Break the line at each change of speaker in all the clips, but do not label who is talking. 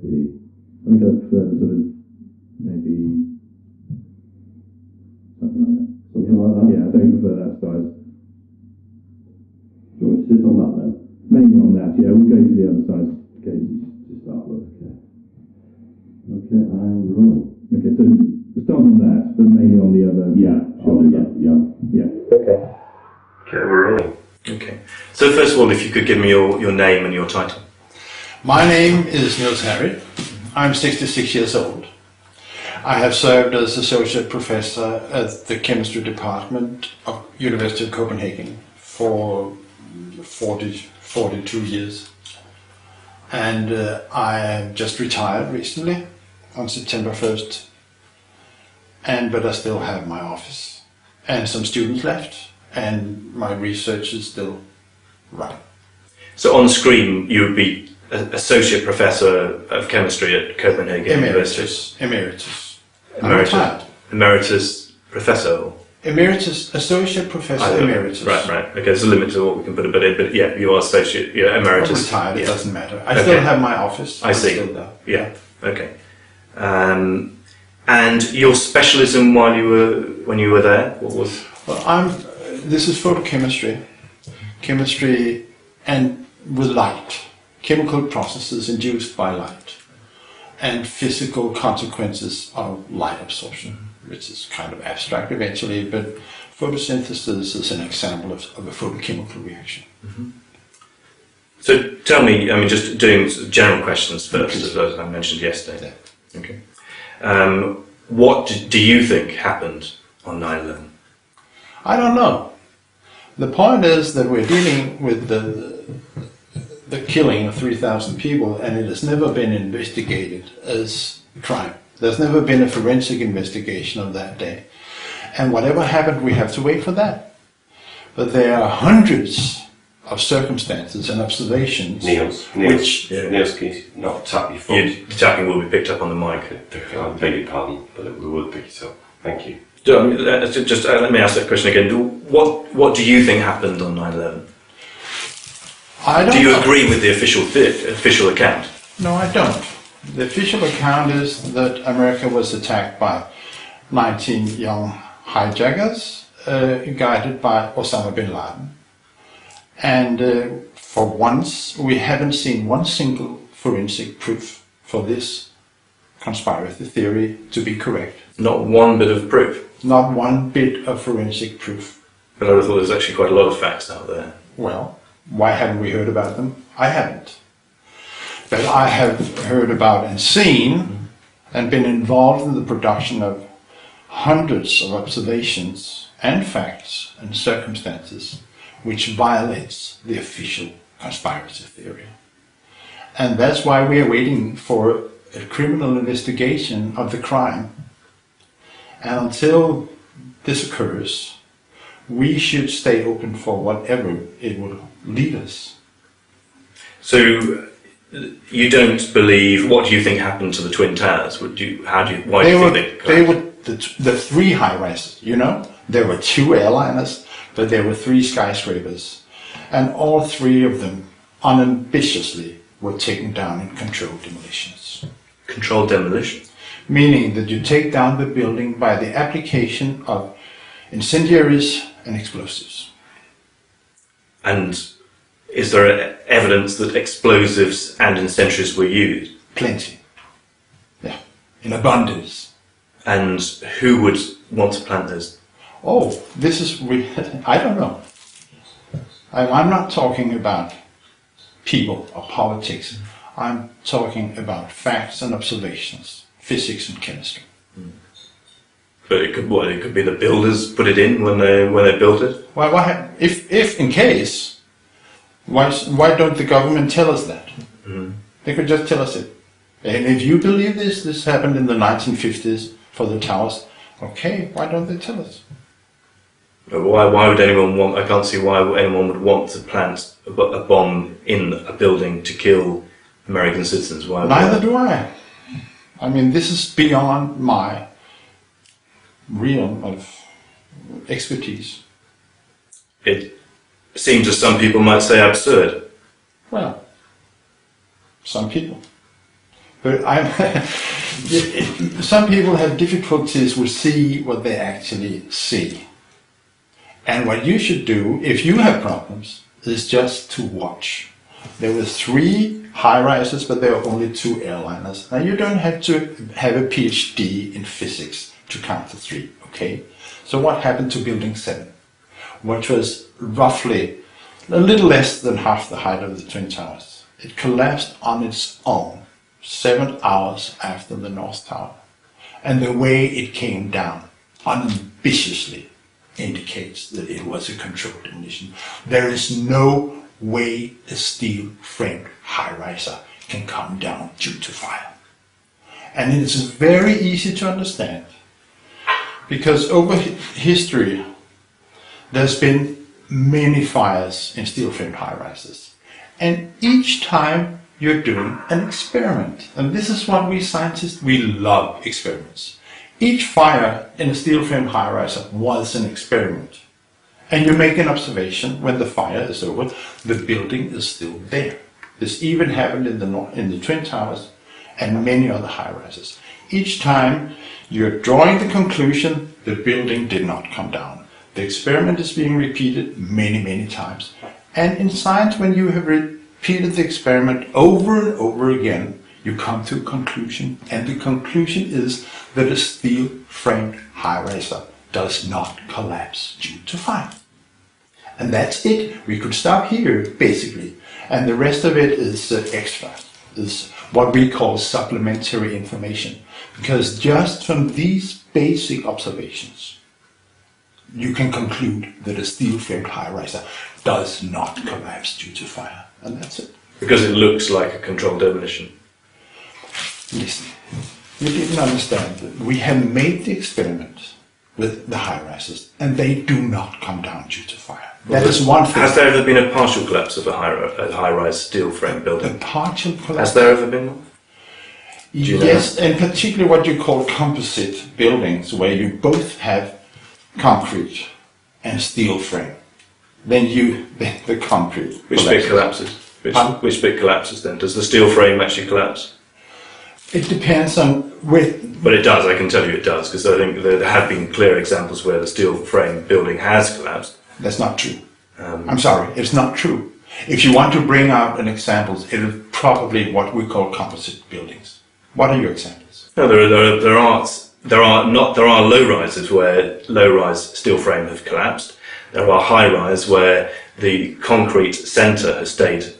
I think I prefer the sort of maybe something like that.
Something like that?
Yeah, I think I prefer that size.
Do you want to sit on that then?
Mainly on that, yeah. We'll go to the other side cases to start with.
Okay, I'm rolling.
Okay, so we'll start on that, but mainly on the other.
Yeah,
shoulder.
yeah.
Okay, we're rolling.
Okay. So first of all, if you could give me your name and your title.
My name is Niels Harrit. I'm 66 years old. I have served as associate professor at the chemistry department of University of Copenhagen for 42 years. And I just retired recently on September 1st. But I still have my office and some students left, and my research is still running.
So on screen, you would be associate professor of chemistry at Copenhagen University.
Emeritus.
Emeritus professor.
Emeritus, associate professor, emeritus.
Right. Okay, there's a limit to what we can put a bit in, but yeah, you are associate, emeritus.
I'm retired,
yeah.
It doesn't matter. I still have my office.
I see.
Still there.
Yeah. Okay. And your specialism when you were there, what was?
Well, this is photochemistry, chemistry, and with light, chemical processes induced by light, and physical consequences of light absorption, which is kind of abstract eventually, but photosynthesis is an example of a photochemical reaction.
Mm-hmm. So tell me, just doing general questions first, as I mentioned yesterday.
Yeah.
Okay. What do you think happened on 9/11?
I don't know. The point is that we're dealing with the killing of 3,000 people, and it has never been investigated as a crime. There's never been a forensic investigation of that day. And whatever happened, we have to wait for that. But there are hundreds of circumstances and observations.
Niels, please, not tap your phone.
The tapping will be picked up on the mic.
I beg your pardon, but we would pick it up. Thank you.
Just let me ask that question again. What do you think happened on 9/11? Do you agree with the official account?
No, I don't. The official account is that America was attacked by 19 young hijackers guided by Osama bin Laden. And for once, we haven't seen one single forensic proof for this conspiracy theory to be correct.
Not one bit of proof?
Not one bit of forensic proof.
But I thought there's actually quite a lot of facts out there.
Well, why haven't we heard about them? I haven't. But I have heard about and seen and been involved in the production of hundreds of observations and facts and circumstances which violates the official conspiracy theory. And that's why we are waiting for a criminal investigation of the crime. And until this occurs, we should stay open for whatever it will lead us.
So you don't believe? What do you think happened to the Twin Towers? Why do you think
they were the three high-rises? There were two airliners, but there were three skyscrapers, and all three of them unambitiously were taken down in controlled demolitions.
Controlled demolition?
Meaning that you take down the building by the application of incendiaries and explosives.
And is there evidence that explosives and incendiaries were used?
Plenty. Yeah, in abundance.
And who would want to plant those?
Oh, I don't know. I'm not talking about people or politics. I'm talking about facts and observations, physics and chemistry.
But it could be the builders put it in when they built it?
Well, if in case, why don't the government tell us that?
Mm.
They could just tell us it. And if you believe this happened in the 1950s for the towers, okay, why don't they tell us?
Why would anyone want? I can't see why anyone would want to plant a bomb in a building to kill American citizens. Why?
Neither do I. I mean, this is beyond my realm of expertise.
It seems, as some people might say, absurd.
Well, some people. But some people have difficulties with see what they actually see. And what you should do, if you have problems, is just to watch. There were 3 high-rises, but there were only 2 airliners. Now you don't have to have a PhD in physics to count to 3, okay? So what happened to Building 7, which was roughly a little less than half the height of the Twin Towers? It collapsed on its own 7 hours after the North Tower. And the way it came down, unambitiously, indicates that it was a controlled demolition. There is no way a steel-framed high-riser can come down due to fire. And it's very easy to understand, because over history there's been many fires in steel-framed high-rises. And each time you're doing an experiment. And this is what we scientists, we love experiments. Each fire in a steel-framed high-riser was an experiment. And you make an observation when the fire is over, the building is still there. This even happened in the Twin Towers and many other high-rises. Each time you're drawing the conclusion, the building did not come down. The experiment is being repeated many, many times. And in science, when you have repeated the experiment over and over again, you come to a conclusion, and the conclusion is that a steel-framed high-riser does not collapse due to fire. And that's it. We could stop here, basically. And the rest of it is extra, is what we call supplementary information. Because just from these basic observations, you can conclude that a steel-framed high-riser does not collapse due to fire. And that's it.
Because it looks like a controlled demolition.
Listen, you didn't understand that we have made the experiment with the high-rises, and they do not come down due to fire. That is one thing.
Has there ever been a partial collapse of a high-rise steel frame building?
A partial collapse?
Has there ever been one?
Yes, and particularly what you call composite buildings, where you both have concrete and steel frame. Then the concrete.
Which bit collapses? Which bit collapses then? Does the steel frame actually collapse?
It depends on
But it does, I can tell you it does, because I think there have been clear examples where the steel frame building has collapsed.
That's not true. I'm sorry, it's not true. If you want to bring out an example, it is probably what we call composite buildings. What are your examples?
No, there are low rises where low-rise steel frame have collapsed. There are high-rise where the concrete centre has stayed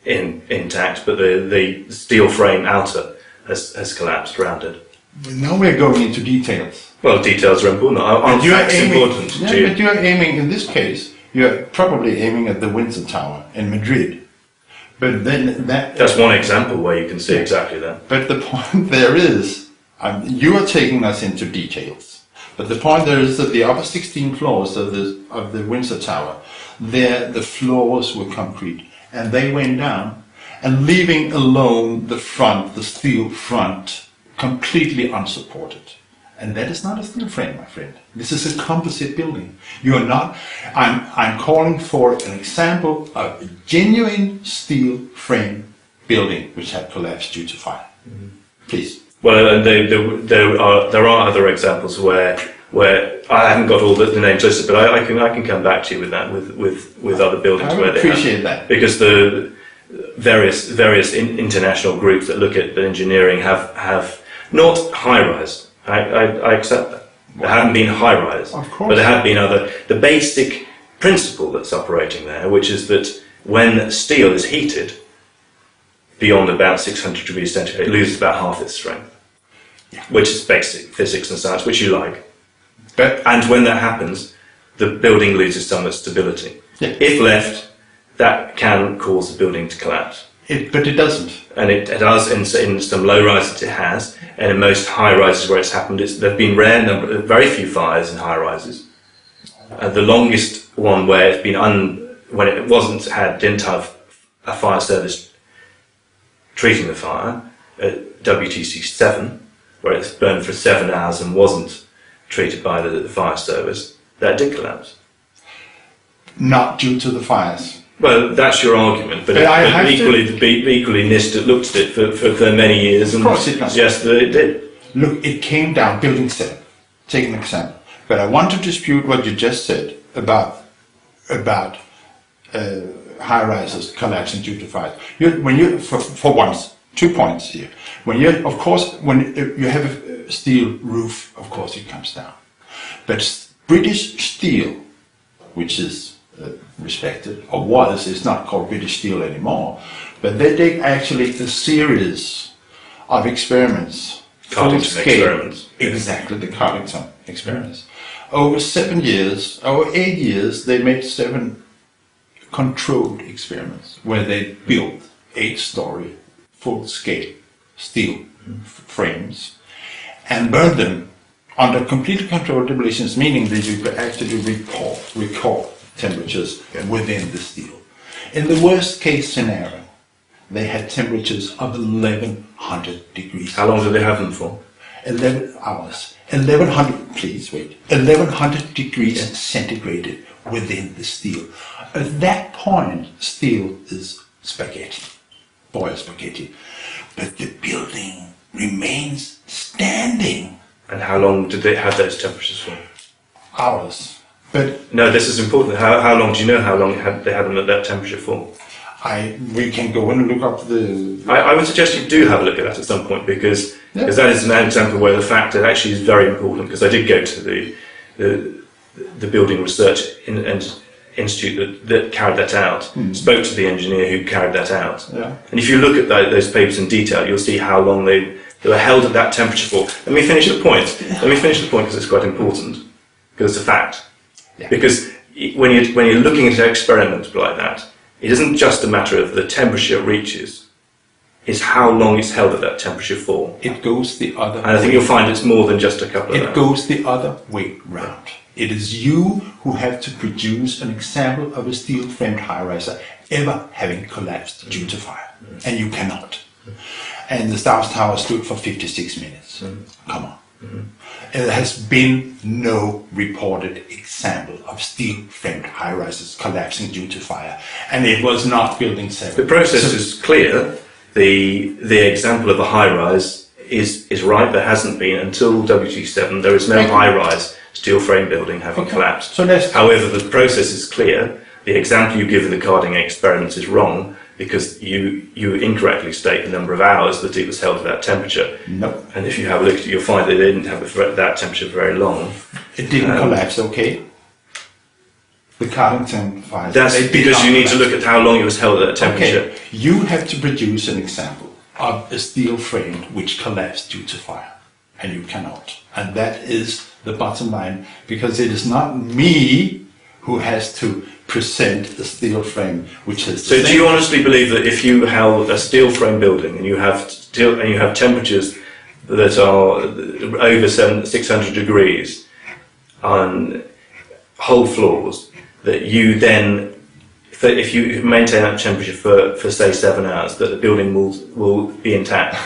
intact, but the steel frame outer has collapsed around it.
Now we're going into details.
Well, details are important. Aren't facts important to you?
But you're aiming, in this case, you're probably aiming at the Windsor Tower in Madrid. But then
that's one example where you can see exactly that.
But the point there is, you are taking us into details. But the point there is that the upper 16 floors of the Windsor Tower, the floors were concrete, and they went down, and leaving alone the front, the steel front, completely unsupported. And that is not a steel frame, my friend. This is a composite building. You're not. I'm calling for an example of a genuine steel frame building which had collapsed due to fire. Mm-hmm. Please.
Well, and there are other examples where I haven't got all the names listed, but I can come back to you with that with other buildings where they
appreciate that,
because the various international groups that look at the engineering have not high-rise. I accept that. There haven't been high-rise, but there have been other. The basic principle that's operating there, which is that when steel is heated beyond about 600 degrees centigrade, it loses about half its strength, which is basic physics and science, which you like. And when that happens, the building loses some of its stability. Yeah. If left, that can cause the building to collapse.
But it doesn't.
And it does in some low rises. It has, and in most high rises where it's happened, there've been very few fires in high rises. The longest one where it's been when it didn't have a fire service treating the fire at WTC 7, where it's burned for 7 hours and wasn't treated by the fire service, that did collapse.
Not due to the fires.
Well, that's your argument, but equally NIST looked at it for many years and suggested that it did.
Look, it came down, Building 7, take an example. But I want to dispute what you just said about high-rises collapsing due to fires. For once, 2 points here. When you have a steel roof, of course it comes down. But British steel, which is respected, or was, it's not called British steel anymore, but they did actually a series of experiments.
Cardington experiments.
Exactly, the Cardington experiments. Over 8 years, they made 7 controlled experiments where they built 8-story, full-scale steel frames and burned them under completely controlled demolitions, meaning that you could actually record temperatures within the steel. In the worst case scenario, they had temperatures of 1100 degrees.
How long did they have them for?
11 hours. 1100, please wait, 1100 degrees centigrade within the steel. At that point, steel is spaghetti, boiled spaghetti. But the building remains standing.
And how long did they have those temperatures for?
Hours. But
no, this is important. How long? Do you know how long they had them at that temperature for?
We can go and look up the...
I would suggest you do have a look at that at some point, because that is an example where the factor actually is very important, because I did go to the building research institute that carried that out, spoke to the engineer who carried that out.
Yeah.
And if you look at those papers in detail, you'll see how long they were held at that temperature for. Let me finish the point. Because it's quite important, because it's a fact.
Yeah.
Because when you're looking at an experiment like that, it isn't just a matter of the temperature it reaches, it's how long it's held at that temperature for.
It goes the other way.
And I think you'll find it's more than just a couple of hours.
It goes the other way round. It is you who have to produce an example of a steel-framed high-riser ever having collapsed due to fire. And you cannot. And the Stars Tower stood for 56 minutes. Come on. There has been no reported example of steel-framed high-rises collapsing due to fire. And it was not Building 7.
The process is clear. The example of a high-rise is right. There hasn't been, until WT7, there is no high-rise steel frame building having collapsed. However, the process is clear. The example you give of the Carding experiments is wrong, because you incorrectly state the number of hours that it was held at that temperature.
Nope.
And if you have a look at it, you'll find that they didn't have that temperature for very long.
It didn't collapse, okay? The Cardington fires.
That's because you need to look at how long it was held at that temperature.
Okay. You have to produce an example of a steel frame which collapsed due to fire. And you cannot. And that is the bottom line, because it is not me who has to present a steel frame which has...
So do you honestly believe that if you held a steel frame building and you have temperatures that are over 600 degrees on whole floors, that you then, if you maintain that temperature for say 7 hours, that the building will be intact?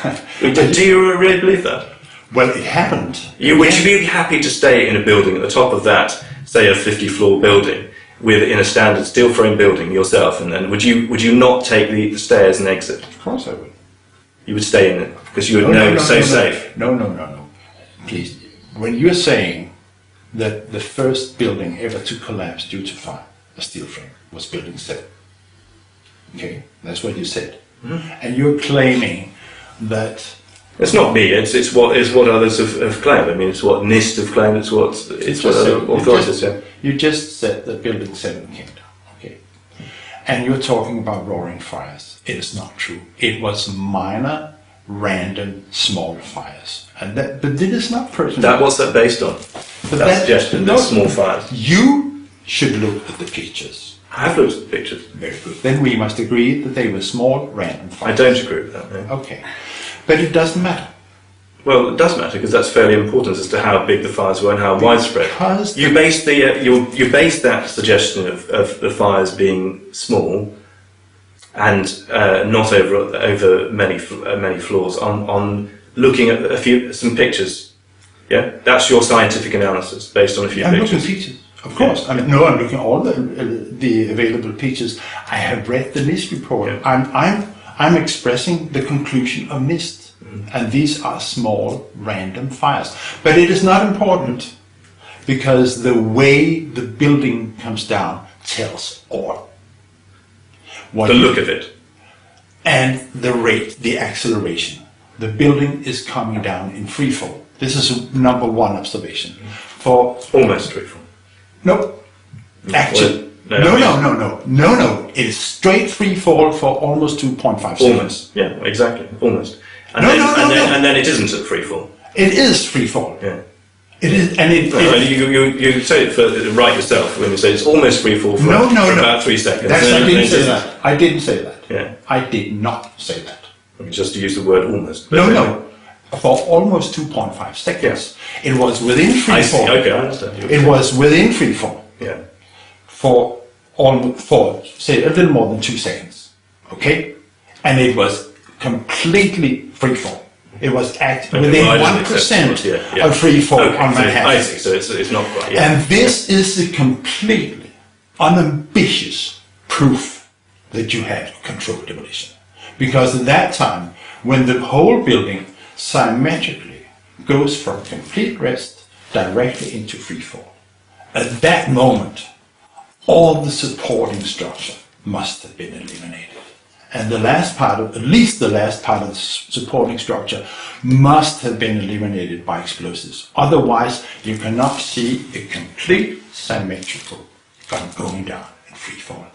Do you really believe that?
Well, it happened.
Would you be happy to stay in a building at the top of that, say a 50-floor building, in a standard steel frame building yourself, and then would you not take the stairs and exit?
Of course I would.
You would stay in it because you would know it's so safe.
No. Please, when you're saying that the first building ever to collapse due to fire, a steel frame, was Building 7. Okay, that's what you said. And you're claiming that...
It's not me. It's what others have claimed. I mean, it's what NIST have claimed. It's what other authorities have.
You just said that Building 7 came down. Okay, and you're talking about roaring fires. It is not true. It was minor, random, small fires, but it is not personal.
What's that based on? That suggestion that small fires.
You should look at the pictures.
I have looked at the pictures.
Very good. Then we must agree that they were small, random fires.
I don't agree with that. No.
Okay. But it doesn't matter.
Well, it does matter, because that's fairly important as to how big the fires were and how widespread. You base you base that suggestion of the fires being small and not over many floors on looking at some pictures. Yeah, that's your scientific analysis based on a few pictures.
I'm looking at pictures. Of course. I mean, no, I'm looking at all the available pictures. I have read the NIST report.
Yeah.
I'm expressing the conclusion of NIST. And these are small, random fires. But it is not important, because the way the building comes down tells all.
The look of it.
And the rate, the acceleration. The building is coming down in free fall. This is number one observation. For
almost free fall.
No, actually,
Well,
no. It is straight free fall for almost 2.5 seconds.
Almost, yeah, exactly, almost. And then it isn't at free fall.
It is free fall.
Yeah.
It is, and
you say it right yourself when you say it's almost free fall for about 3 seconds.
I didn't say that. I didn't say that.
Yeah.
I did not say that.
Just to use the word almost.
No. For almost 2.5 seconds. It was within free fall.
Okay, I understand.
It was within free fall.
Yeah.
For say a little more than 2 seconds. Okay? And it was completely free fall. It was within 1% of free fall on Manhattan.
I see, so it's not quite. Yeah.
And this is a completely unambitious proof that you had controlled demolition. Because at that time, when the whole building symmetrically goes from complete rest directly into free fall, at that moment, all the supporting structure must have been eliminated. And the last part of, at least the last part of the supporting structure must have been eliminated by explosives. Otherwise, you cannot see a complete symmetrical going down in free fall.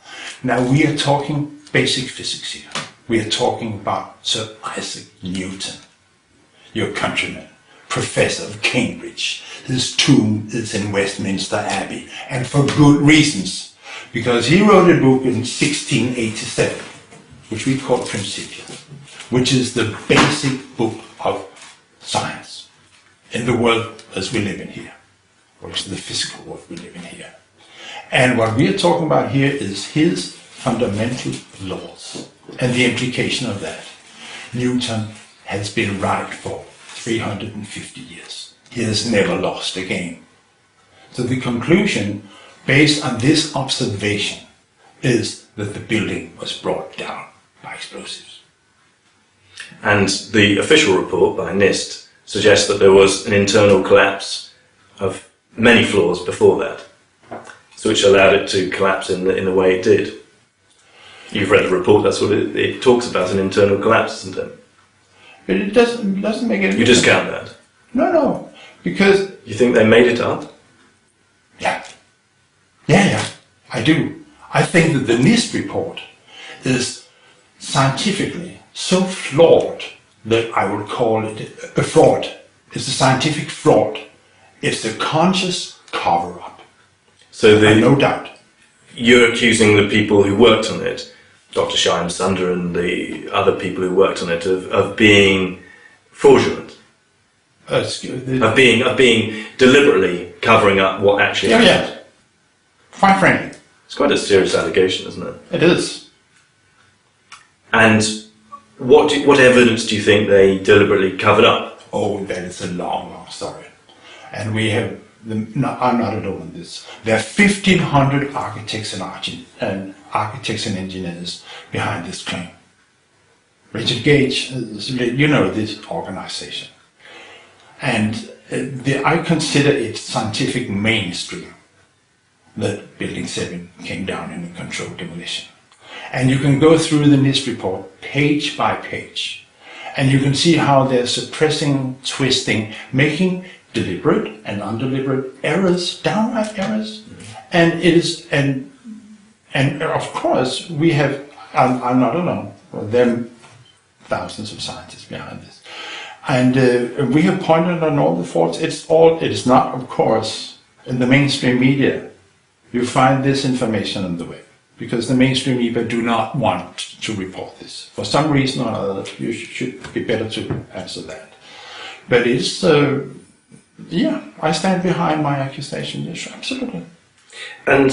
Now we are talking basic physics here. We are talking about Sir Isaac Newton, your countryman, professor of Cambridge. His tomb is in Westminster Abbey, and for good reasons, because he wrote a book in 1687, which we call Principia, which is the basic book of science in the world as we live in here, or is the physical world we live in here. And what we are talking about here is his fundamental laws and the implication of that. Newton has been right for 350 years. He has never lost a game. So the conclusion, based on this observation, is that the building was brought down by explosives.
And the official report by NIST suggests that there was an internal collapse of many floors before that, so which allowed it to collapse in the way it did. You've read the report, that's what it talks about, an internal collapse, isn't it?
But it doesn't make any difference.
You discount that?
No, because...
You think they made it up?
Yeah, I do. I think that the NIST report is scientifically so flawed that I would call it a fraud. It's a scientific fraud. It's a conscious cover-up.
So
no doubt.
You're accusing the people who worked on it, Dr. Scheim, Sunder and the other people who worked on it, of being fraudulent, of being deliberately covering up what actually happened.
Yeah. Quite frankly.
It's quite a serious allegation, isn't it?
It is.
And what evidence do you think they deliberately covered up?
Oh, that is a long story. And we have, I'm not alone in this. There are 1,500 architects and engineers behind this claim. Richard Gage, you know this organization. And I consider it scientific mainstream that Building 7 came down in a controlled demolition. And you can go through the NIST report page by page, and you can see how they're suppressing, twisting, making deliberate and undeliberate errors, downright errors. And it is, and of course we have, I'm not alone, there are thousands of scientists behind this. And we have pointed on all the faults. It is not, of course, in the mainstream media. You find this information on the web, because the mainstream media do not want to report this. For some reason or other, you should be better to answer that. But it's, I stand behind my accusation, yes, absolutely.
And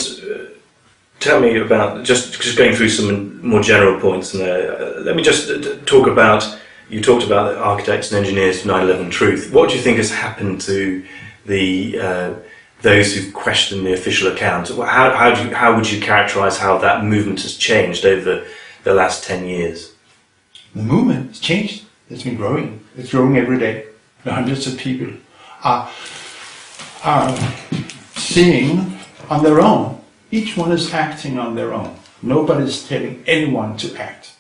tell me about, just going through some more general points, let me just talk about, you talked about the architects and engineers for 9/11 Truth. What do you think has happened to the those who question the official account. How would you characterise how that movement has changed over the last 10 years?
The movement has changed. It's been growing. It's growing every day. The hundreds of people are seeing on their own. Each one is acting on their own. Nobody's telling anyone to act.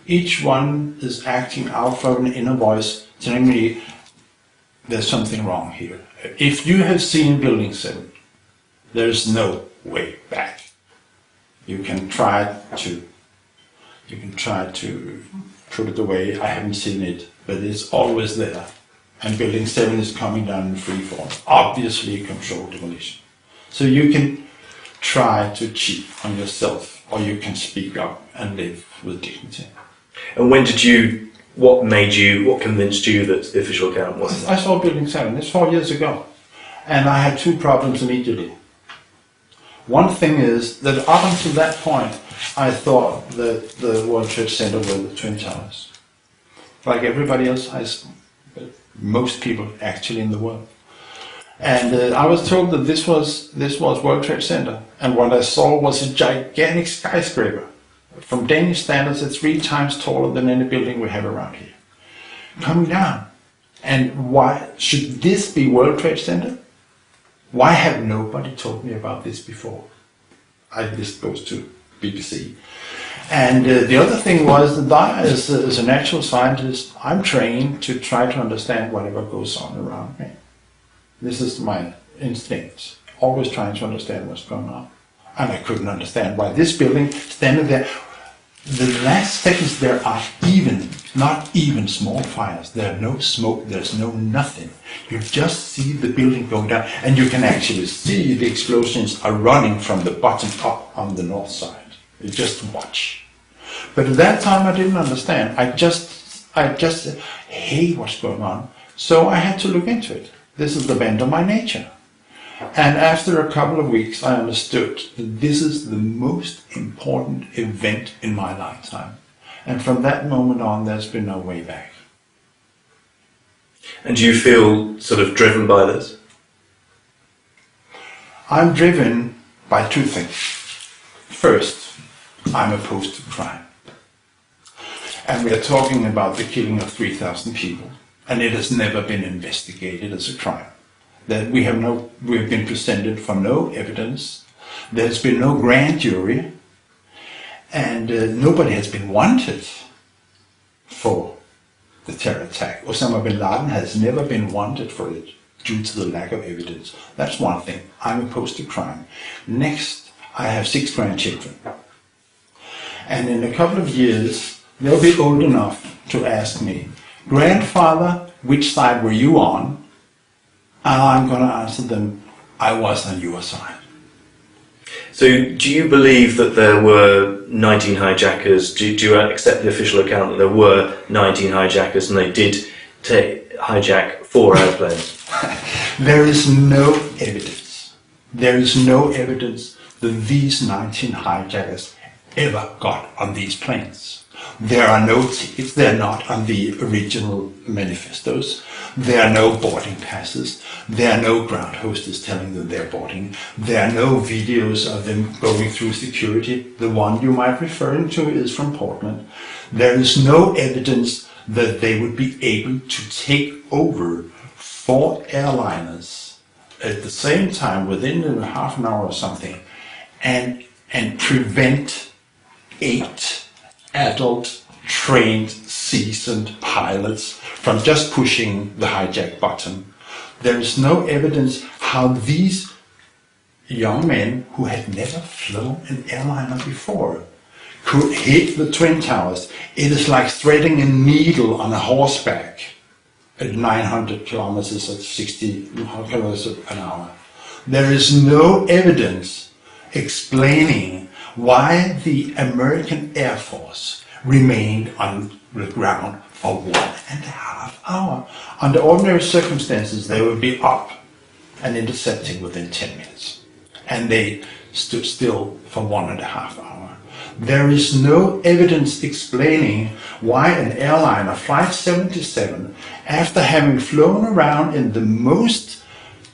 Each one is acting out from an inner voice telling me there's something wrong here. If you have seen Building 7, there's no way back. You can try to put it away. I haven't seen it, but it's always there. And Building 7 is coming down in free fall. Obviously controlled demolition. So you can try to cheat on yourself, or you can speak up and live with dignity.
And what convinced you that the official account wasn't?
I saw Building 7, it's 4 years ago. And I had two problems immediately. One thing is that up until that point, I thought that the World Trade Center were the Twin Towers. Like everybody else, most people actually in the world. And I was told that this was World Trade Center. And what I saw was a gigantic skyscraper. From Danish standards, it's 3 times taller than any building we have around here. Coming down. And why should this be World Trade Center? Why have nobody told me about this before? This goes to BBC. And the other thing was that I, as a natural scientist, I'm trained to try to understand whatever goes on around me. This is my instinct, always trying to understand what's going on. And I couldn't understand why this building standing there, the last seconds there are not even small fires. There's no smoke, there's no nothing. You just see the building going down, and you can actually see the explosions are running from the bottom up on the north side. You just watch. But at that time I didn't understand. I just hey, what's going on? So I had to look into it. This is the bent of my nature. And after a couple of weeks, I understood that this is the most important event in my lifetime. And from that moment on, there's been no way back.
And do you feel sort of driven by this?
I'm driven by two things. First, I'm opposed to crime. And we are talking about the killing of 3,000 people. And it has never been investigated as a crime. That we have been presented for no evidence. There's been no grand jury, and nobody has been wanted for the terror attack. Osama bin Laden has never been wanted for it due to the lack of evidence. That's one thing. I'm opposed to crime. Next, I have 6 grandchildren. And in a couple of years, they'll be old enough to ask me, "Grandfather, which side were you on?" And I'm going to answer them, I was on your side.
So do you believe that there were 19 hijackers? Do you accept the official account that there were 19 hijackers and they did hijack 4 airplanes?
There is no evidence. There is no evidence that these 19 hijackers ever got on these planes. There are no tickets, they're not on the original manifestos. There are no boarding passes. There are no ground hostess telling them they're boarding. There are no videos of them going through security. The one you might refer to is from Portland. There is no evidence that they would be able to take over 4 airliners at the same time within a half an hour or something and prevent 8 adult, trained, seasoned pilots from just pushing the hijack button. There is no evidence how these young men who had never flown an airliner before could hit the Twin Towers. It is like threading a needle on a horseback at 900 kilometers at 60 kilometers an hour. There is no evidence explaining why the American Air Force remained on the ground for 1.5 hours. Under ordinary circumstances, they would be up and intercepting within 10 minutes. And they stood still for 1.5 hours. There is no evidence explaining why an airliner, Flight 77, after having flown around in the most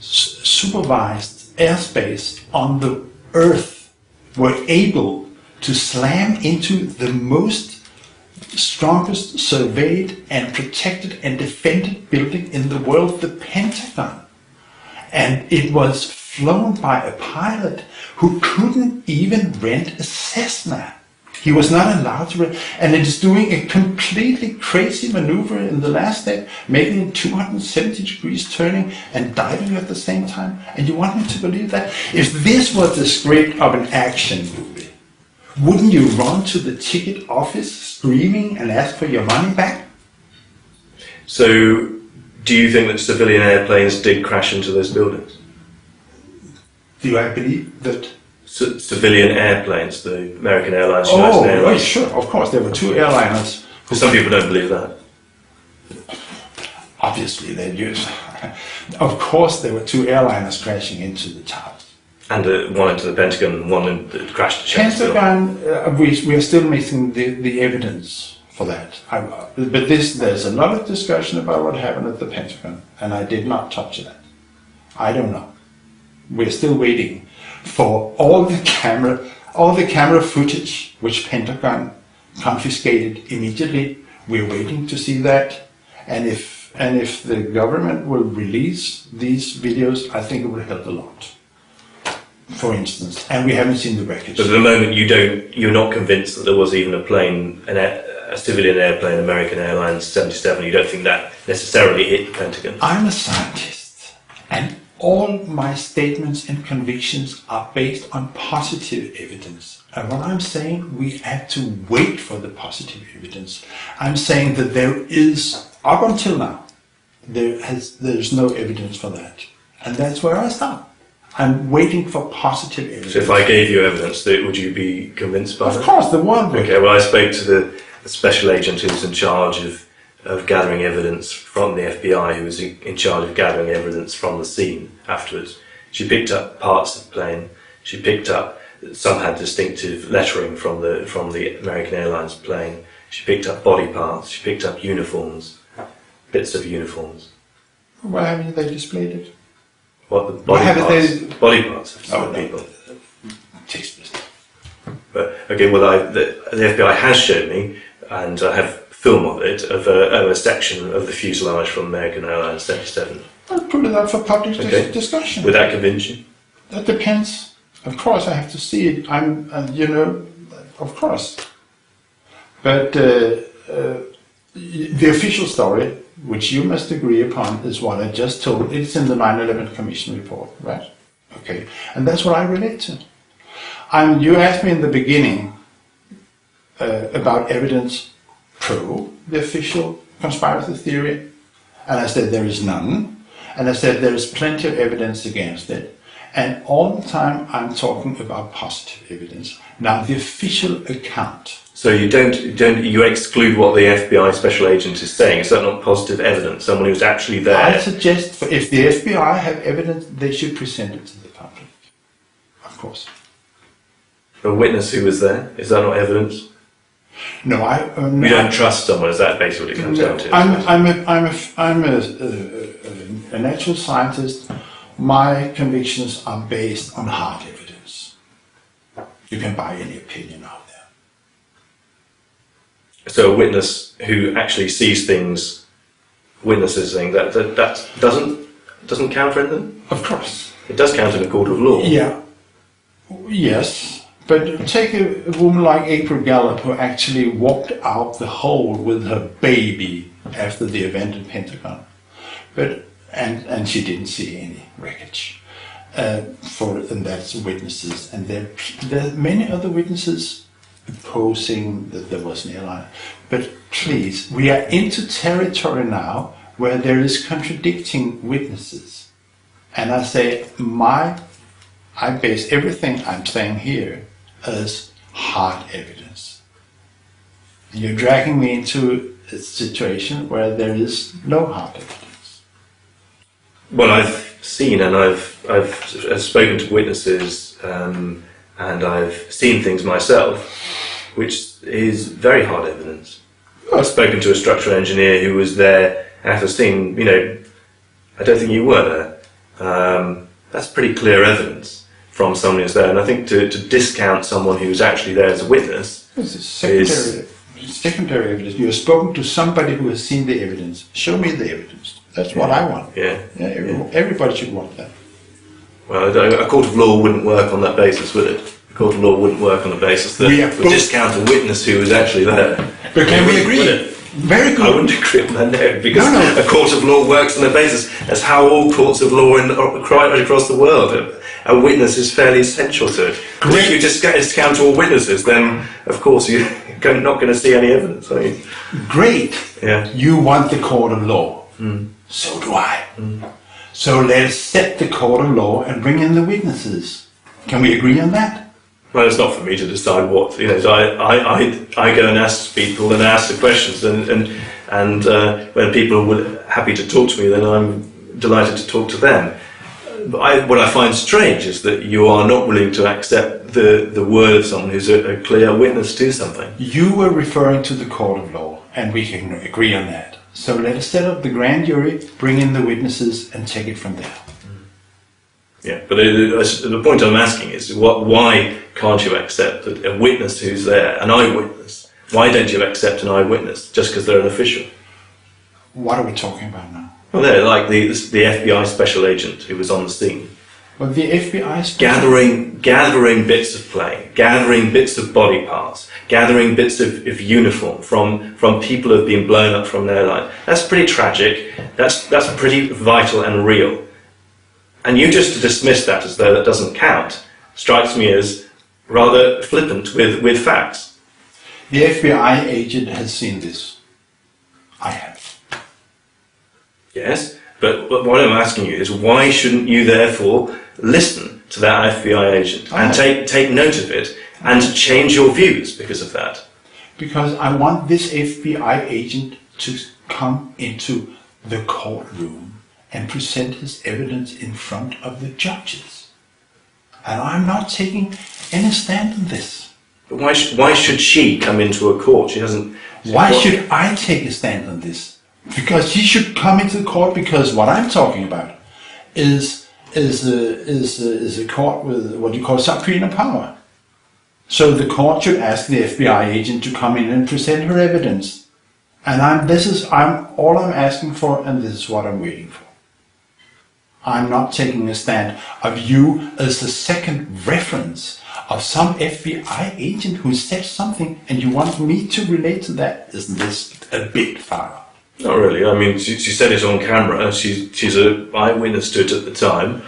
supervised airspace on the Earth were able to slam into the most strongest surveyed and protected and defended building in the world, the Pentagon. And it was flown by a pilot who couldn't even rent a Cessna. He was not allowed to rent, and it is doing a completely crazy maneuver in the last step, making 270 degrees turning and diving at the same time. And you want me to believe that? If this was the script of an action movie, wouldn't you run to the ticket office screaming and ask for your money back?
So, do you think that civilian airplanes did crash into those buildings?
Do I believe that?
Civilian airplanes, the American Airlines, United Airlines.
Oh, sure, of course, there were two airliners.
Some people don't believe that.
Obviously, they use. Of course, there were two airliners crashing into the towers.
And one into the Pentagon, one that crashed at Shakespeare.
Pentagon, we are still missing the evidence for that. But there's a lot of discussion about what happened at the Pentagon, and I did not touch that. I don't know. We're still waiting for all the camera footage which Pentagon confiscated immediately. We're waiting to see that, and if the government will release these videos, I think it will help a lot. For instance, and we haven't seen the wreckage.
But at the moment, you're not convinced that there was even a plane, a civilian airplane, American Airlines 77. You don't think that necessarily hit the Pentagon?
I'm a scientist, and all my statements and convictions are based on positive evidence. And what I'm saying, we have to wait for the positive evidence. I'm saying that there is, up until now, there's no evidence for that. And that's where I stop. I'm waiting for positive evidence.
So if I gave you evidence, would you be convinced by that?
Of course, the world would.
Okay, well, I spoke to the special agent who's in charge of gathering evidence from the FBI, who was in charge of gathering evidence from the scene afterwards. She picked up parts of the plane. She picked up, some had distinctive lettering from the American Airlines plane. She picked up body parts. She picked up uniforms, bits of uniforms.
Why haven't they displayed it?
What, the body parts of some people.
Tasteless.
But okay, well, the FBI has shown me, and I have film of it, of a section of the fuselage from American Airlines 77.
I'll put it up for public discussion.
Would that convince you?
That depends. Of course, I have to see it. Of course. But the official story, which you must agree upon, is what I just told. It's in the 9/11 Commission report, right? Okay, and that's what I relate to. You asked me in the beginning about evidence pro the official conspiracy theory, and I said there is none, and I said there is plenty of evidence against it, and all the time I'm talking about positive evidence. Now the official account.
So you exclude what the FBI special agent is saying. Is that not positive evidence? Someone who's actually there.
I suggest if the FBI have evidence, they should present it to the public. Of course.
A witness who was there. Is that not evidence?
No,
You don't trust someone. Is that basically what it comes down to?
I'm a natural scientist. My convictions are based on hard evidence. You can buy any opinion out there.
So a witness who actually sees things, witnesses things, that doesn't count for anything?
Of course.
It does count in a court of law.
Yeah. Yes. But take a woman like April Gallup, who actually walked out the hole with her baby after the event at Pentagon. And she didn't see any wreckage. And that's witnesses. And there are many other witnesses opposing that there was an airliner. But please, we are into territory now where there is contradicting witnesses. And I say, I base everything I'm saying here as hard evidence. And you're dragging me into a situation where there is no hard evidence.
Well, I've seen and I've spoken to witnesses and I've seen things myself, which is very hard evidence. I've spoken to a structural engineer who was there after seeing, I don't think you were there, That's pretty clear evidence from someone who's there. And I think to discount someone who's actually there as a witness
This is secondary evidence. You have spoken to somebody who has seen the evidence. Show me the evidence. That's what I want.
Yeah.
Everybody should want that.
Well, a court of law wouldn't work on that basis, would it? A court of law wouldn't work on the basis that would discount a witness who was actually there.
But can we agree? Very good.
I wouldn't agree with that, no, because a court of law works on the basis. That's how all courts of law right across the world. A witness is fairly essential to it. If you discount all witnesses, then of course you're not going to see any evidence, are you?
Great.
Yeah.
You want the court of law. So do I. So let's set the court of law and bring in the witnesses. Can we agree on that?
Well, it's not for me to decide what, I go and ask people and ask the questions, and when people are happy to talk to me, then I'm delighted to talk to them. But what I find strange is that you are not willing to accept the word of someone who's a clear witness to something.
You were referring to the court of law, and we can agree on that. So let us set up the grand jury, bring in the witnesses, and take it from there.
Yeah, but the point I'm asking is, why can't you accept that a witness who's there, an eyewitness? Why don't you accept an eyewitness just because they're an official?
What are we talking about now?
Well, they're like the FBI special agent who was on the scene.
Well, the FBI
gathering bits of plane, gathering bits of body parts, gathering bits of uniform from people who have been blown up from their life. That's pretty tragic. That's pretty vital and real. And you just to dismiss that as though that doesn't count strikes me as rather flippant with facts.
The FBI agent has seen this. I have.
Yes, but what I'm asking you is, why shouldn't you therefore listen to that FBI agent and take note of it and change your views because of that?
Because I want this FBI agent to come into the courtroom and present his evidence in front of the judges. And I'm not taking any stand on this.
But why should she come into a court? She doesn't.
Why should I take a stand on this? Because she should come into the court, because what I'm talking about is a court with what you call subpoena power. So the court should ask the FBI agent to come in and present her evidence. And all I'm asking for, and this is what I'm waiting for. I'm not taking a stand of you as the second reference of some FBI agent who said something, and you want me to relate to that. Isn't this a bit far?
Not really. I mean, she said it on camera. She's an eyewitness to it at the time.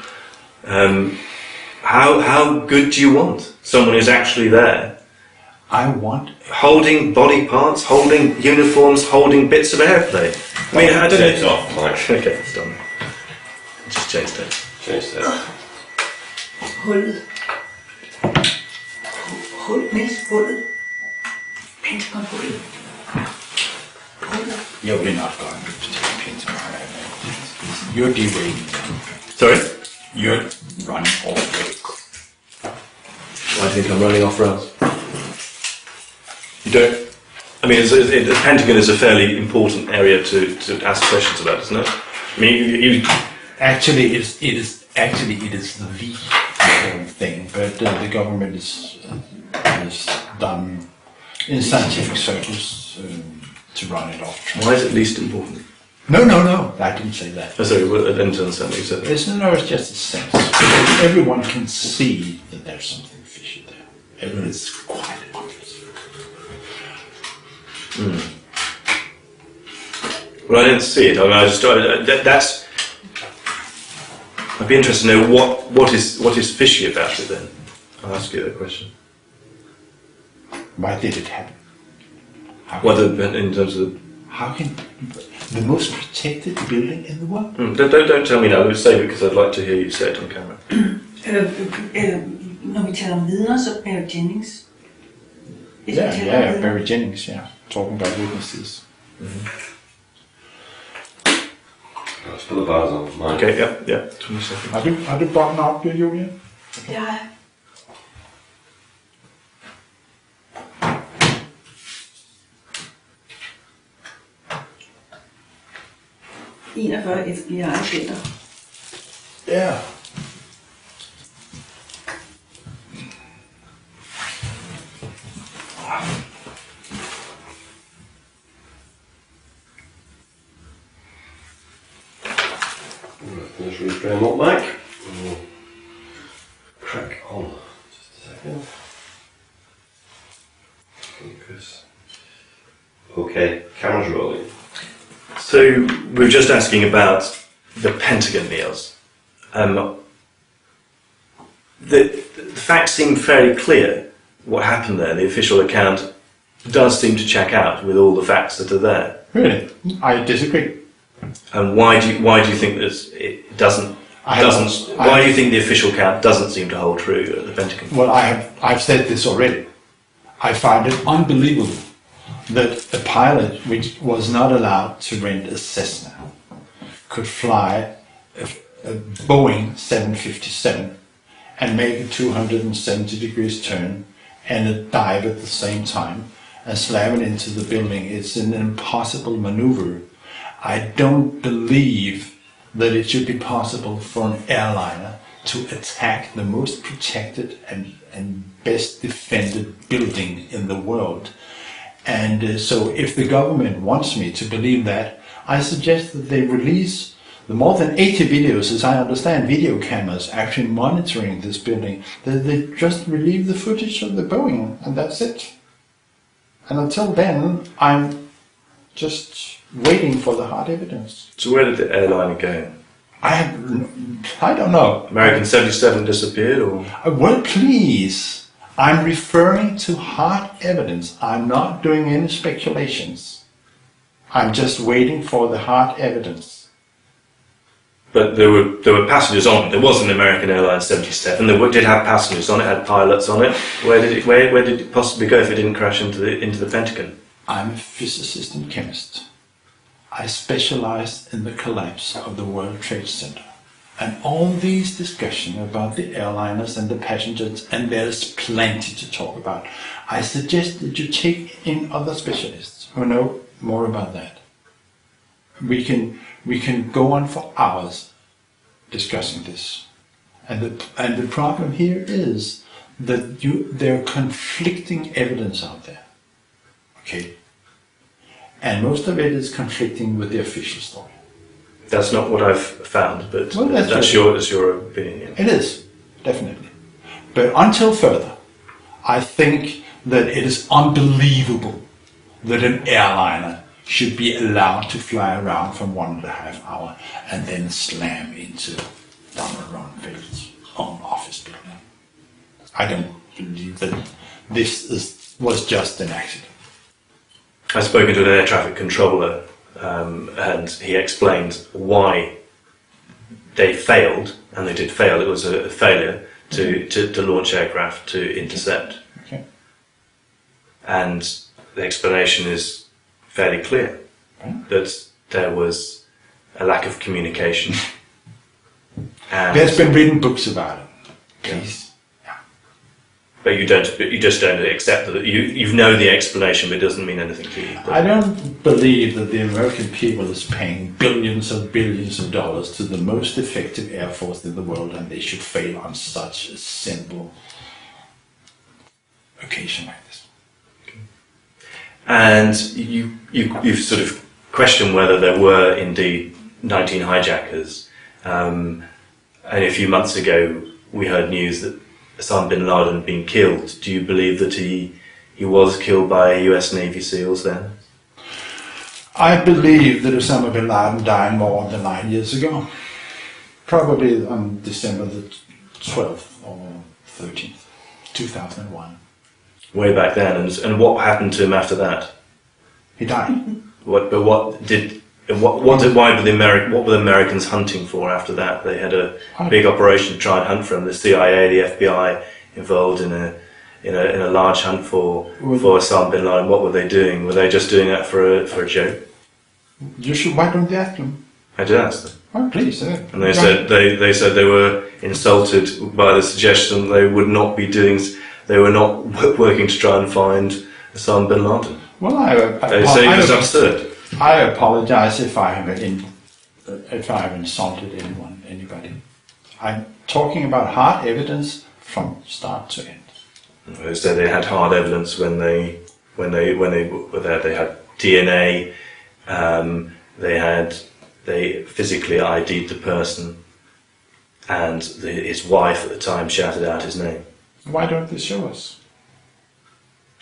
How good do you want someone who's actually there?
I want
holding body parts, holding uniforms, holding bits of airplane. I mean, I don't know.
It's off, Mike.
Okay, it's done. Just change that.
Change that.
Hullet. Pentagon-hullet.
We're not going to take Pentagon. You're derailing.
Sorry?
You're running off rails.
Why do you think I'm running off rails? You don't. I mean, the Pentagon is a fairly important area to ask questions about, isn't it? I mean, you
Actually, it is the important thing, but the government is done in scientific circles to run it off.
Why is it least important?
No, I didn't say that.
Oh, sorry, I didn't understand what you said.
It's just a sense. Everyone can see that there's something fishy there. It's quite obvious.
Well, I didn't see it. I mean, that's. I'd be interested to know what is fishy about it. Then I'll ask you that question.
Why did it happen?
Whether in terms of
how can the most protected building in the world?
Don't tell me now. We'll save it because I'd like to hear you say it on camera.
Når vi taler om vidner, så Barry Jennings.
Yeah, Barry Jennings, yeah. Talking about witnesses.
Let's put the bars on, Mike.
Okay, yeah. 20 seconds.
Har du båndene op, Julia?
Ja. FBI-agenter.
Yeah.
Just reframe up, Mike. We'll crack on. Just a second. Focus. Okay, camera's rolling.
So we were just asking about the Pentagon, Niels. The facts seem fairly clear. What happened there? The official account does seem to check out with all the facts that are there.
Really? I disagree.
And why do you think it doesn't? Why do you think the official account doesn't seem to hold true at the Pentagon?
Well, I've said this already. I find it unbelievable that a pilot which was not allowed to rent a Cessna could fly a Boeing 757 and make a 270 degrees turn and a dive at the same time and slam it into the building. It's an impossible maneuver. I don't believe that it should be possible for an airliner to attack the most protected and best defended building in the world. And so if the government wants me to believe that, I suggest that they release the more than 80 videos, as I understand, video cameras actually monitoring this building. They just relieve the footage of the Boeing, and that's it. And until then, I'm just waiting for the hard evidence.
So where did the airliner go?
I don't know.
American 77 disappeared, or?
Well, please. I'm referring to hard evidence. I'm not doing any speculations. I'm just waiting for the hard evidence.
But there were passengers on it. There was an American Airlines 77. There did have passengers on it. Had pilots on it. Where did it possibly go if it didn't crash into the Pentagon?
I'm a physicist and chemist. I specialize in the collapse of the World Trade Center. And all these discussions about the airliners and the passengers, and there's plenty to talk about. I suggest that you take in other specialists who know more about that. We can go on for hours discussing this. And the problem here is that there are conflicting evidence out there. Okay? And most of it is conflicting with the official story.
That's not what I've found, but
Well,
that's your opinion.
It is, definitely. But until further, I think that it is unbelievable that an airliner should be allowed to fly around for 1.5 hours and then slam into Donald Rumsfeld's own office building. I don't believe that this was just an accident.
I've spoken to an air traffic controller, and he explained why they failed, and they did fail. It was a failure to launch aircraft to intercept.
Okay.
And the explanation is fairly clear, that there was a lack of communication. And
There's been written books about it. Please.
but you just don't accept that. You know the explanation, but it doesn't mean anything to you.
I don't believe that the American people is paying billions of dollars to the most effective air force in the world, and they should fail on such a simple occasion like this.
And you've sort of questioned whether there were indeed 19 hijackers. And a few months ago, we heard news that Osama bin Laden had been killed. Do you believe that he was killed by US Navy SEALs then?
I believe that Osama bin Laden died more than 9 years ago. Probably on December the 12th or 13th, 2001.
Way back then, and what happened to him after that?
He died.
What were the Americans hunting for after that? They had a big operation to try and hunt for him. The CIA, the FBI involved in a large hunt for Osama bin Laden. What were they doing? Were they just doing that for a joke?
You should. Why don't you ask them?
I did ask them,
Oh, please.
and they said they were insulted by the suggestion they would not be doing. They were not working to try and find Osama bin Laden.
Well,
They say it was absurd.
I apologize if I have insulted anybody. I'm talking about hard evidence from start to end.
They said they had hard evidence when they were there. They had DNA. They they physically ID'd the person, and his wife at the time shouted out his name.
Why don't they show us?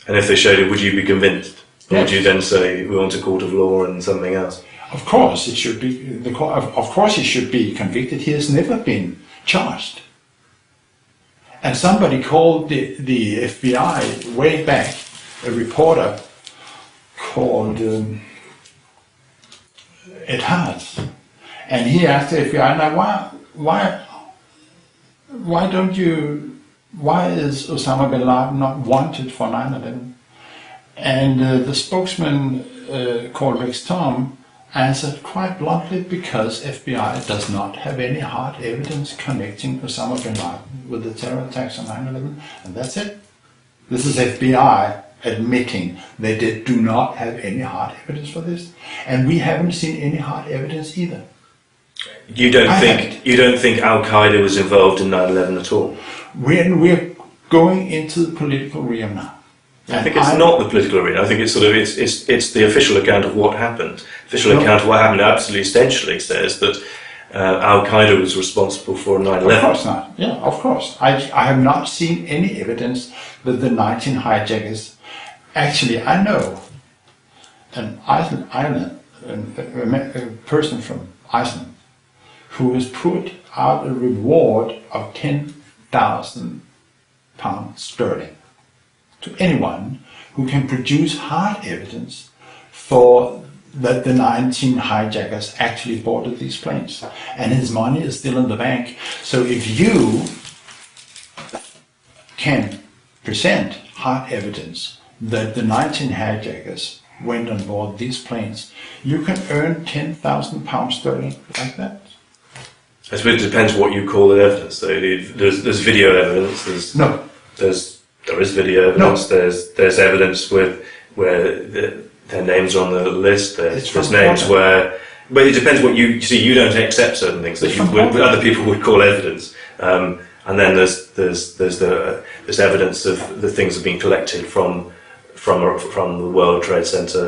And if they showed it, would you be convinced? Or
Yes.
would you then say we want a court of law and something else?
Of course, it should be. Of course, he should be convicted. He has never been charged. And somebody called the FBI way back, a reporter called Ed Harrit, and he asked the FBI, "Now, why is Osama bin Laden not wanted for 9/11?" And the spokesman called Rex Tom answered quite bluntly, because FBI does not have any hard evidence connecting Osama bin Laden with the terror attacks on 9/11, and that's it. This is FBI admitting they do not have any hard evidence for this, and we haven't seen any hard evidence either.
You don't think Al Qaeda was involved in 9/11 at all?
We're going into the political realm now.
I think it's not the political arena. I think it's it's the official account of what happened. Official account of what happened absolutely essentially says that Al Qaeda was responsible for 9/11.
Of course not. Yeah, of course. I have not seen any evidence that the 19 hijackers. Actually, I know a person from Iceland who has put out a reward of 10,000 pounds sterling to anyone who can produce hard evidence for that the 19 hijackers actually boarded these planes, and his money is still in the bank. So if you can present hard evidence that the 19 hijackers went on board these planes, you can earn 10,000 pounds sterling like that.
I suppose it depends what you call the evidence. So there's video evidence. There is video evidence.
No.
There's evidence where their names are on the list. There's names where, but it depends what you see. You don't accept certain things that other people would call evidence, and then there's evidence of the things that have been collected from the World Trade Center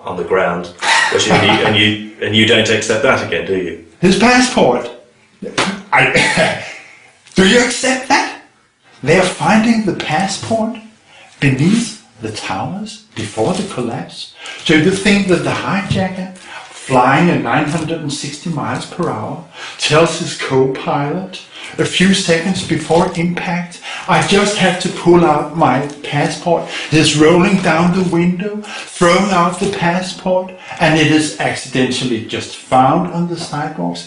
on the ground, and you don't accept that again, do you?
His passport. Do you accept that? They are finding the passport beneath the towers before the collapse. So you think that the hijacker, flying at 960 miles per hour, tells his co-pilot a few seconds before impact, "I just have to pull out my passport." He's rolling down the window, throwing out the passport, and it is accidentally just found on the sidewalks.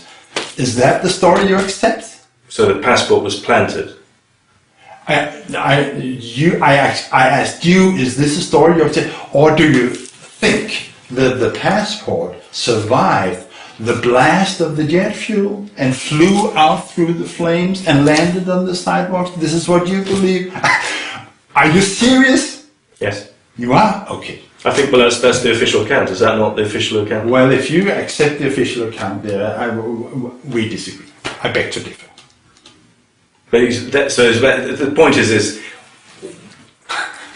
Is that the story you accept?
So the passport was planted.
I asked you, is this a story you accept, or do you think that the passport survived the blast of the jet fuel and flew out through the flames and landed on the sidewalks? This is what you believe? Are you serious?
Yes.
You are? Okay.
I think, well, that's the official account. Is that not the official account?
Well, if you accept the official account there, we disagree. I beg to differ.
But the point is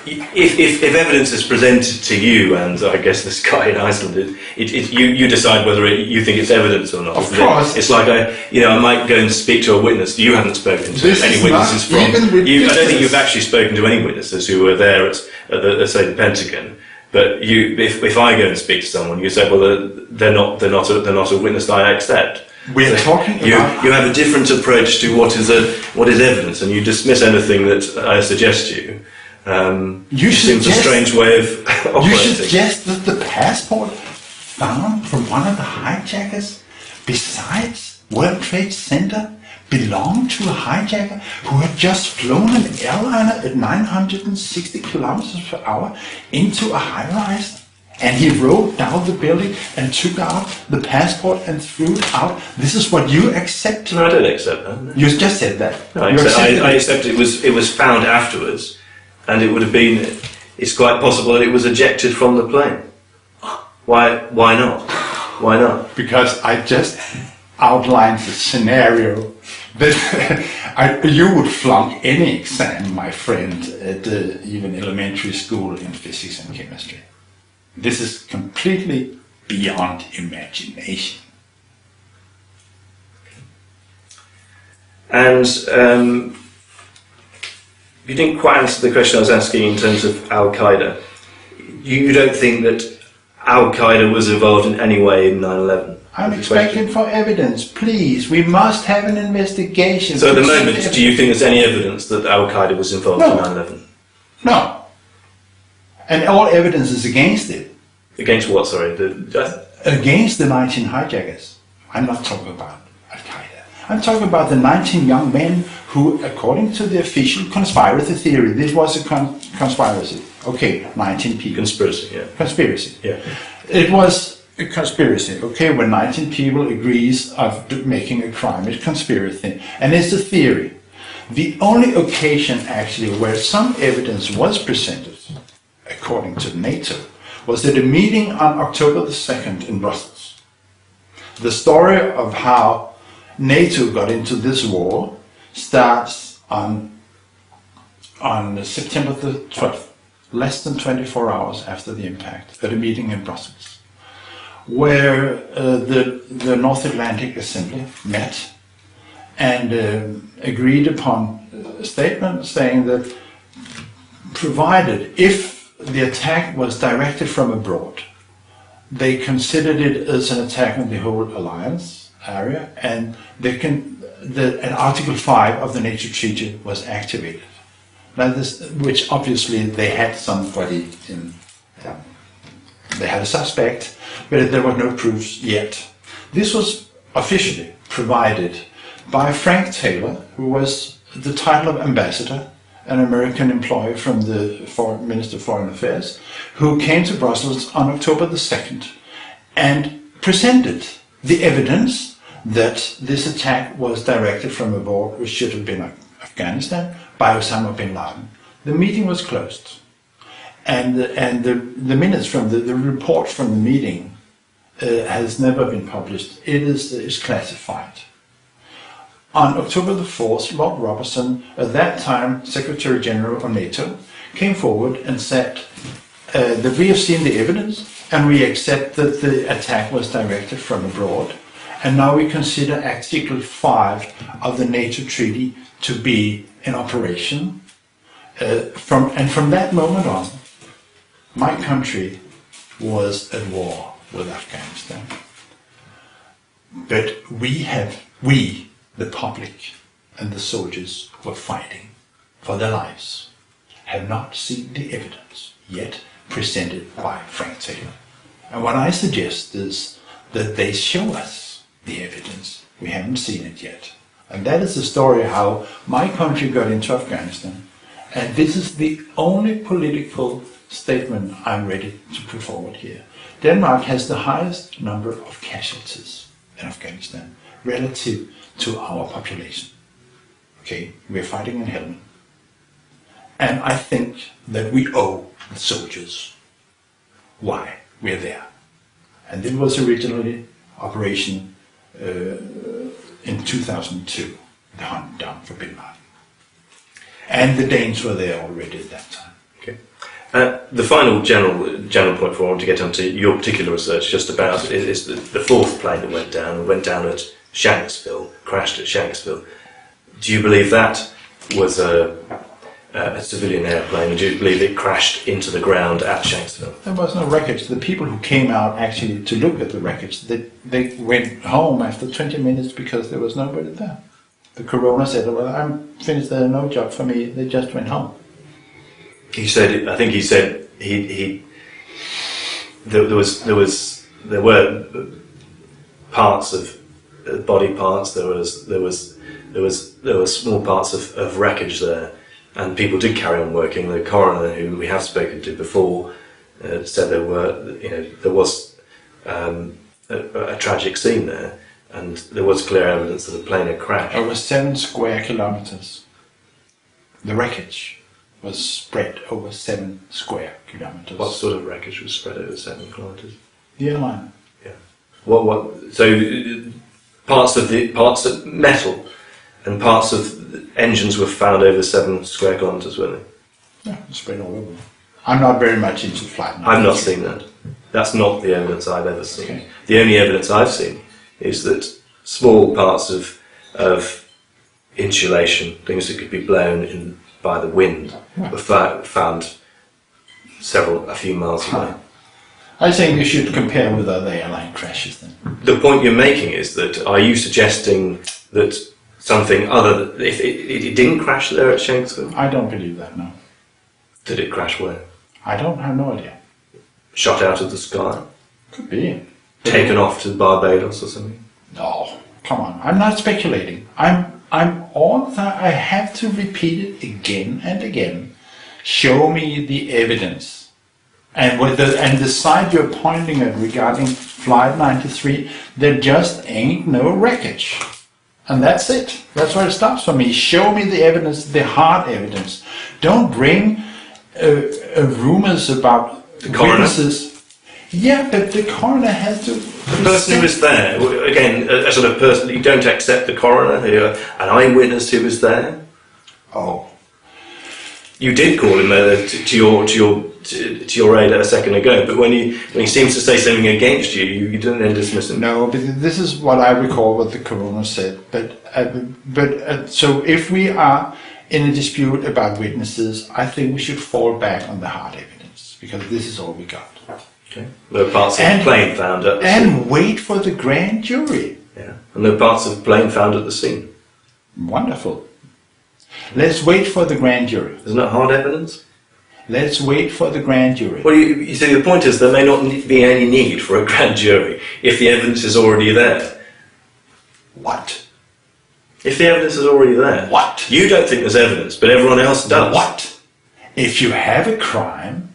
if evidence is presented to you, and I guess this guy in Iceland, you decide whether you think it's evidence or not.
Of course.
It's like I might go and speak to a witness. You haven't spoken to any witnesses from. I don't think you've actually spoken to any witnesses who were there at say the Pentagon. But if I go and speak to someone, you say, well, they're not a witness that I accept.
We're talking about...
You have a different approach to what is evidence, and you dismiss anything that I suggest to you. Seems a strange way of operating.
You suggest that the passport found from one of the hijackers, besides World Trade Center, belonged to a hijacker who had just flown an airliner at 960 kilometers per hour into a high-rise? And he rode down the building and took out the passport and threw it out. This is what you accept?
No, I don't accept that.
You just said that.
No, I accept it was found afterwards, and it would have been. It's quite possible that it was ejected from the plane. Why not? Why not?
Because I just outlined the scenario that you would flunk any exam, my friend, at even elementary school in physics and chemistry. This is completely beyond imagination.
And you didn't quite answer the question I was asking in terms of Al Qaeda. You don't think that Al Qaeda was involved in any way in 9/11?
I'm expecting for evidence, please. We must have an investigation.
So at the moment, do you think there's any evidence that Al Qaeda was involved in 9/11?
No. And all evidence is against it.
Against what? Sorry.
Against the 19 hijackers. I'm not talking about Al Qaeda. I'm talking about the 19 young men who, according to the official conspiracy theory, this was a conspiracy. Okay, 19 people.
Conspiracy. Yeah.
Conspiracy.
Yeah.
It was a conspiracy. Okay, when 19 people agrees of making a crime, it's conspiracy, and it's a theory. The only occasion actually where some evidence was presented, according to NATO, was at a meeting on October the 2nd in Brussels. The story of how NATO got into this war starts on September the 12th, less than 24 hours after the impact, at a meeting in Brussels, where the North Atlantic Assembly met and agreed upon a statement saying that provided if the attack was directed from abroad, they considered it as an attack on the whole alliance area, and and Article 5 of the NATO Treaty was activated. Now which obviously they had somebody in, they had a suspect, but there were no proofs yet. This was officially provided by Frank Taylor, who was the title of ambassador, an American employee from the Minister of Foreign Affairs, who came to Brussels on October the 2nd and presented the evidence that this attack was directed from abroad, which should have been Afghanistan, by Osama bin Laden. The meeting was closed, and the minutes from the report from the meeting has never been published. It is classified. On October the 4th, Lord Robertson, at that time Secretary General of NATO, came forward and said that we have seen the evidence and we accept that the attack was directed from abroad, and now we consider Article 5 of the NATO Treaty to be in operation. From that moment on, my country was at war with Afghanistan. But we, the public and the soldiers who are fighting for their lives, have not seen the evidence yet presented by Frank Taylor. And what I suggest is that they show us the evidence. We haven't seen it yet. And that is the story how my country got into Afghanistan. And this is the only political statement I'm ready to put forward here. Denmark has the highest number of casualties in Afghanistan relative to our population. Okay, we're fighting in Helmand. And I think that we owe the soldiers why we're there. And it was originally Operation in 2002, the hunt down for Bin Laden. And the Danes were there already at that time.
Okay. The final general point for I want to get onto your particular research just about is the fourth plane that went down at Shanksville, crashed at Shanksville. Do you believe that was a civilian airplane? Do you believe it crashed into the ground at Shanksville?
There was no wreckage. The people who came out actually to look at the wreckage, they went home after 20 minutes because there was nobody there. The coroner said, well, I'm finished, there's no job for me. They just went home.
He said, I think he said there were parts of body parts. There were small parts of wreckage there, and people did carry on working. The coroner, who we have spoken to before, said there was a tragic scene there, and there was clear evidence that the plane had crashed.
Over 7 square kilometers. The wreckage was spread over 7 square kilometers.
What sort of wreckage was spread over 7 kilometers?
The airline.
Yeah. What? So parts of metal and parts of engines were found over 7 square kilometers, were they?
Yeah, spread all over. I'm not very much into flight.
I've not seen that. That's not the evidence I've ever seen.
Okay.
The only evidence I've seen is that small parts of insulation, things that could be blown in by the wind, were found a few miles away.
I think you should compare with other airline crashes then.
The point you're making is that, are you suggesting that something other, if it didn't crash there at Shanksville?
I don't believe that, no.
Did it crash where?
I don't have no idea.
Shot out of the sky?
Could be.
Taken off to Barbados or something?
No, come on. I'm not speculating. I'm all the time. I have to repeat it again and again. Show me the evidence. And the side you're pointing at regarding Flight 93, there just ain't no wreckage. And that's it. That's where it stops for me. Show me the evidence, the hard evidence. Don't bring rumors about
the coroner.
Witnesses. Yeah, but the coroner has to...
The person who was there, again, a sort of person, you don't accept the coroner, an eyewitness who was there?
Oh.
You did call him to your aid a second ago, but when he seems to say something against you, you didn't then dismiss him.
No, but this is what I recall what the coroner said. So if we are in a dispute about witnesses, I think we should fall back on the hard evidence, because this is all we got.
Okay. There are parts of the plane found at the scene.
And wait for the grand jury.
Yeah. And there are parts of the plane found at the scene.
Wonderful. Let's wait for the grand jury.
Isn't that hard evidence?
Let's wait for the grand jury.
Well, you see, the point is there may not be any need for a grand jury if the evidence is already there.
What?
If the evidence is already there.
What?
You don't think there's evidence, but everyone else does.
What? If you have a crime,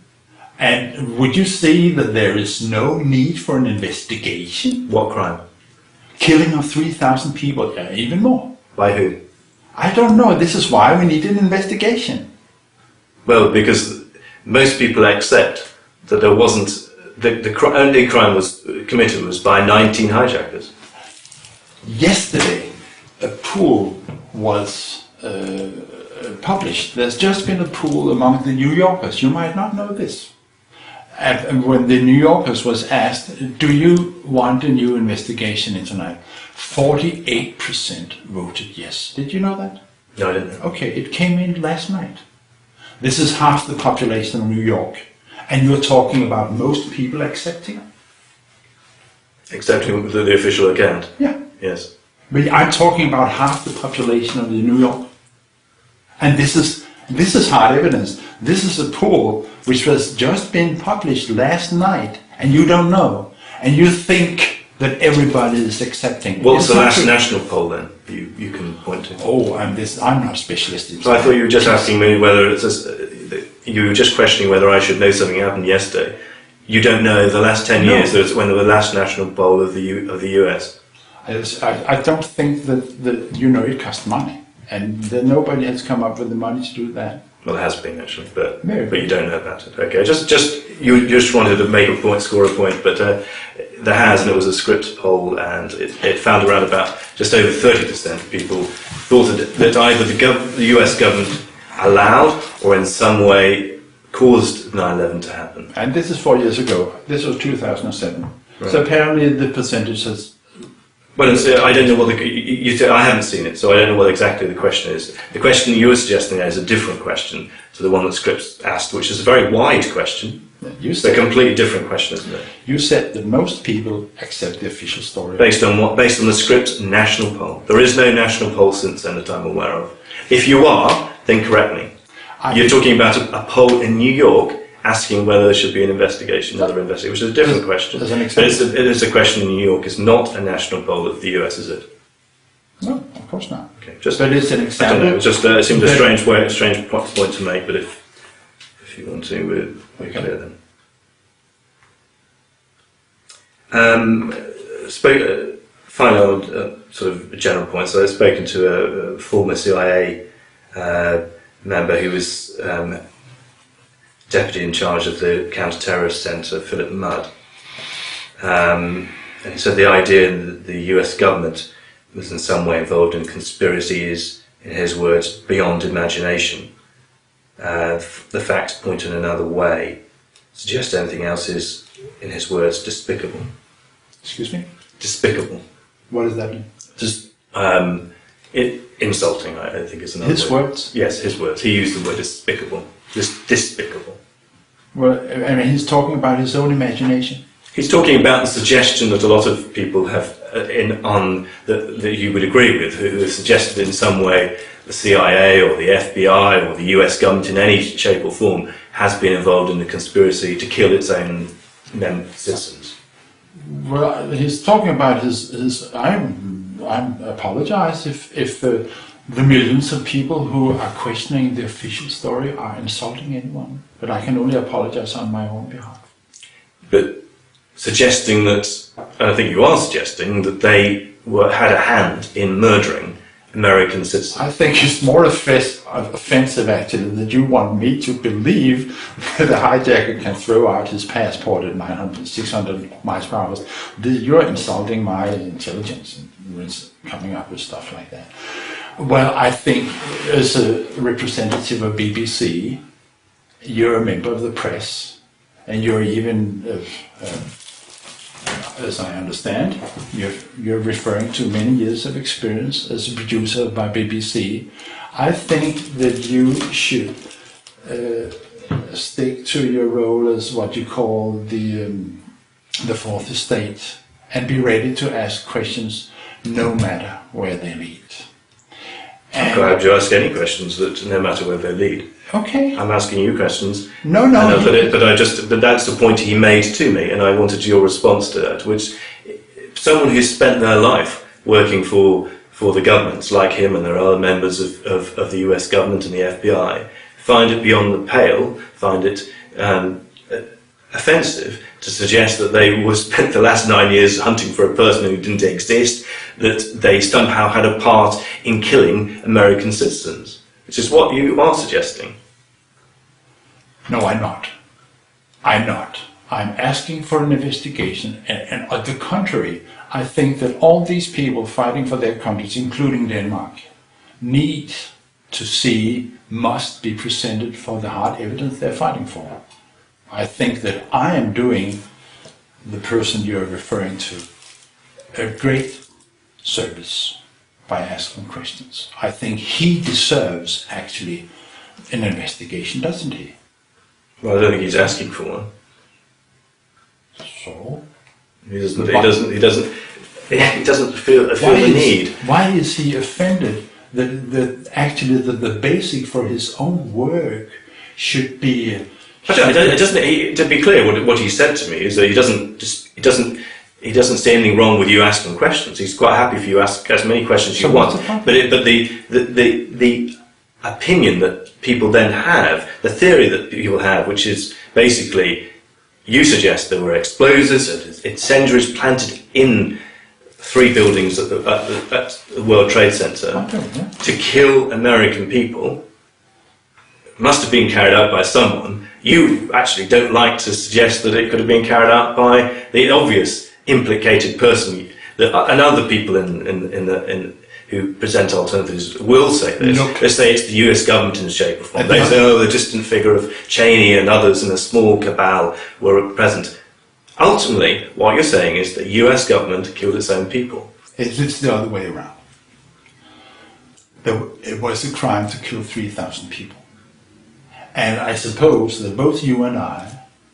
and would you say that there is no need for an investigation?
What crime?
Killing of 3,000 people, even more.
By who?
I don't know. This is why we need an investigation.
Well, because most people accept that there wasn't... The only crime was committed was by 19 hijackers.
Yesterday, a poll was published. There's just been a poll among the New Yorkers. You might not know this. And when the New Yorkers was asked, do you want a new investigation into tonight? 48% voted yes. Did you know that?
No, I didn't know.
Okay, it came in last night. This is half the population of New York. And you're talking about most people accepting?
Accepting the official account?
Yeah.
Yes.
But I'm talking about half the population of the New York. And this is hard evidence. This is a poll which was just been published last night, and you don't know. And you think that everybody is accepting.
What's the last national poll then you can point to?
Oh, I'm not a specialist in
So I thought you were just asking me whether you were just questioning whether I should know something happened yesterday. You don't know the last 10 years when there was the last national poll of the US.
I don't think that it costs money, and that nobody has come up with the money to do that.
Well, there has been actually, but
Maybe.
you don't know about it. Okay, you just wanted to make a point, score a point, but there has, and it was a Scripps poll, and it found around about just over 30% of people thought that either the US government allowed or in some way caused 9/11 to happen.
And this is 4 years ago. This was 2007.
Right.
So apparently the percentage has...
Well, I don't know what I haven't seen it, so I don't know what exactly the question is. The question you were suggesting there is a different question to the one that Scripps asked, which is a very wide question. It's a completely different question, isn't it?
You said that most people accept the official story.
Based on what? Based on the Scripps national poll. There is no national poll since then that I'm aware of. If you are, then correct me. You're talking about a poll in New York asking whether there should be an investigation, another investigation, which is a different question.
As an
But
example.
it is a question in New York. It's not a national poll of the US, is it?
No, of course not.
Okay,
But it's an
I
example.
don't know. It seemed a strange point to make. But if you want to, we're clear then. Final sort of general point. So I've spoken to a former CIA member who was deputy in charge of the counter-terrorist centre, Philip Mudd. And he said the idea that the US government was in some way involved in conspiracy is, in his words, beyond imagination. The facts point in another way. Suggest anything else is, in his words, despicable.
Excuse me?
Despicable.
What does that mean?
Just insulting, I think is another
His
word.
words?
Yes, his words. He used the word despicable. Despicable.
Well, I mean, he's talking about his own imagination.
He's talking about the suggestion that a lot of people have that you would agree with, who have suggested in some way the CIA or the FBI or the US government in any shape or form has been involved in the conspiracy to kill its own citizens.
Well, he's talking about his. I apologize if the millions of people who are questioning the official story are insulting anyone, but I can only apologize on my own behalf.
But suggesting that, and I think you are suggesting, that they had a hand in murdering American citizens.
I think it's more offensive actually that you want me to believe that a hijacker can throw out his passport at 900, 600 miles per hour. You're insulting my intelligence when it's coming up with stuff like that. Well, I think as a representative of BBC, you're a member of the press, and you're even, as I understand, you're referring to many years of experience as a producer by BBC. I think that you should stick to your role as what you call the fourth estate and be ready to ask questions no matter where they lead.
I'm glad you ask any questions, that no matter where they lead.
Okay.
I'm asking you questions.
No.
But that's the point he made to me, and I wanted your response to that. Which, someone who's spent their life working for the governments, like him, and there are other members of the US government and the FBI, find it beyond the pale, find it offensive to suggest that they spent the last 9 years hunting for a person who didn't exist, that they somehow had a part in killing American citizens, which is what you are suggesting.
No, I'm not. I'm asking for an investigation, and on the contrary, I think that all these people fighting for their countries, including Denmark, need to see, must be presented for the hard evidence they're fighting for. I think that I am doing the person you're referring to a great service by asking questions. I think he deserves actually an investigation, doesn't he?
Well, I don't think he's asking for one.
So
He doesn't feel the need.
Why is he offended that actually the basic for his own work should be?
To be clear, what he said to me is that he doesn't see anything wrong with you asking questions. He's quite happy for you to ask as many questions you want. But the opinion that people then have, the theory that people have, which is basically, you suggest there were explosives and incendiaries planted in 3 buildings at the World Trade Center to kill American people, must have been carried out by someone. You actually don't like to suggest that it could have been carried out by the obvious implicated person. And other people who present alternatives will say this.
Nope.
They say it's the US government in shape or form. They say, the distant figure of Cheney and others in a small cabal were present. Ultimately, what you're saying is that the US government killed its own people.
It's the other way around. It was a crime to kill 3,000 people. And I suppose that both you and I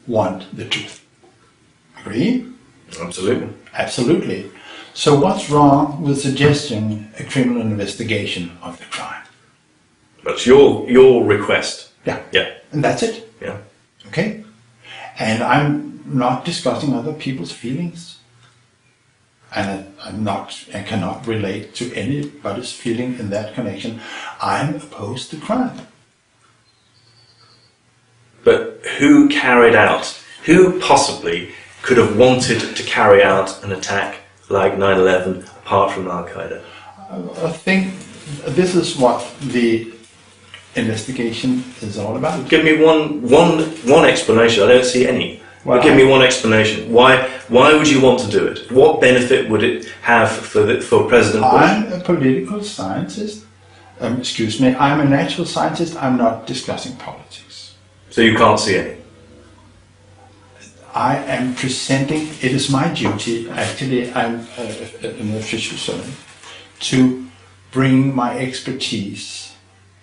want the truth. Agree?
Absolutely.
Absolutely. So what's wrong with suggesting a criminal investigation of the crime?
That's your request.
Yeah.
Yeah.
And that's it.
Yeah.
Okay? And I'm not discussing other people's feelings. And I cannot relate to anybody's feeling in that connection. I'm opposed to crime.
But who possibly could have wanted to carry out an attack like 9/11 apart from Al-Qaeda?
I think this is what the investigation is all about.
Give me one explanation. I don't see any.
Well,
give me one explanation. Why would you want to do it? What benefit would it have for President Bush?
I'm a political scientist. I'm a natural scientist. I'm not discussing politics.
So you can't see any?
I am presenting, it is my duty, actually I'm an official servant, to bring my expertise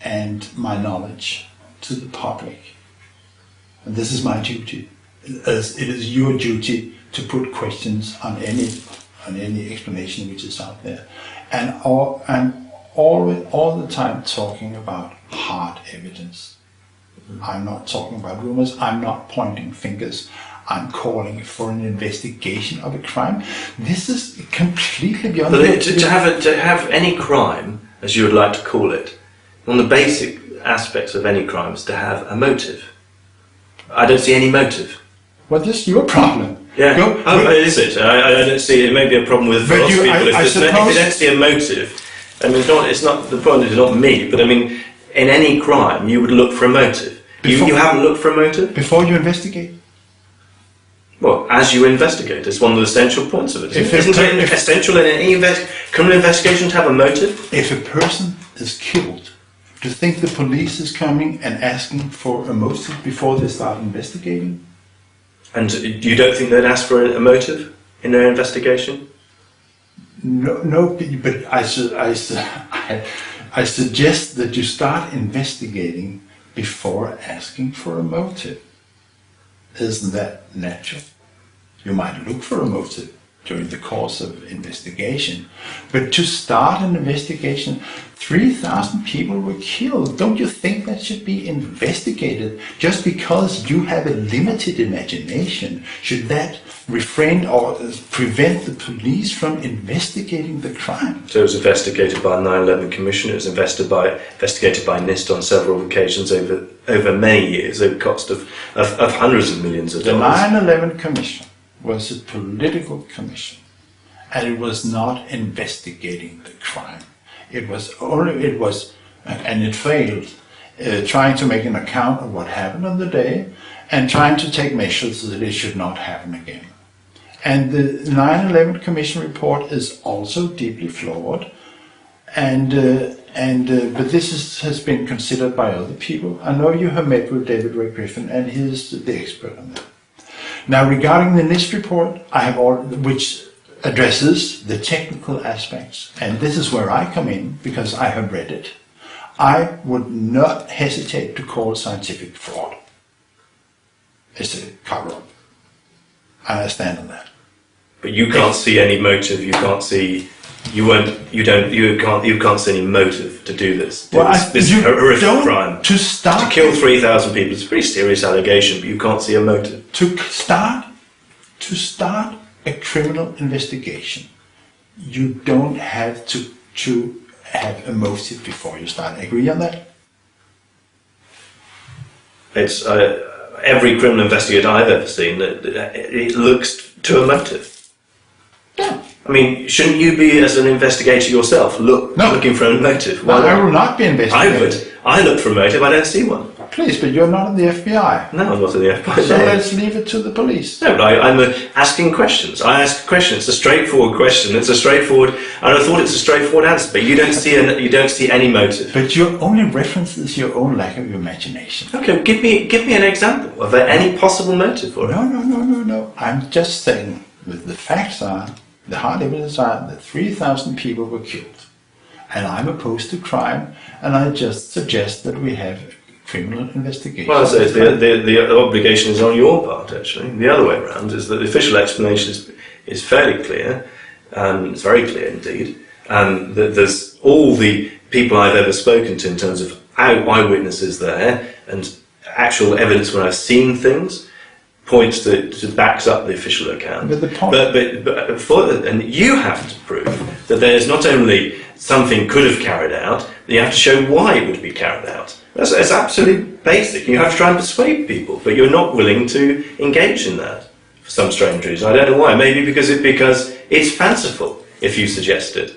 and my knowledge to the public. And this is my duty. As it is your duty to put questions on any explanation which is out there. And I'm all the time talking about hard evidence. I'm not talking about rumors, I'm not pointing fingers, I'm calling for an investigation of a crime. This is completely beyond...
But to have any crime, as you would like to call it, one of the basic aspects of any crime is to have a motive. I don't see any motive.
Well, this is your problem.
Yeah, is it? I don't see it. It may be a problem with philosophy, but if you don't see a motive, I mean, it's not the point is not me, but I mean, in any crime, you would look for a motive. You haven't looked for a motive?
Before you investigate?
Well, as you investigate, it's one of the essential points of it. Isn't it essential in any criminal investigation to have a motive?
If a person is killed, do you think the police is coming and asking for a motive before they start investigating?
And you don't think they'd ask for a motive in their investigation?
No, but I suggest that you start investigating before asking for a motive. Isn't that natural? You might look for a motive during the course of investigation, but to start an investigation, 3,000 people were killed. Don't you think that should be investigated? Just because you have a limited imagination, should that refrain or prevent the police from investigating the crime?
So it was investigated by the 9/11 Commission. It was investigated by NIST on several occasions over many years, over the cost of hundreds of millions of dollars.
The 9/11 Commission was a political commission, and it was not investigating the crime. It failed, trying to make an account of what happened on the day and trying to take measures so that it should not happen again. And the 9/11 Commission report is also deeply flawed, but this has been considered by other people. I know you have met with David Ray Griffin, and he's the expert on that. Now, regarding the NIST report, which addresses the technical aspects, and this is where I come in because I have read it, I would not hesitate to call scientific fraud. It's a cover-up. And I stand on that.
But you can't see any motive. You can't see. You can't see any motive to do this. This horrific crime. To kill 3,000 people. It's a pretty serious allegation, but you can't see a motive.
To start a criminal investigation, you don't have to have a motive before you start. Agree on that?
It's every criminal investigator I've ever seen that it looks to a motive.
Yeah.
I mean, shouldn't you be, as an investigator yourself, looking for a motive?
Well, I will not be investigating.
I would. I look for a motive. I don't see one.
Please, but you're not in the FBI.
No, I'm not in the FBI.
So let's leave it to the police.
No, but I'm asking questions. I ask a question. It's a straightforward question. And I thought it's a straightforward answer. But you don't see any motive.
But your only reference is your own lack of imagination.
Okay, give me an example of any possible motive for it.
No. I'm just saying that the facts are, the hard evidence are that 3,000 people were killed, and I'm opposed to crime, and I just suggest that we have criminal investigation.
Well, so the obligation is on your part, actually. The other way around is that the official explanation is fairly clear. It's very clear indeed. There's all the people I've ever spoken to in terms of eyewitnesses there and actual evidence when I've seen things points to backs up the official account. And you have to prove that there's not only something could have carried out, you have to show why it would be carried out. That's absolutely basic. You have to try and persuade people, but you're not willing to engage in that for some strange reason. I don't know why. Maybe because it's fanciful if you suggest it.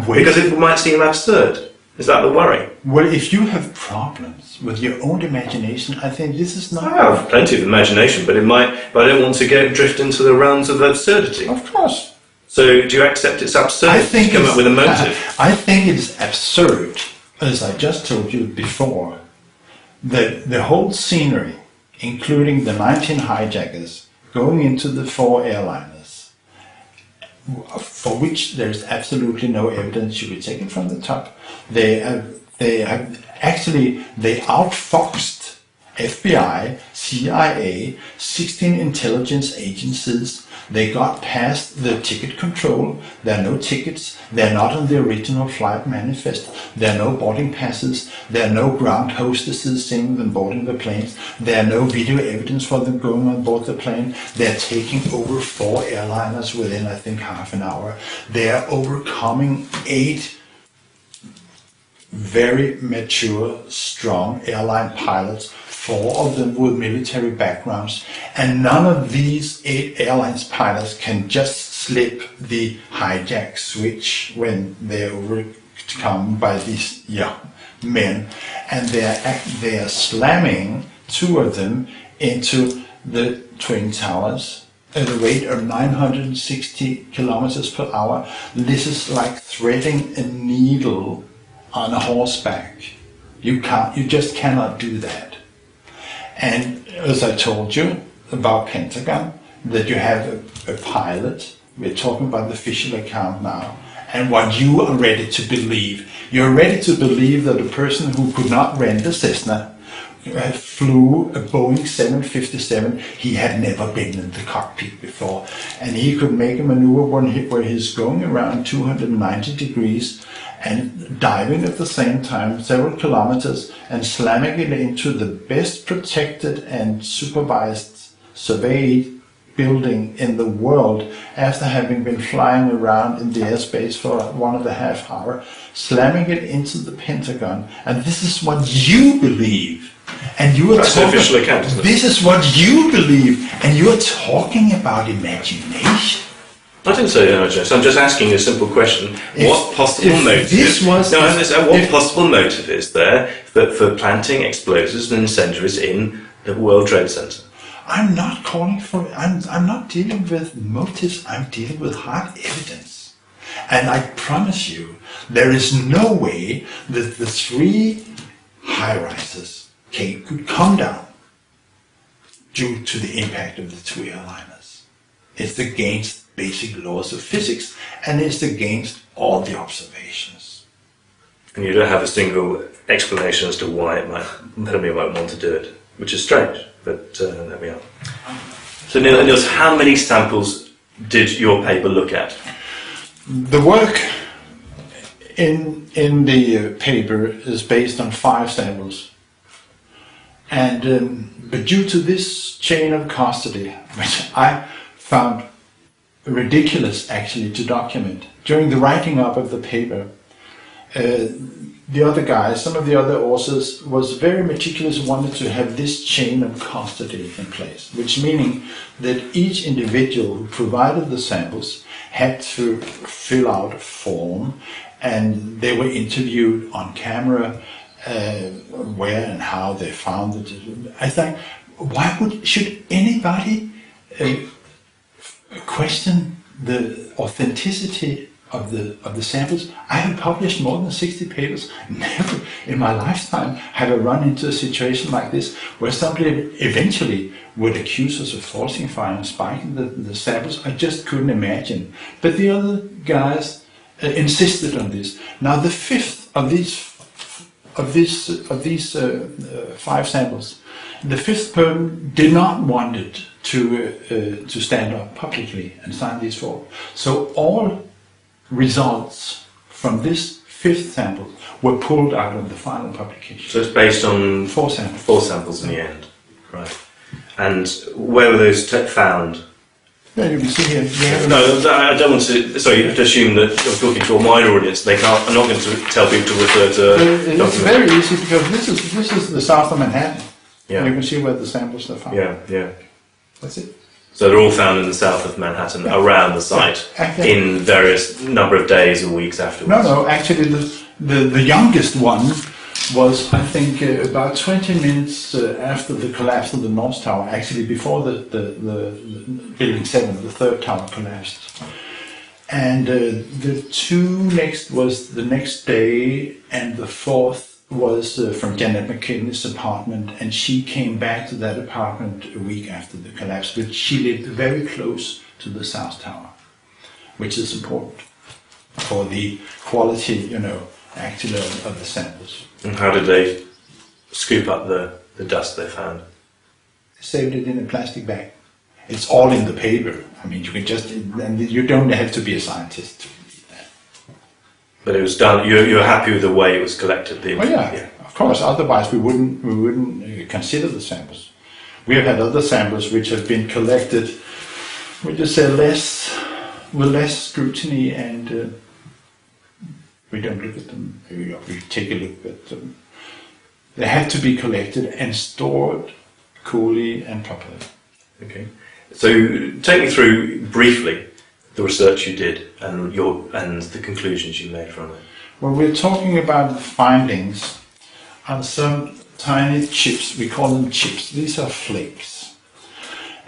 Because it might seem absurd. Is that the worry?
Well, if you have problems with your own imagination, I think this is not...
I have plenty of imagination, but I don't want to drift into the realms of absurdity.
Of course.
So do you accept it's absurd to come up with a motive?
I think it is absurd, as I just told you before, that the whole scenery, including the 19 hijackers going into the 4 airliners, for which there is absolutely no evidence you could take it from the top. They outfoxed FBI, CIA, 16 intelligence agencies. They got past the ticket control. There are no tickets. They're not on the original flight manifest. There are no boarding passes. There are no ground hostesses seeing them boarding the planes. There are no video evidence for them going on board the plane. They're taking over 4 airliners within, I think, half an hour. They're overcoming 8 very mature, strong airline pilots, 4 of them with military backgrounds, and none of these 8 airlines pilots can just slip the hijack switch when they're overcome by these young men, and they're slamming 2 of them into the Twin Towers at a rate of 960 kilometers per hour. This is like threading a needle on a horseback. You just cannot do that. And as I told you about Pentagon, that you have a pilot, we're talking about the official account now, and what you are ready to believe. You're ready to believe that a person who could not rent a Cessna flew a Boeing 757, he had never been in the cockpit before, and he could make a maneuver where he's going around 290 degrees and diving at the same time several kilometers and slamming it into the best protected and supervised surveyed building in the world after having been flying around in the airspace for 1.5 hours, slamming it into the Pentagon. And this is what you believe. And you are
That's
talking,
the official account, isn't it?
This is what you believe, and you are talking about imagination.
I didn't say imagination. I'm just asking a simple question. What possible motive? What possible motive is there for planting explosives and incendiaries in the World Trade Center?
I'm not calling for. I'm not dealing with motives. I'm dealing with hard evidence, and I promise you, there is no way that the 3 high-rises could come down due to the impact of the 2 airliners. It's against basic laws of physics, and it's against all the observations.
And you don't have a single explanation as to why it might want to do it, which is strange, but there we are. So Niels, how many samples did your paper look at?
The work in the paper is based on 5 samples, and but due to this chain of custody, which I found ridiculous actually to document, during the writing up of the paper, the other guys, some of the other authors, was very meticulous, wanted to have this chain of custody in place, which meaning that each individual who provided the samples had to fill out a form, and they were interviewed on camera, where and how they found it. I think, should anybody question the authenticity of the samples? I have published more than 60 papers. Never in my lifetime have I run into a situation like this where somebody eventually would accuse us of falsifying and spiking the samples. I just couldn't imagine. But the other guys insisted on this. Now the 5th of these 5 samples, the 5th person did not want it to stand up publicly and sign these forms. So all results from this 5th sample were pulled out of the final publication.
So it's based on
4 samples.
4 samples in the end, right? And where were those found?
Yeah, you can see here. Yeah.
No, I don't want to. Sorry, you have to assume that you're talking to a wider audience. They can't. I'm not going to tell people to refer to.
It's very easy because this is the south of Manhattan.
Yeah.
You can see where the samples are found.
Yeah.
That's it.
So they're all found in the south of Manhattan, around the site, in various number of days or weeks afterwards.
No. Actually, the youngest one was, I think, about 20 minutes after the collapse of the North Tower. Actually, before the building 7, the 3rd tower collapsed. And the 2 next was the next day, and the 4th was from Janet McKinley's apartment, and she came back to that apartment a week after the collapse, but she lived very close to the South Tower. which is important for the quality, actually of the samples.
And how did they scoop up the dust they found?
They saved it in a plastic bag. It's all in the paper. I mean, you can and you don't have to be a scientist to read that.
But it was done. You're happy with the way it was collected.
Well, yeah, of course. Otherwise, we wouldn't consider the samples. We have had other samples which have been collected, we just say with less scrutiny, and we don't look at them. We take a look at them. They have to be collected and stored coolly and properly.
Okay. So take me through briefly the research you did and the conclusions you made from it.
Well, we're talking about the findings on some tiny chips. We call them chips. These are flakes.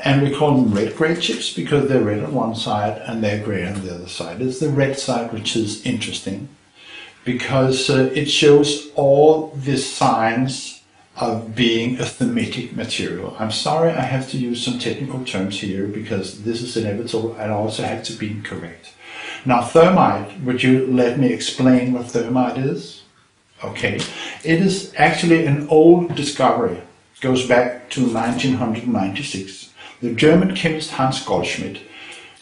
And we call them red-grey chips because they're red on one side and they're grey on the other side. It's the red side which is interesting because it shows all the signs of being a thermitic material. I'm sorry I have to use some technical terms here because this is inevitable and I also have to be incorrect. Now, thermite, would you let me explain what thermite is? Okay, it is actually an old discovery. It goes back to 1996. The German chemist Hans Goldschmidt.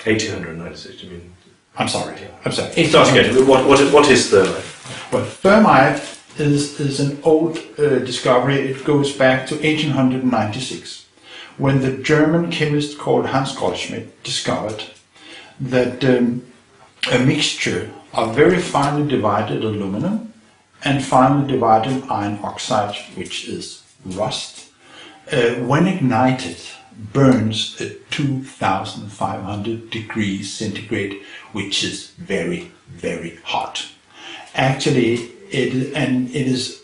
1896, you mean?
I'm sorry.
Start again. What is thermite?
Well, thermite is an old discovery. It goes back to 1896, when the German chemist called Hans Goldschmidt discovered that a mixture of very finely divided aluminum and finely divided iron oxide, which is rust, when ignited, burns at 2,500 degrees centigrade, which is very, very hot. Actually, it is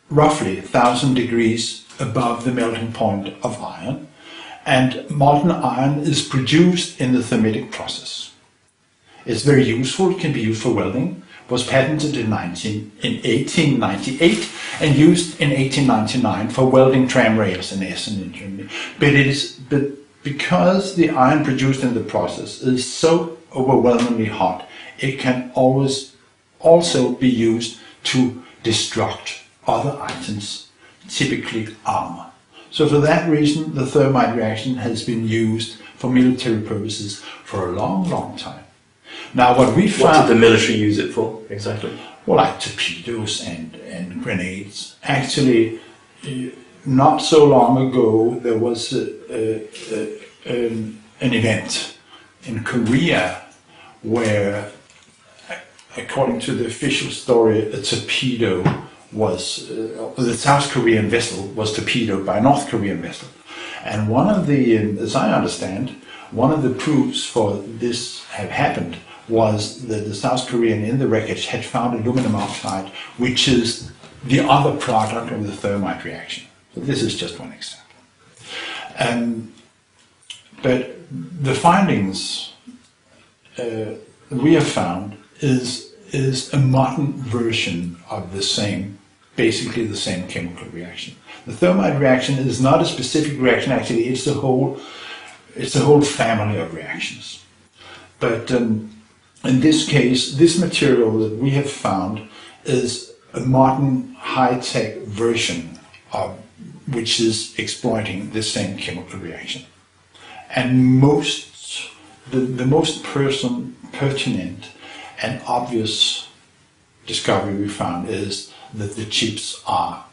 roughly 1,000 degrees above the melting point of iron, and molten iron is produced in the thermitic process. It's very useful. It can be used for welding. Was patented in 1898 and used in 1899 for welding tram rails in Essen in Germany. But because the iron produced in the process is so overwhelmingly hot, it can always also be used to destruct other items, typically armor. So for that reason, the thermite reaction has been used for military purposes for a long, long time. Now, what we found...
What did the military use it for, exactly?
Well, like torpedoes and grenades. Actually, not so long ago, there was an event in Korea where, according to the official story, a torpedo was... the South Korean vessel was torpedoed by a North Korean vessel. And one of the, as I understand, one of the proofs for this have happened was that the South Korean in the wreckage had found aluminum oxide, which is the other product of the thermite reaction. So this is just one example. But the findings we have found is a modern version of the same, basically the same chemical reaction. The thermite reaction is not a specific reaction, actually, it's a whole family of reactions. But in this case, this material that we have found is a modern high-tech version of which is exploiting the same chemical reaction. And the most pertinent and obvious discovery we found is that the chips are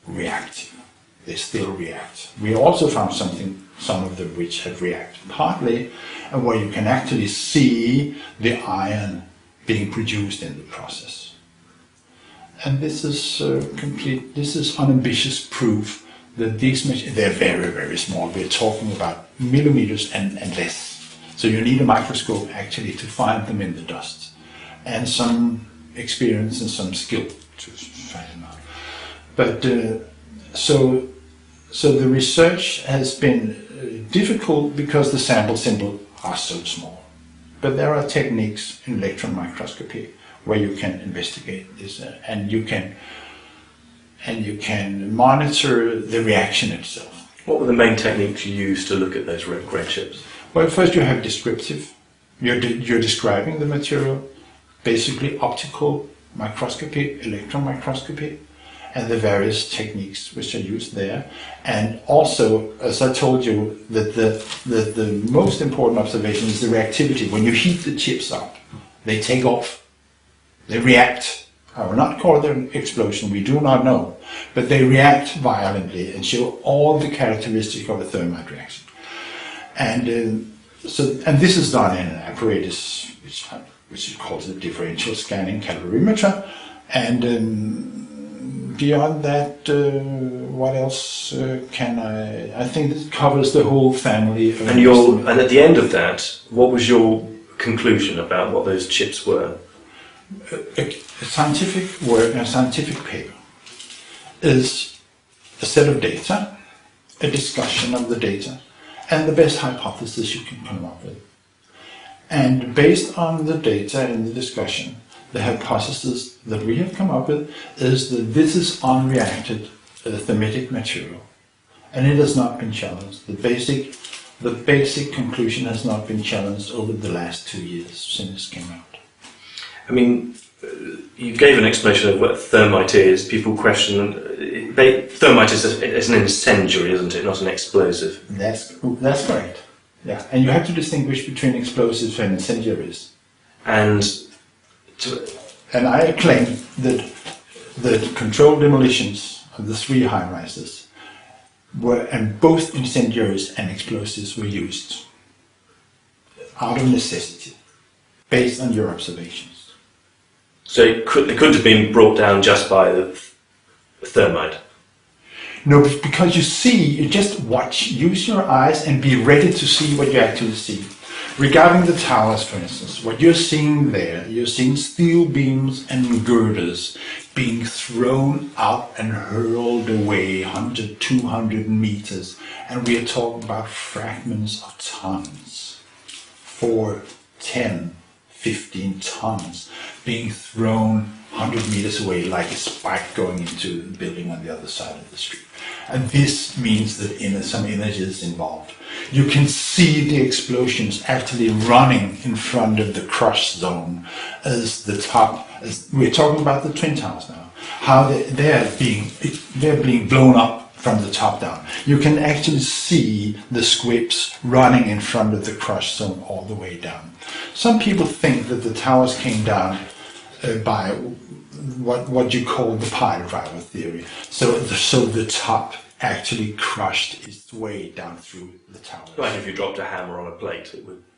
reactive. They still react. We also found some of them which have reacted partly, and where you can actually see the iron being produced in the process. And this is this is unambitious proof that these machines, they're very, very small. We're talking about millimeters and less. So you need a microscope actually to find them in the dust, and some experience and some skill to find them out. But so the research has been difficult because the samples are so small. But there are techniques in electron microscopy where you can investigate this, and you can monitor the reaction itself.
What were the main techniques you used to look at those red chips?
Well, first you have descriptive You're describing the material, basically optical microscopy, electron microscopy, and the various techniques which are used there. And also, as I told you, that the most important observation is the reactivity. When you heat the chips up, they take off, they react. I will not call it an explosion, we do not know, but they react violently and show all the characteristics of a thermite reaction. And this is done in an apparatus which is called the differential scanning calorimeter. And beyond that, what else can I think this covers the whole family.
And at the end of that, what was your conclusion about what those chips were?
A scientific work, a scientific paper, is a set of data, a discussion of the data, and the best hypothesis you can come up with. And based on the data and the discussion, the hypothesis that we have come up with is that this is unreacted thermitic material, and it has not been challenged. The basic conclusion has not been challenged over the last 2 years since it came out.
I mean, you gave an explanation of what thermite is. People question. Thermite is an incendiary, isn't it? Not an explosive.
That's correct. Yeah, and you have to distinguish between explosives and incendiaries. And I claim that the controlled demolitions of the 3 high-rises and both incendiaries and explosives were used out of necessity, based on your observations.
So it couldn't have been brought down just by the thermite?
No, because you just watch, use your eyes and be ready to see what you actually see. Regarding the towers, for instance, what you're seeing there, you're seeing steel beams and girders being thrown out and hurled away 100, 200 meters. And we are talking about fragments of tons, 4, 10, 15 tons being thrown 100 meters away like a spike going into the building on the other side of the street. And this means that some energy is involved. You can see the explosions actually running in front of the crush zone as we're talking about the Twin Towers now, how they're being blown up from the top down. You can actually see the squibs running in front of the crush zone all the way down. Some people think that the towers came down by what you call the pile driver theory. So the top actually crushed its way down through the tower.
Like if you dropped a hammer on a plate,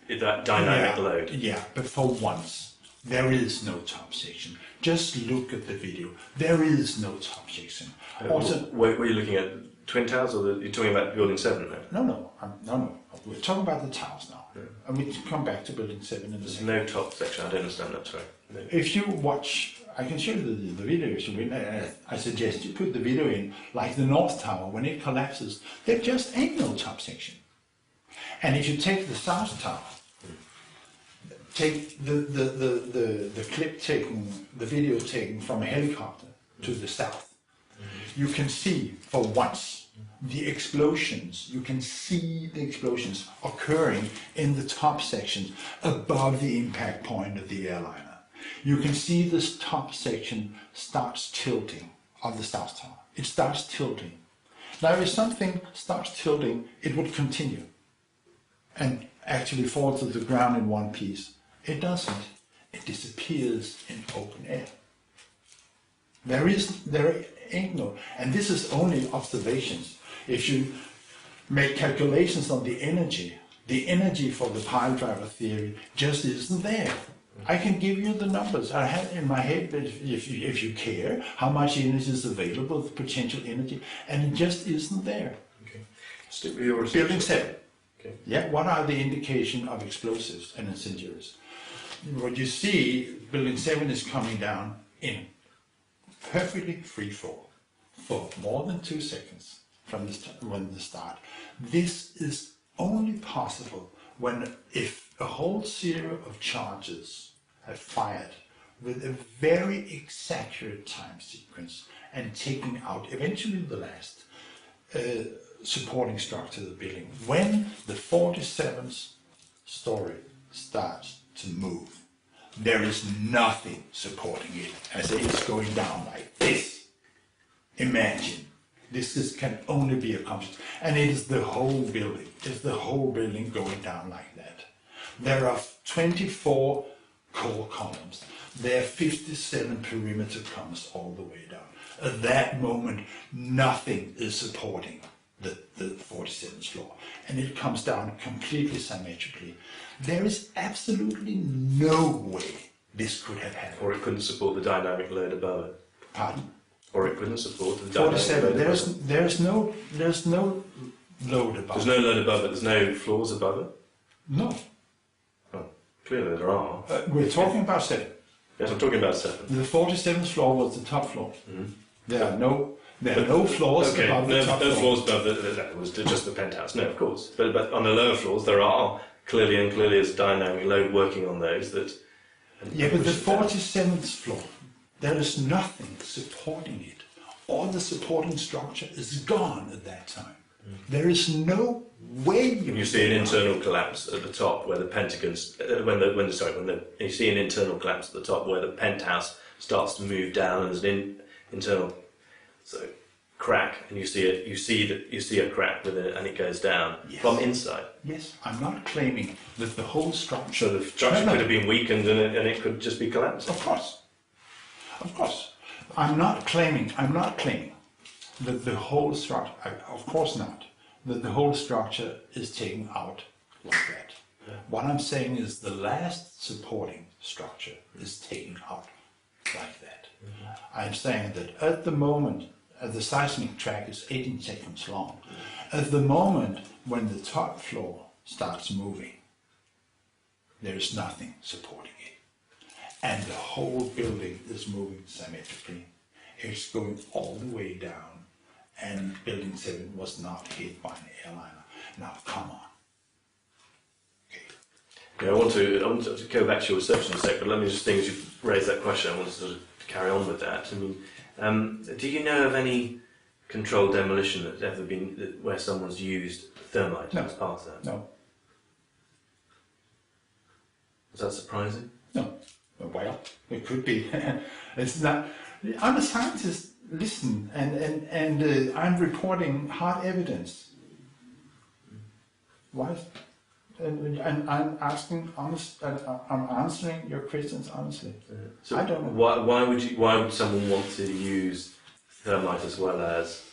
that dynamic load.
Yeah, but for once, there is no top section. Just look at the video. There is no top section. Also,
were you looking at Twin Towers, or you're talking about Building 7 now?
No. We're talking about the towers now. Yeah. And we come back to Building 7 in a second.
There's no top section, I don't understand that, sorry. No.
If you watch, I can show you the video. I suggest you put the video in, like the North Tower, when it collapses, there just ain't no top section. And if you take the South Tower, take the clip taken, the video taken from a helicopter to the south, you can see for once the explosions. You can see the explosions occurring in the top sections above the impact point of the airliner. You can see this top section starts tilting of the South Tower. It starts tilting. Now if something starts tilting, it would continue and actually fall to the ground in one piece. It doesn't. It disappears in open air. There ain't no, and this is only observations. If you make calculations on the energy for the pile driver theory just isn't there. I can give you the numbers. I have in my head, but if you care, how much energy is available, the potential energy, and it just isn't there.
Okay. Stick with your
Building 7.
Okay.
Yeah. What are the indication of explosives and incendiaries? What you see, Building 7 is coming down in perfectly free fall for more than 2 seconds from the start. This is only possible if a whole series of charges have fired with a very exaggerated time sequence and taking out eventually the last supporting structure of the building. When the 47th story starts to move, there is nothing supporting it as it's going down like this. Imagine. Can only be accomplished. And it is the whole building. It's the whole building going down like that. There are 24 core columns. There are 57 perimeter columns all the way down. At that moment, nothing is supporting the 47th floor. And it comes down completely symmetrically. There is absolutely no way this could have happened.
Or it couldn't support the dynamic load above it.
Pardon?
Or it couldn't support the dynamic
47.
load above it.
There's no load above.
There's no load above it. There's no floors above it.
No.
Oh, clearly there are.
We're talking about 7.
Yes, I'm talking about 7.
The 47th floor was the top floor. There are no floors
Okay,
above the top
no
floor.
floors above that was just the penthouse. No, of course. But on the lower floors there are clearly is dynamic load working on those that.
Yeah, but the 47th floor, there is nothing supporting it. All the supporting structure is gone at that time. There is no way
You see an internal collapse at the top where the pentagons, you see an internal collapse at the top where the penthouse starts to move down and there's an internal crack, and you see a crack with it, and it goes down from inside.
Yes, I'm not claiming that the whole structure.
So the structure could have been weakened and it could just be collapsed.
Of course. I'm not claiming that the whole structure, of course not, that the whole structure is taken out like that. What I'm saying is the last supporting structure is taken out like that. I'm saying that at the moment, the seismic track is 18 seconds long. At the moment when the top floor starts moving, there is nothing supporting it. And the whole building is moving symmetrically. It's going all the way down, and building 7 was not hit by an airliner. Now, come on. Okay.
Yeah, I want to go back to your research in a sec, but let me just think as you've raised that question, I want to sort of carry on with that. I mean, do you know of any controlled demolition that's ever been where someone's used thermite as part of that?
No.
Is that surprising?
No. Well, it could be. It's not. I'm a scientist. Listen, and I'm reporting hard evidence. Why? And I'm asking honest. I'm answering your questions honestly.
So
I don't know.
Why would someone want to use thermite as well as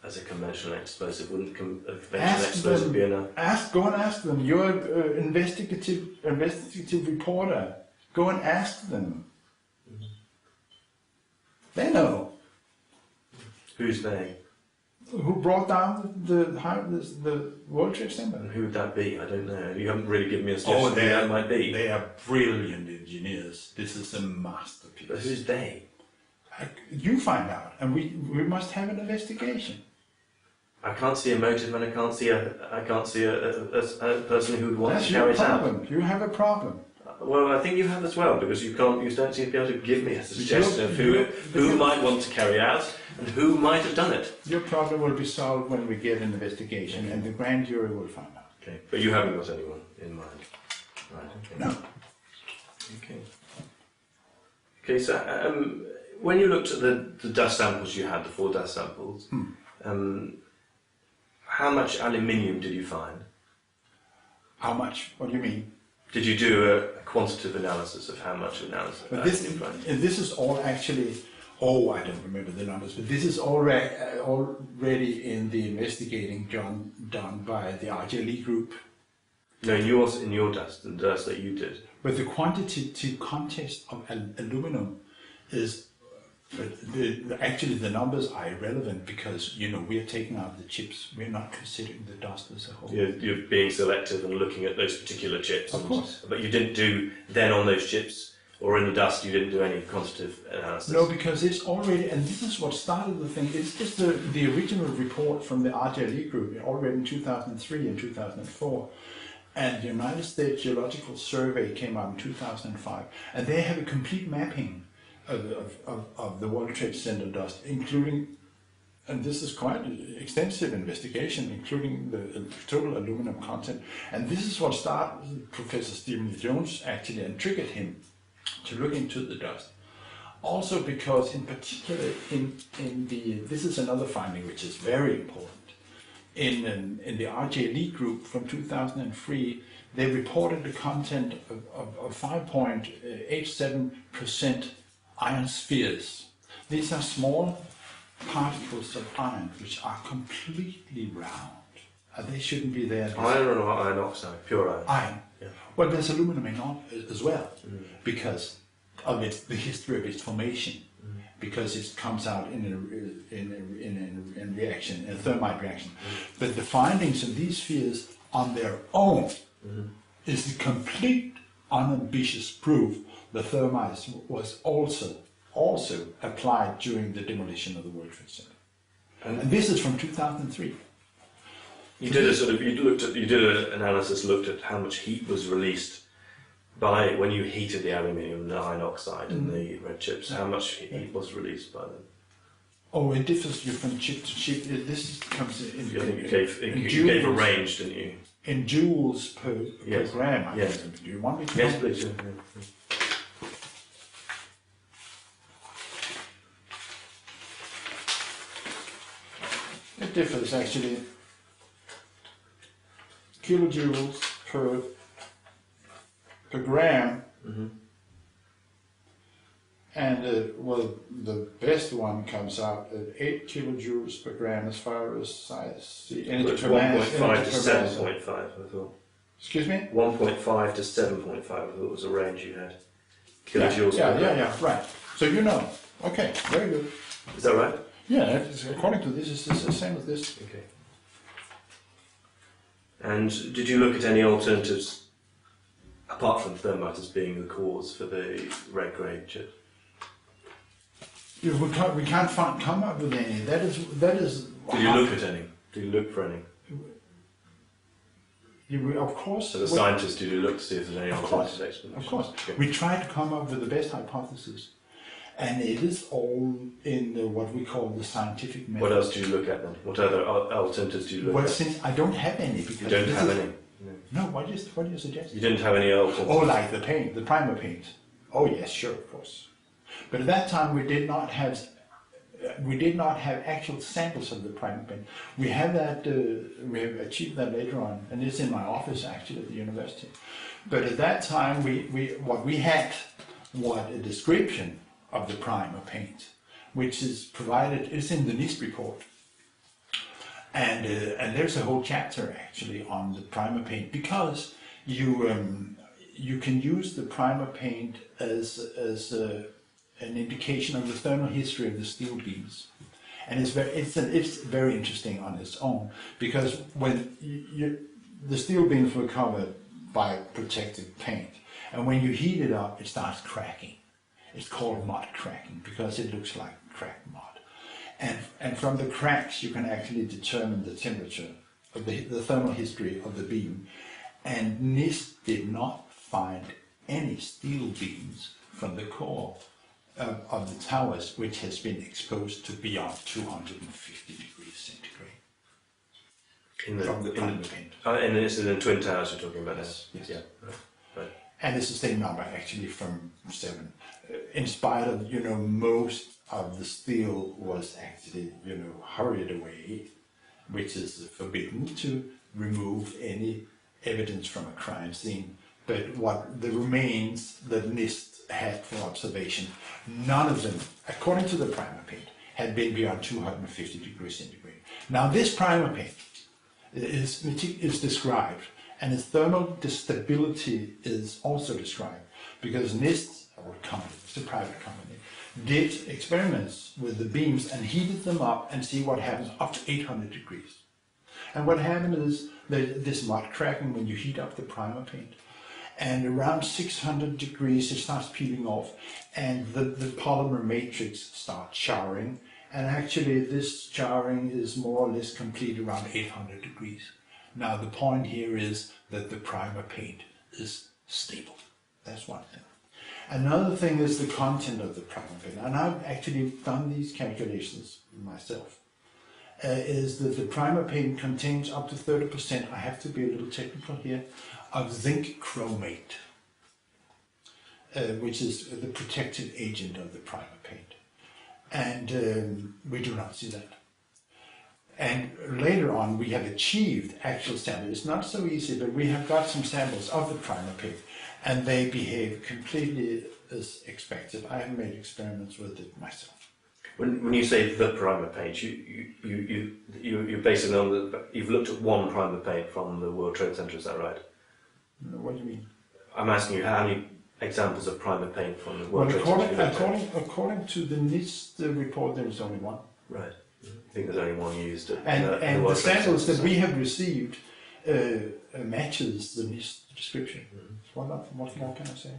a conventional explosive? Wouldn't a conventional explosive be enough?
Go and ask them. You're an investigative reporter. Go and ask them. They know.
Who's they?
Who brought down the World Trade Center?
And who would that be? I don't know. You haven't really given me a suggestion who that might be.
They are brilliant engineers. This is a masterpiece.
But who's they?
You find out, and we must have an investigation.
I can't see a motive, and I can't see a person who would want to carry it out.
That's your problem. You have a problem.
Well, I think you have as well, because you don't seem to be able to give me a suggestion of who might want to carry out and who might have done it.
Your problem will be solved when we get an investigation, and the grand jury will find out.
Okay, but you haven't got anyone in mind, right? Okay.
No.
Okay. Okay. So, when you looked at the dust samples you had, the 4 dust samples, how much aluminium did you find?
How much? What do you mean?
Did you do a quantitative analysis of how much analysis?
But this is all actually. Oh, I don't remember the numbers, but this is already in the investigating done by the RGLE group.
No, in your dust, the dust that you did.
But the quantitative contest of aluminum is. Actually, the numbers are irrelevant because we are taking out the chips. We're not considering the dust as a whole.
You're being selective and looking at those particular chips.
Of course.
But you didn't do then on those chips or in the dust. You didn't do any quantitative analysis.
No, because it's already, and this is what started the thing. It's just the original report from the RGLE group, already in 2003 and 2004. And the United States Geological Survey came out in 2005, and they have a complete mapping of the World Trade Center dust, including and this is quite an extensive investigation, including the total aluminum content. And this is what started Professor Stephen Jones actually and triggered him to look into the dust. Also because in particular this is another finding which is very important. In the RJ Lee group from 2003, they reported the content of 5.87% iron spheres. These are small particles of iron which are completely round. They shouldn't be there.
Iron or iron oxide? Pure iron?
Iron.
Yeah.
Well, there's aluminum in it as well, because of the history of its formation, because it comes out in a reaction, in a thermite reaction. But the findings of these spheres on their own is the complete unambiguous proof the thermite was also applied during the demolition of the World Trade Center. And this is from 2003.
You did an analysis, looked at how much heat was released by when you heated the aluminium, the iron oxide, and the red chips. How much heat was released by them?
Oh, it differs from chip to chip. This comes in.
You gave a range, didn't you?
In joules per gram. I
Yes.
think. Do you want me to?
Yes, please.
It differs actually. Kilojoules per gram, and the best one comes out at 8 kilojoules per gram as far as I see. And
It's 1.5 to 7.5, I thought.
Excuse me?
1.5 to 7.5, I thought was a range you had. Kilojoules per gram.
Yeah, right. So you know. Okay, very good.
Is that right?
Yeah, according to this, it's the same as this.
Okay. And did you look at any alternatives apart from thermite as being the cause for the red grade chip?
We can't come up with any. That is.
Did you look at any? Did you look for any?
Of course.
So the scientists, did you look to see if there's any alternative explanation?
Of course.
Okay.
We try to come up with the best hypothesis. And it is all in what we call the scientific method.
What else do you look at then? What other alternatives do you look
Well,
at?
since I don't have any. Because
You don't have any?
No, what do you suggest?
You didn't have any alternatives?
Oh, like the paint, the primer paint. Oh, yes, sure, of course. But at that time, we did not have actual samples of the primer paint. We have that. We have achieved that later on, and it's in my office actually at the university. But at that time, what we had was a description of the primer paint, which is provided. It's in the NIST report, and there's a whole chapter actually on the primer paint, because you can use the primer paint as an indication of the thermal history of the steel beams, and it's very interesting on its own, because when the steel beams were covered by protective paint, and when you heat it up, it starts cracking. It's called mud cracking because it looks like cracked mud, and from the cracks you can actually determine the temperature of the thermal history of the beam. And NIST did not find any steel beams from the core of the towers which has been exposed to beyond 250 degrees centigrade. From the primer paint.
And this is in Twin Towers you're talking about?
Yes.
Yeah. Right.
And it's the same number actually from 7. In spite of, most of the steel was actually, hurried away, which is forbidden to remove any evidence from a crime scene. But what the remains that NIST had for observation, none of them, according to the primer paint, had been beyond 250 degrees centigrade. Now this primer paint is described, and its thermal stability is also described, because NIST, or company, it's a private company, did experiments with the beams and heated them up and see what happens up to 800 degrees. And what happened is this mud cracking when you heat up the primer paint. And around 600 degrees it starts peeling off, and the polymer matrix starts charring. And actually this charring is more or less complete around 800 degrees. Now the point here is that the primer paint is stable. That's one thing. Another thing is the content of the primer paint. And I've actually done these calculations myself. is that the primer paint contains up to 30%, I have to be a little technical here, of zinc chromate, which is the protective agent of the primer paint. And we do not see that. And later on, we have achieved actual samples. It's not so easy, but we have got some samples of the primer paint, and they behave completely as expected. I have made experiments with it myself.
When you say the primer paint, you're basically you've looked at one primer paint from the World Trade Center, is that right?
What do you mean?
I'm asking you how many examples of primer paint from the World Trade Center.
According to the NIST report, there is only one.
Right. I think there's only one used.
And the samples that we have received matches the NIST description. What more can I say?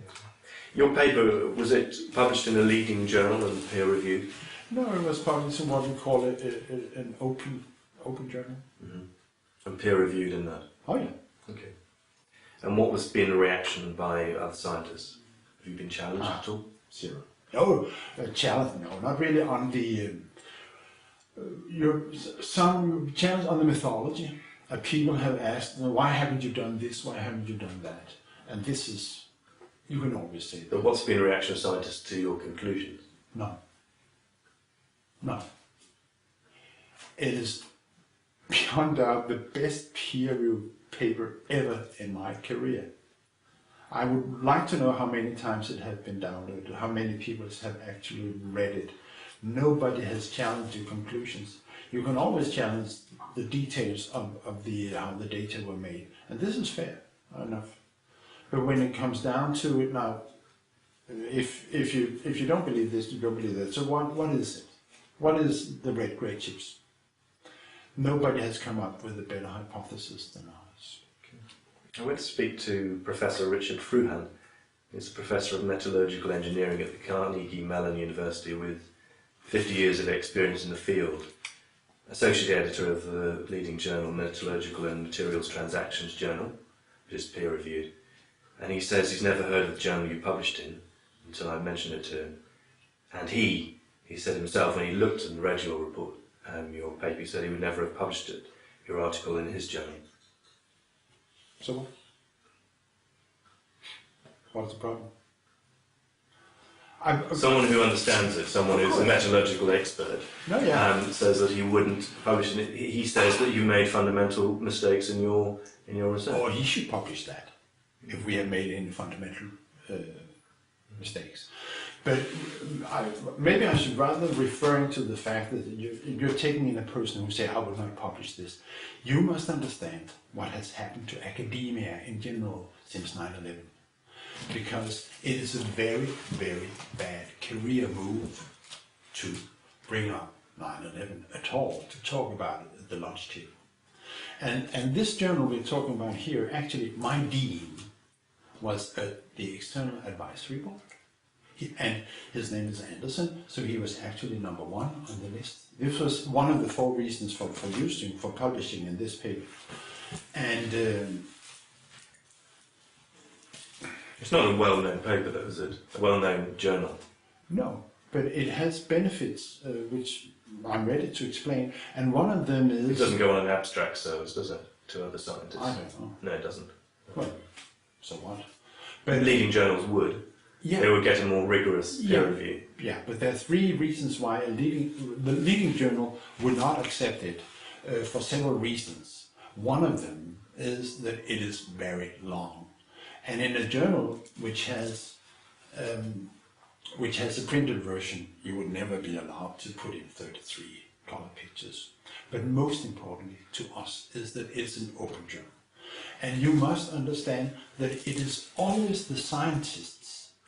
Your paper, was it published in a leading journal and peer reviewed?
No, it was published in what we call an open journal.
Mm-hmm. And peer reviewed in that?
Oh yeah.
Okay. And what was been the reaction by other scientists? Have you been challenged at all?
Zero. No, challenge. No, not really on the. Some challenge on the methodology. People have asked, why haven't you done this? Why haven't you done that? And this is, you can always say that.
But what's been the reaction of scientists to your conclusions?
None. None. It is beyond doubt the best peer-reviewed paper ever in my career. I would like to know how many times it has been downloaded, how many people have actually read it. Nobody has challenged your conclusions. You can always challenge the details of how the data were made, and this is fair enough. But when it comes down to it now, if you don't believe this, you don't believe that. So what is it? What is the red grey chips? Nobody has come up with a better hypothesis than ours.
I went to speak to Professor Richard Fruhan. He's a professor of metallurgical engineering at the Carnegie Mellon University with 50 years of experience in the field, associate editor of the leading journal Metallurgical and Materials Transactions Journal, which is peer reviewed. And he says he's never heard of the journal you published in until I mentioned it to him. And he said himself, when he looked and read your report, your paper, he said he would never have published it, your article in his journal.
So what's the problem?
Someone who understands it, someone who's a metallurgical expert, says that he wouldn't publish it. He says that you made fundamental mistakes in your research.
Oh, he should publish that if we have made any fundamental mistakes. But maybe I should rather referring to the fact that you're taking in a person who say, I will not publish this. You must understand what has happened to academia in general since 9/11. Because it is a very, very bad career move to bring up 9/11 at all, to talk about it at the lunch table. And this journal we're talking about here, actually my dean was at the External Advisory Board. And his name is Anderson, so he was actually number one on the list. This was one of the 4 reasons for publishing in this paper. And
it's not a well-known paper, though, is it? A well-known journal.
No, but it has benefits, which I'm ready to explain. And one of them is...
It doesn't go on an abstract service, does it, to other scientists?
I don't know.
No, it doesn't.
Well, so what?
But leading journals would.
Yeah.
They would get a more rigorous peer review.
Yeah, but there are 3 reasons why the leading journal would not accept it, for several reasons. One of them is that it is very long. And in a journal which has a printed version, you would never be allowed to put in 33 color pictures. But most importantly to us is that it's an open journal. And you must understand that it is always the scientists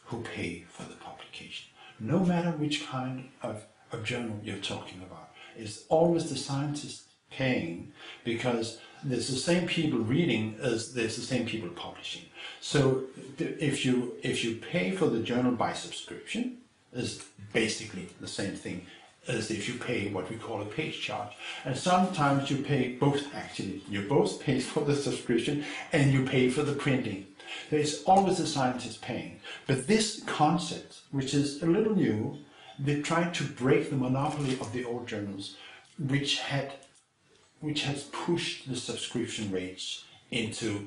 who pay for the publication. No matter which kind of journal you're talking about, it's always the scientists paying, because there's the same people reading as there's the same people publishing. So if you pay for the journal by subscription, is basically the same thing as if you pay what we call a page charge. And sometimes you pay both, actually. You both pay for the subscription and you pay for the printing. There's always the scientist paying. But this concept, which is a little new, they tried to break the monopoly of the old journals which has pushed the subscription rates into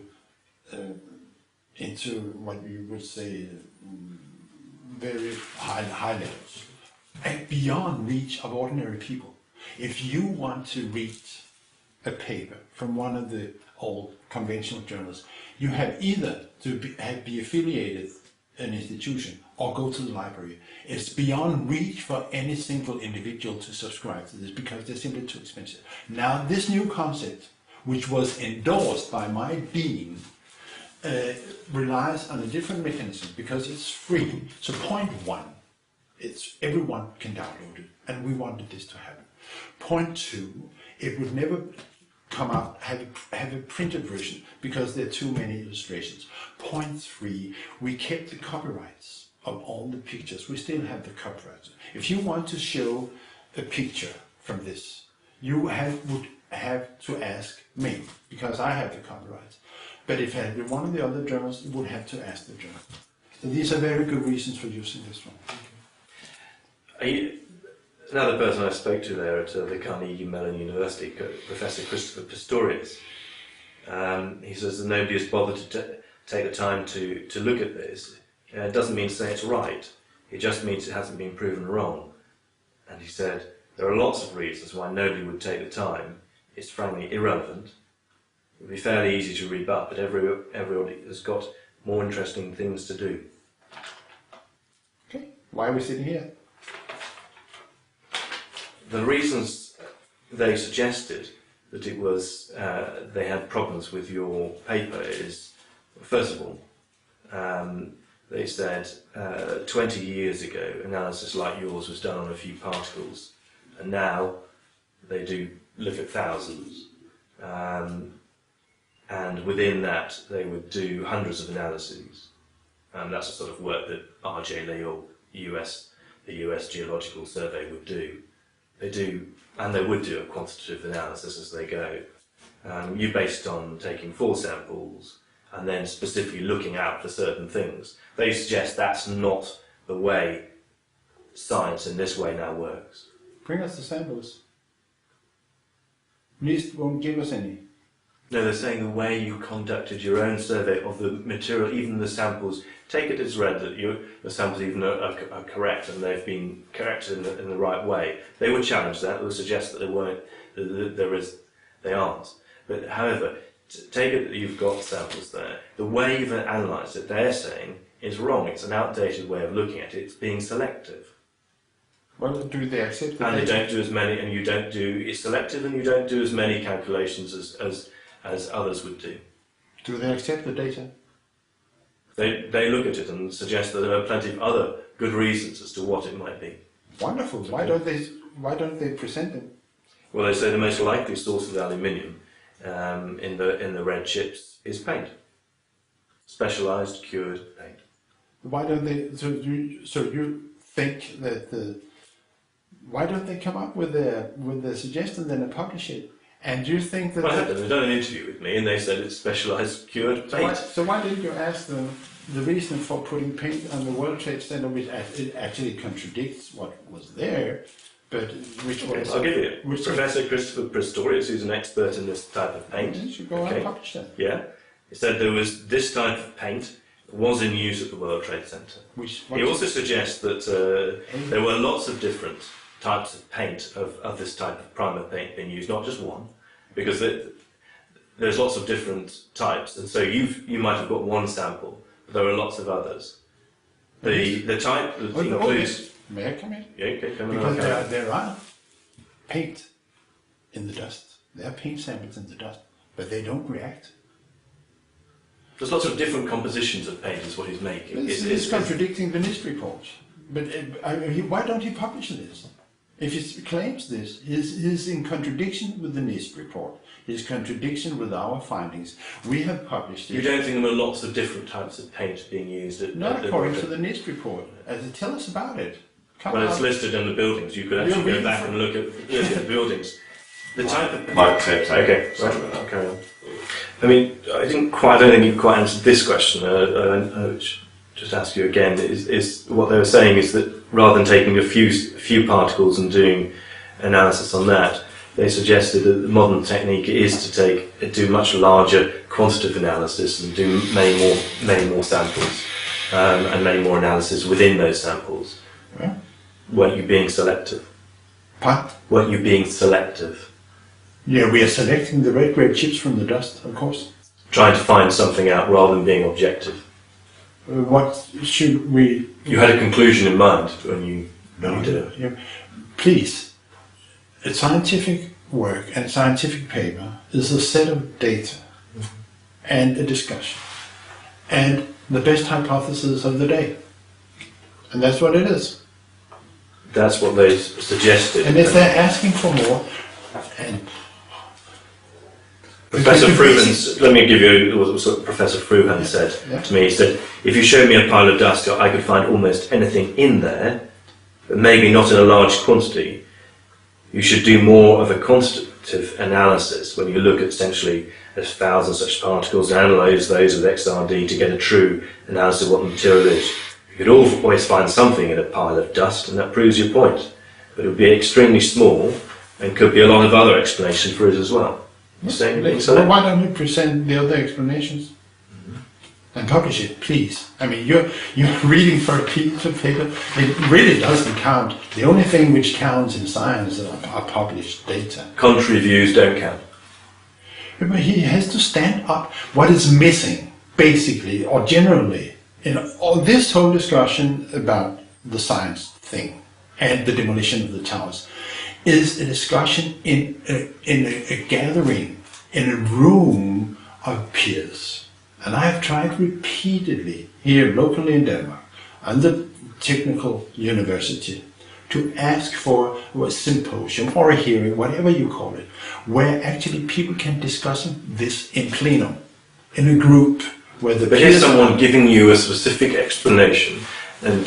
what you would say very high levels and beyond reach of ordinary people. If you want to read a paper from one of the old conventional journals, you have either to be affiliated an institution or go to the library. It's beyond reach for any single individual to subscribe to this because they're simply too expensive. Now this new concept, which was endorsed by my dean, relies on a different mechanism because it's free. So point one, it's everyone can download it, and we wanted this to happen. Point two, it would never come out, have a printed version because there are too many illustrations. Point three, we kept the copyrights of all the pictures. We still have the copyrights. If you want to show a picture from this, you would have to ask me because I have the copyrights. But if it had been one of the other journals, you would have to ask the journal. So these are very good reasons for using this one.
Another person I spoke to there at the Carnegie Mellon University, Professor Christopher Pistorius, he says that nobody has bothered to take the time to look at this. It doesn't mean to say it's right, it just means it hasn't been proven wrong. And he said, there are lots of reasons why nobody would take the time. It's frankly irrelevant. It would be fairly easy to rebut, but everybody has got more interesting things to do.
Okay, why are we sitting here?
The reasons they suggested that it was they had problems with your paper is, first of all, they said 20 years ago analysis like yours was done on a few particles, and now they do look at thousands, and within that they would do hundreds of analyses, and that's the sort of work that R.J. Lee or the US Geological Survey would do. They do, and they would do a quantitative analysis as they go. You based on taking 4 samples and then specifically looking out for certain things. They suggest that's not the way science in this way now works.
Bring us the samples. NIST won't give us any.
No, they're saying the way you conducted your own survey of the material, even the samples, take it as read that the samples even are correct and they've been corrected in the right way. They would challenge that, they would suggest that they weren't, they aren't. But however, take it that you've got samples there. The way you've analysed it, they're saying, is wrong. It's an outdated way of looking at it. It's being selective.
Well, do they accept that?
And they don't do as many, and you don't do, it's selective and you don't do as many calculations as others would do.
Do they accept the data?
They look at it and suggest that there are plenty of other good reasons as to what it might be.
Wonderful. Why don't they present them?
Well, they say the most likely source of aluminium in the red chips is paint, specialised cured paint.
Why don't they? So you think that why don't they come up with the suggestion then and publish it? And do you think that?
Well, I had them. They've done an interview with me, and they said it's specialised cured paint.
So why didn't you ask them the reason for putting paint on the World Trade Center, which it actually contradicts what was there, but which was?
I'll give you it. Professor Christopher Pistorius, who's an expert in this type of paint.
You should go and publish that.
Yeah, he said there was this type of paint was in use at the World Trade Center. He also suggests that there were lots of different types of paint of this type of primer paint being used, not just one, because there's lots of different types, and so you might have got one sample, but there are lots of others. The type that includes.
May I come in?
Yeah, okay, come in.
Because there are paint in the dust. There are paint samples in the dust, but they don't react.
There's lots of different compositions of paint, is what he's making.
It's contradicting the NIST report. But why don't he publish this? If he claims this, he's in contradiction with the NIST report. He's contradiction with our findings. We have published it.
You don't think there were lots of different types of paint being used at
Not according to the NIST report. Tell us about it.
Well, it's listed in the buildings. You could actually go back and look at the buildings. The type of okay, sorry about that. Carry on. I mean, I don't think you quite answered this question. Just ask you again. Is what they were saying is that rather than taking a few particles and doing analysis on that, they suggested that the modern technique is to do much larger quantitative analysis and do many more samples and many more analysis within those samples.
Yeah.
Weren't you being selective?
Part?
Weren't you being selective?
Yeah, we are selecting the red grape chips from the dust, of course.
Trying to find something out rather than being objective.
What should we...
You had a conclusion in mind when you did it.
Yeah. Please, a scientific work and scientific paper is a set of data and a discussion and the best hypothesis of the day. And that's what it is.
That's what they suggested.
And if they're asking for more, and
Professor Fruhan, let me give you what Professor Fruhan said to me. He said, if you showed me a pile of dust, I could find almost anything in there, but maybe not in a large quantity. You should do more of a quantitative analysis when you look at essentially 1,000 such particles and analyse those with XRD to get a true analysis of what the material is. You could always find something in a pile of dust, and that proves your point. But it would be extremely small, and could be a lot of other explanation for it as well. You say anything? So
why don't you present the other explanations and publish it, please? I mean, you're reading for a piece of paper. It really doesn't count. The only thing which counts in science are published data.
Contrary views don't count.
But he has to stand up. What is missing, basically, or generally, in all this whole discussion about the science thing and the demolition of the towers, is a discussion in a gathering, in a room of peers. And I have tried repeatedly here locally in Denmark, under technical university, to ask for a symposium or a hearing, whatever you call it, where actually people can discuss this in plenum, in a group where the
But here's someone giving you a specific explanation and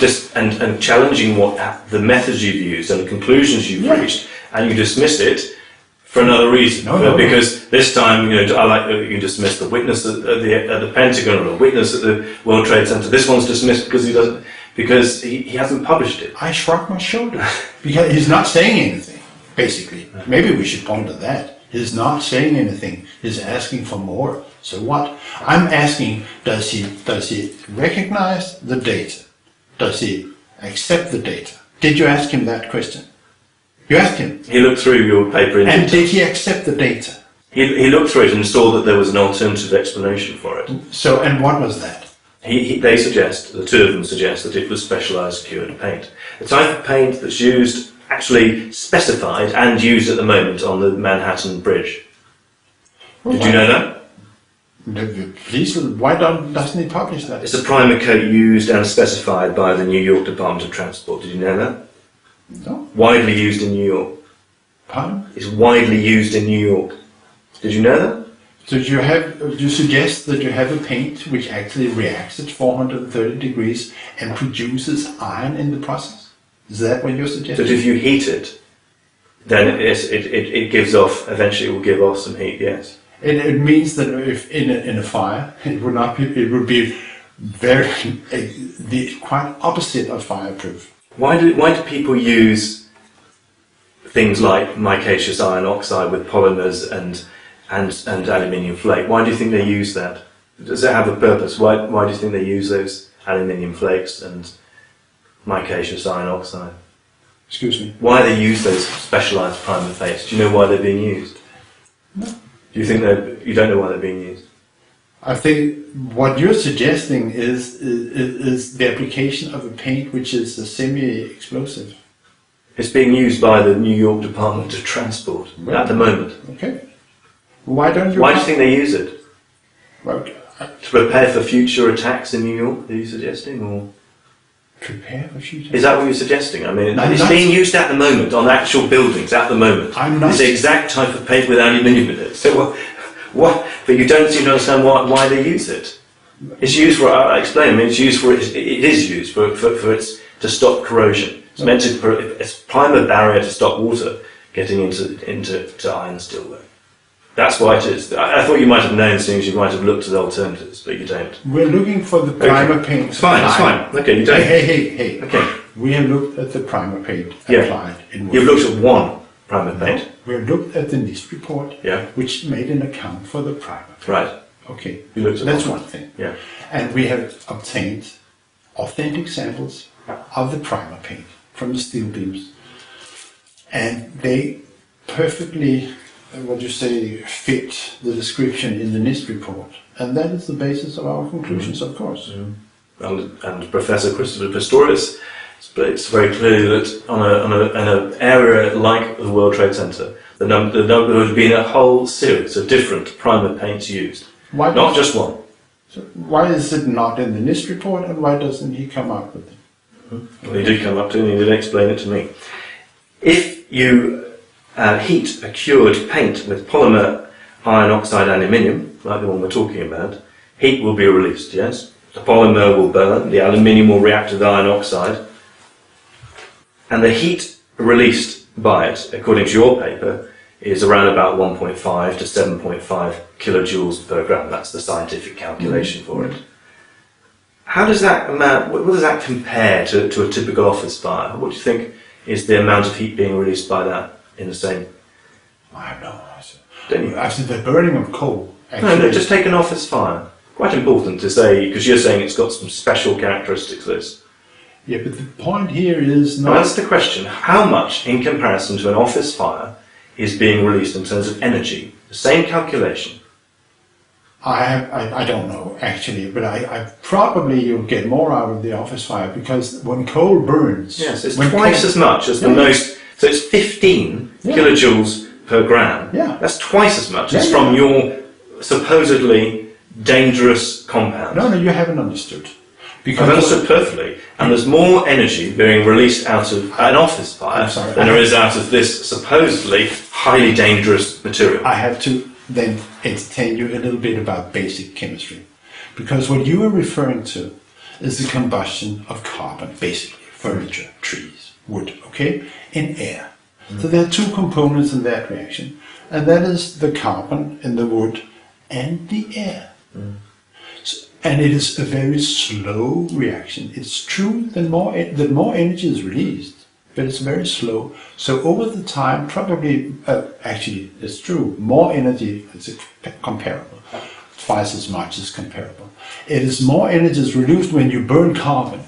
challenging the methods you've used and the conclusions you've reached, and you dismiss it for another reason. Because this time, I like that you dismiss the witness at the Pentagon or the witness at the World Trade Center. This one's dismissed because he hasn't published it.
I shrug my shoulders because he's not saying anything. Basically, maybe we should point to that. He's not saying anything. He's asking for more. So what? I'm asking: does he recognize the data? Does he accept the data? Did you ask him that question? You asked him.
He looked through your paper
and did he accept the data?
He looked through it and saw that there was an alternative explanation for it.
So, and what was that?
They suggest, the two of them suggest, that it was specialised cured paint. The type of paint that's used, actually specified and used at the moment on the Manhattan Bridge. Did you know that?
Please, why doesn't he publish that?
It's a primer coat used and specified by the New York Department of Transport. Did you know that?
No.
Widely used in New York.
Pardon?
It's widely used in New York. Did you know that?
So you suggest that you have a paint which actually reacts at 430 degrees and produces iron in the process? Is that what you're suggesting?
That if you heat it, then it gives off, eventually it will give off some heat, yes.
It means that if in a fire, it would be very the quite opposite of fireproof.
Why do people use things like micaceous iron oxide with polymers and aluminium flake? Why do you think they use that? Does it have a purpose? Why do you think they use those aluminium flakes and micaceous iron oxide?
Excuse me?
Why they use those specialised primer flakes? Do you know why they're being used?
No.
Do you think you don't know why they're being used?
I think what you're suggesting is the application of a paint which is a semi-explosive.
It's being used by the New York Department of Transport at the moment.
Okay. Why don't you...
Why do you think they use it?
Well,
To prepare for future attacks in New York, are you suggesting? Or
prepare for future...
Is that what you're suggesting? I mean,
No,
it's being used at the moment on actual buildings at the moment.
I'm not...
It's the exact type of paint with aluminium in it. So what? But you don't seem to understand why they use it. It's used for... I'll explain. I mean, it's used for... It is used for its to stop corrosion. It's meant to... It's primer barrier to stop water getting into iron steelwork. That's why it is. I thought you might have known as soon as you might have looked at alternatives, but you don't.
We're looking for the primer paint.
It's fine, it's fine. Okay, you don't.
Hey.
Okay.
We have looked at the primer paint
Yeah.
applied in wood.
You've looked at one. primer paint.
We looked at the NIST report,
Yeah.
which made an account for the primer.
Right.
Okay,
You looked at
that's
that.
one thing.
Yeah.
And we have obtained authentic samples of the primer paint from the steel beams, and they perfectly, what you say, fit the description in the NIST report, and that is the basis of our conclusions, of course.
And Professor Christopher Pistorius states very clearly that in an area like the World Trade Center, there would be a whole series of different primer paints used, not just one.
So why is it not in the NIST report, and why doesn't he come up with it?
Well, he did come up to me and he did explain it to me. If you heat a cured paint with polymer iron oxide aluminium, like the one we're talking about, heat will be released, yes? The polymer will burn, the aluminium will react with iron oxide, and the heat released by it, according to your paper, is around about 1.5 to 7.5 kilojoules per gram. That's the scientific calculation for it. How does that amount, what does that compare to a typical office fire? What do you think is the amount of heat being released by that in the same?
I have no
Don't
idea.
you?
Actually, the burning of coal.
No, just take an office fire. Quite important to say, because you're saying it's got some special characteristics, this.
Yeah, but the point here is
Now
not.
that's the question. How much, in comparison to an office fire, is being released in terms of energy? The same calculation.
I don't know actually, but I probably you'll get more out of the office fire because when coal burns,
Yes, it's
when
twice
coal-
as much as the
Yeah.
most. So it's 15
Yeah.
kilojoules per gram.
Yeah.
That's twice as much as
Yeah,
from your supposedly dangerous compound.
No, you haven't understood.
I've understood perfectly. And there's more energy being released out of an office fire
I'm sorry.
than there is out of this supposedly highly dangerous material.
I have to then entertain you a little bit about basic chemistry, because what you are referring to is the combustion of carbon, basically furniture, trees, wood, okay, in air. So there are two components in that reaction, and that is the carbon in the wood and the air. And it is a very slow reaction. It's true that more energy is released, but it's very slow. So over the time, probably, actually, it's true, more energy is comparable, twice as much is comparable. It is more energy is released when you burn carbon,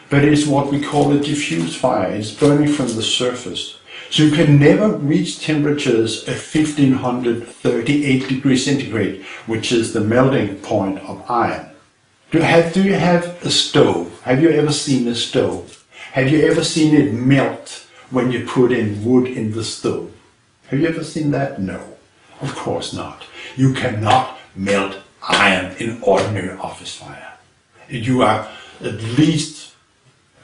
but it's what we call a diffuse fire. It's burning from the surface. So you can never reach temperatures of 1538 degrees centigrade, which is the melting point of iron. Do you have a stove? Have you ever seen a stove? Have you ever seen it melt when you put in wood in the stove? Have you ever seen that? No, of course not. You cannot melt iron in ordinary office fire. You are at least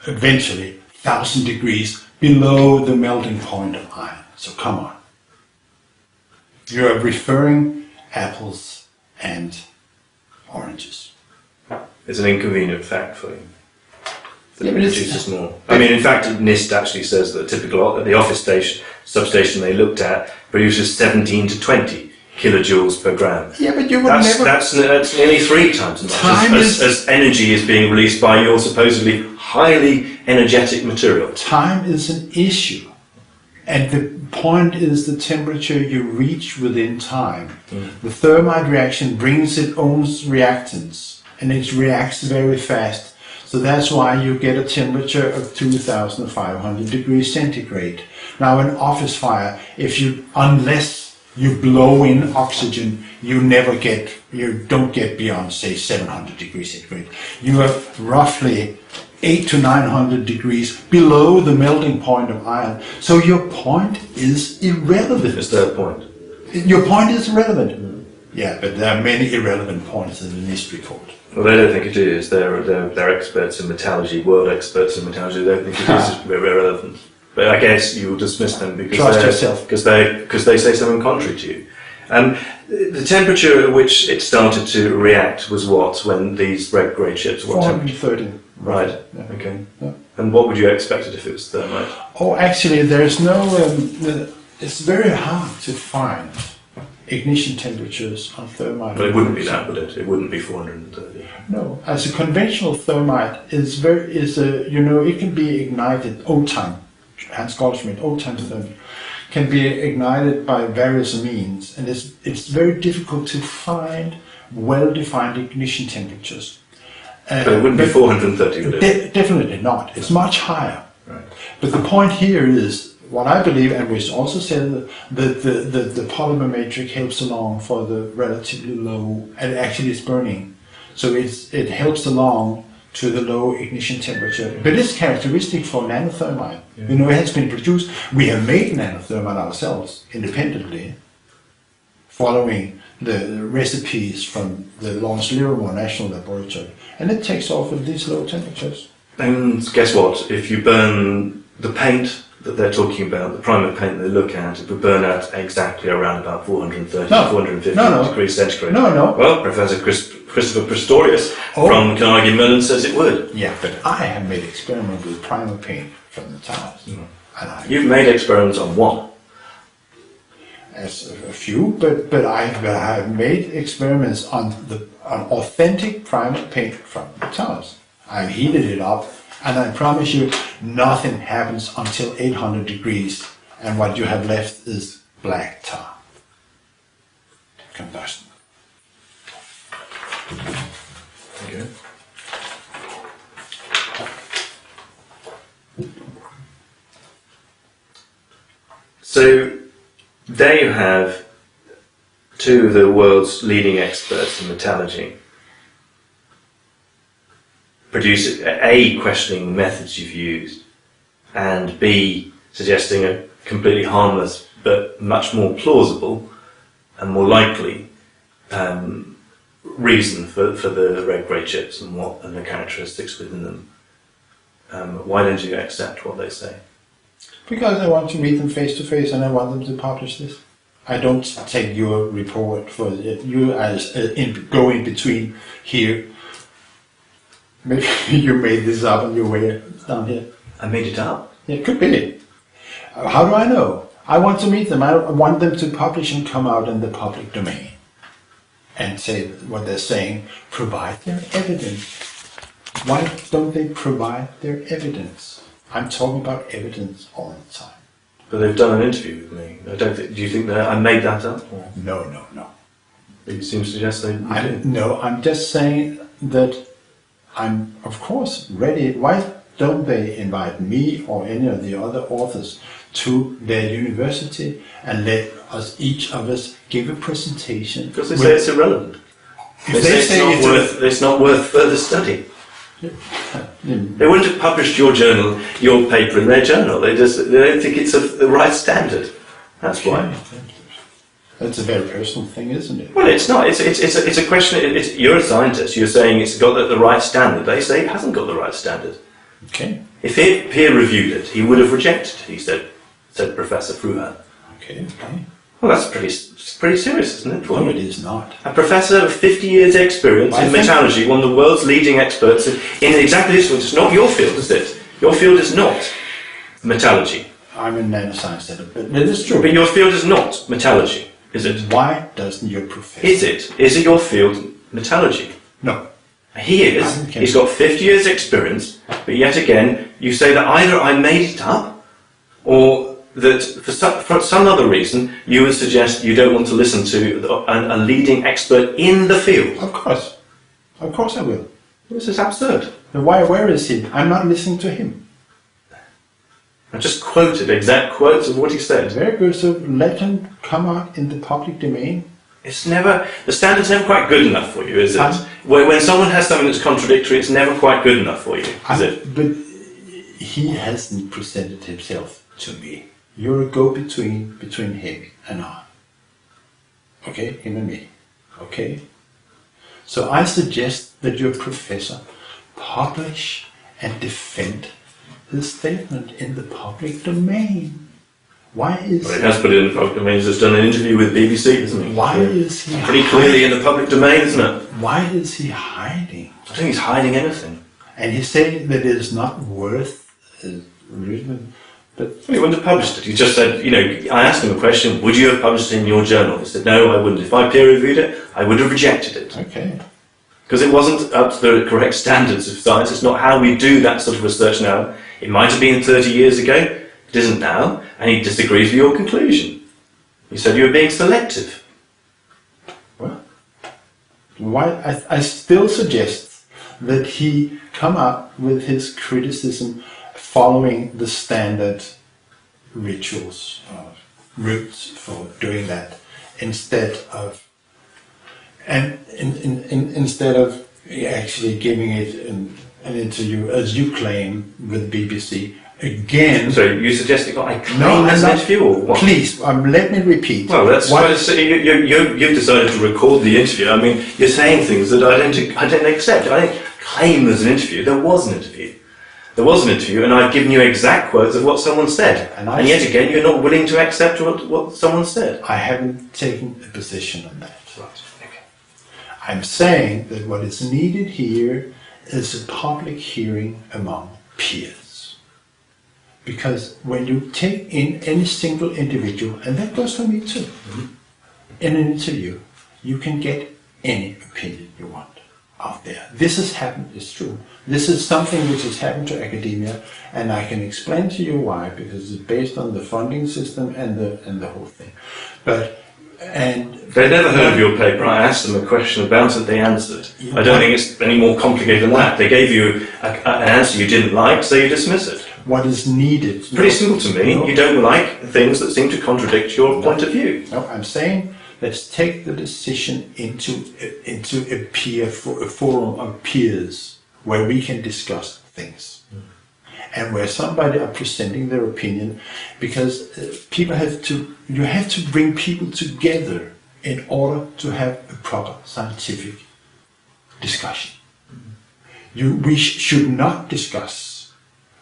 eventually 1,000 degrees below the melting point of iron. So come on. You are referring apples and oranges.
It's an inconvenient fact for you. That
Yeah,
it
but it's-
produces more. I mean, in fact, NIST actually says that the office substation they looked at produces 17 to 20 kilojoules per gram.
Yeah, but you would
That's,
never...
that's nearly 3 times as
Time
much
is-
as energy is being released by your supposedly highly energetic material.
Time is an issue. And the point is the temperature you reach within time. The thermite reaction brings its own reactants, and it reacts very fast. So that's why you get a temperature of 2,500 degrees centigrade. Now in office fire, unless you blow in oxygen, you don't get beyond, say, 700 degrees centigrade. You are roughly 800 to 900 degrees below the melting point of iron. So your point is irrelevant.
Is their point.
Your point is irrelevant. Yeah, but there are many irrelevant points in the NIST report.
Well, they don't think it is. They're experts in metallurgy, world experts in metallurgy. They don't think it is irrelevant. But I guess you will dismiss them because they say something contrary to you. The temperature at which it started to react was what when these red grey chips? What temperature?
430.
Right.
Yeah.
Okay.
Yeah.
And what would you expect it if it was thermite?
Oh, actually, there's no. It's very hard to find ignition temperatures on thermite.
But it wouldn't be that, would it? It wouldn't be 430.
No, as a conventional thermite it can be ignited old time. Hans Goldschmidt, old time thermite, can be ignited by various means, and it's very difficult to find well-defined ignition temperatures.
But it wouldn't be 430, would it?
Definitely not. It's much higher.
Right.
But the point here is, what I believe, and which also said that the polymer matrix helps along for the relatively low, and actually it's burning. So it helps along to the low ignition temperature. But it's characteristic for nanothermite.
Yeah.
You know, it has been produced. We have made nanothermite ourselves independently, following the recipes from the Lawrence Livermore National Laboratory. And it takes off at these low temperatures.
And guess what? If you burn the paint that they're talking about, the primer paint they look at, it would burn out exactly around about 430 to 450 degrees centigrade.
No.
Well, Professor Christopher Pistorius from Carnegie Mellon says it would.
Yeah, but I have made experiments with primer paint from the towers. And
You've made experiments on one.
As a few, but I have made experiments on authentic primer paint from the towers. I've heated it up, and I promise you, nothing happens until 800 degrees, and what you have left is black tar. Combustion.
Okay. So, there you have two of the world's leading experts in metallurgy produce A, questioning the methods you've used, and B, suggesting a completely harmless but much more plausible and more likely reason for the red grey chips and the characteristics within them. Why don't you accept what they say?
Because I want to meet them face to face, and I want them to publish this. I don't take your report for you as go in between here. Maybe you made this up on your way down here.
I made it up.
It could be. How do I know? I want to meet them. I want them to publish and come out in the public domain and say what they're saying. Provide their evidence. Why don't they provide their evidence? I'm talking about evidence all the time.
But they've done an interview with me. Do you think that I made that up? Or?
No.
You seem to suggest they did.
No, I'm just saying that I'm, of course, ready. Why don't they invite me or any of the other authors to their university and let us, each of us, give a presentation?
Because they say it's irrelevant. They say it's not worth further study. They wouldn't have published your paper in their journal. They don't think it's the right standard. That's why.
That's a very personal thing, isn't it?
Well, it's not. It's a question. You're a scientist. You're saying it's got the right standard. They say it hasn't got the right standard.
Okay.
If he peer reviewed it, he would have rejected it. He said Professor Fruhan.
Okay.
Well, that's pretty serious, isn't it?
No, it is not.
A professor of 50 years' experience in metallurgy, one of the world's leading experts in exactly this. It's not your field, is it? Your field is not metallurgy.
I'm in nanoscience, but it is true.
But your field is not metallurgy, is it?
Why doesn't your professor?
Is it? Is it your field metallurgy?
No.
He is.
Okay.
He's got 50 years' experience, but yet again, you say that either I made it up, or that for some other reason you would suggest you don't want to listen to a leading expert in the field.
Of course I will.
This is absurd.
Then where is he? I'm not listening to him.
I just quoted exact quotes of what he said.
Very good. So let him come out in the public domain.
The standard's never quite good enough for you, is it? When someone has something that's contradictory, it's never quite good enough for you, is it?
But he hasn't presented himself to me. You're a go-between between him and I. Okay, him and me. Okay? So I suggest that your professor publish and defend his statement in the public domain. Why is
Well, he has put it in the public domain. He's just done an interview with BBC, hasn't he?
Why is he
Pretty clearly in the public domain, isn't it?
Why is he hiding?
I don't think he's hiding anything.
And he's saying that it is not worth written. But
Well, he wouldn't have published it. He just said, I asked him a question, would you have published it in your journal? He said, no, I wouldn't. If I peer reviewed it, I would have rejected it.
okay.
Because it wasn't up to the correct standards of science. It's not how we do that sort of research now. It might have been 30 years ago. It isn't now, and he disagrees with your conclusion. He said you were being selective.
Well, why? I still suggest that he come up with his criticism following the standard rituals, routes for doing that, instead of actually giving it an interview, as you claim, with BBC. Again.
So you suggested I claim
No,
as
I'm
an
not.
interview, or what?
Please, let me repeat.
Well, that's
What-
why you've decided to record the interview. I mean, you're saying things that I don't accept. I don't claim there's an interview. There was an interview. There was an interview, and I've given you exact quotes of what someone said.
And
yet again, you're not willing to accept what someone said.
I haven't taken a position on that.
Right. Okay.
I'm saying that what is needed here is a public hearing among peers. Because when you take in any single individual, and that goes for me too, in an interview, you can get any opinion you want out there. This has happened, it's true. This is something which has happened to academia, and I can explain to you why, because it's based on the funding system and the whole thing.
They'd never heard of your paper. I asked them a question about it, they answered. I don't think it's any more complicated than that. They gave you an answer you didn't like, so you dismiss it.
What is needed?
Pretty simple to me.
No.
You don't like things that seem to contradict your point of view.
No, I'm saying let's take the decision into a peer a forum of peers where we can discuss things, and where somebody are presenting their opinion, because you have to bring people together in order to have a proper scientific discussion. We should not discuss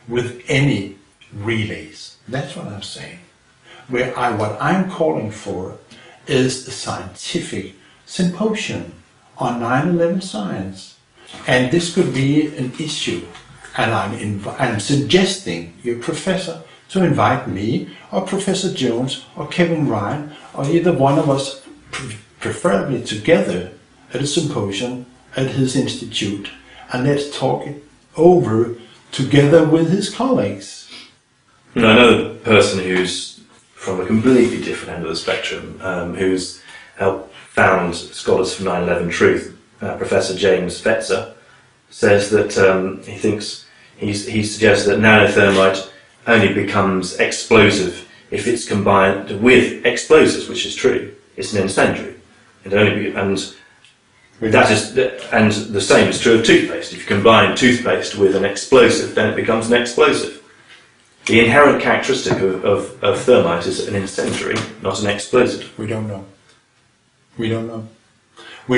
with any relays. That's what I'm saying. What I'm calling for is a scientific symposium on 9/11 science, and this could be an issue. And I'm suggesting your professor to invite me or Professor Jones or Kevin Ryan or either one of us, preferably together, at a symposium at his institute, and let's talk it over together with his colleagues.
I know a person who's from a completely different end of the spectrum, who's helped found Scholars for 9/11 Truth. Professor James Fetzer says that he suggests that nanothermite only becomes explosive if it's combined with explosives, which is true. It's an incendiary. And the same is true of toothpaste. If you combine toothpaste with an explosive, then it becomes an explosive. The inherent characteristic of thermite is an incendiary, not an explosive.
We don't know. We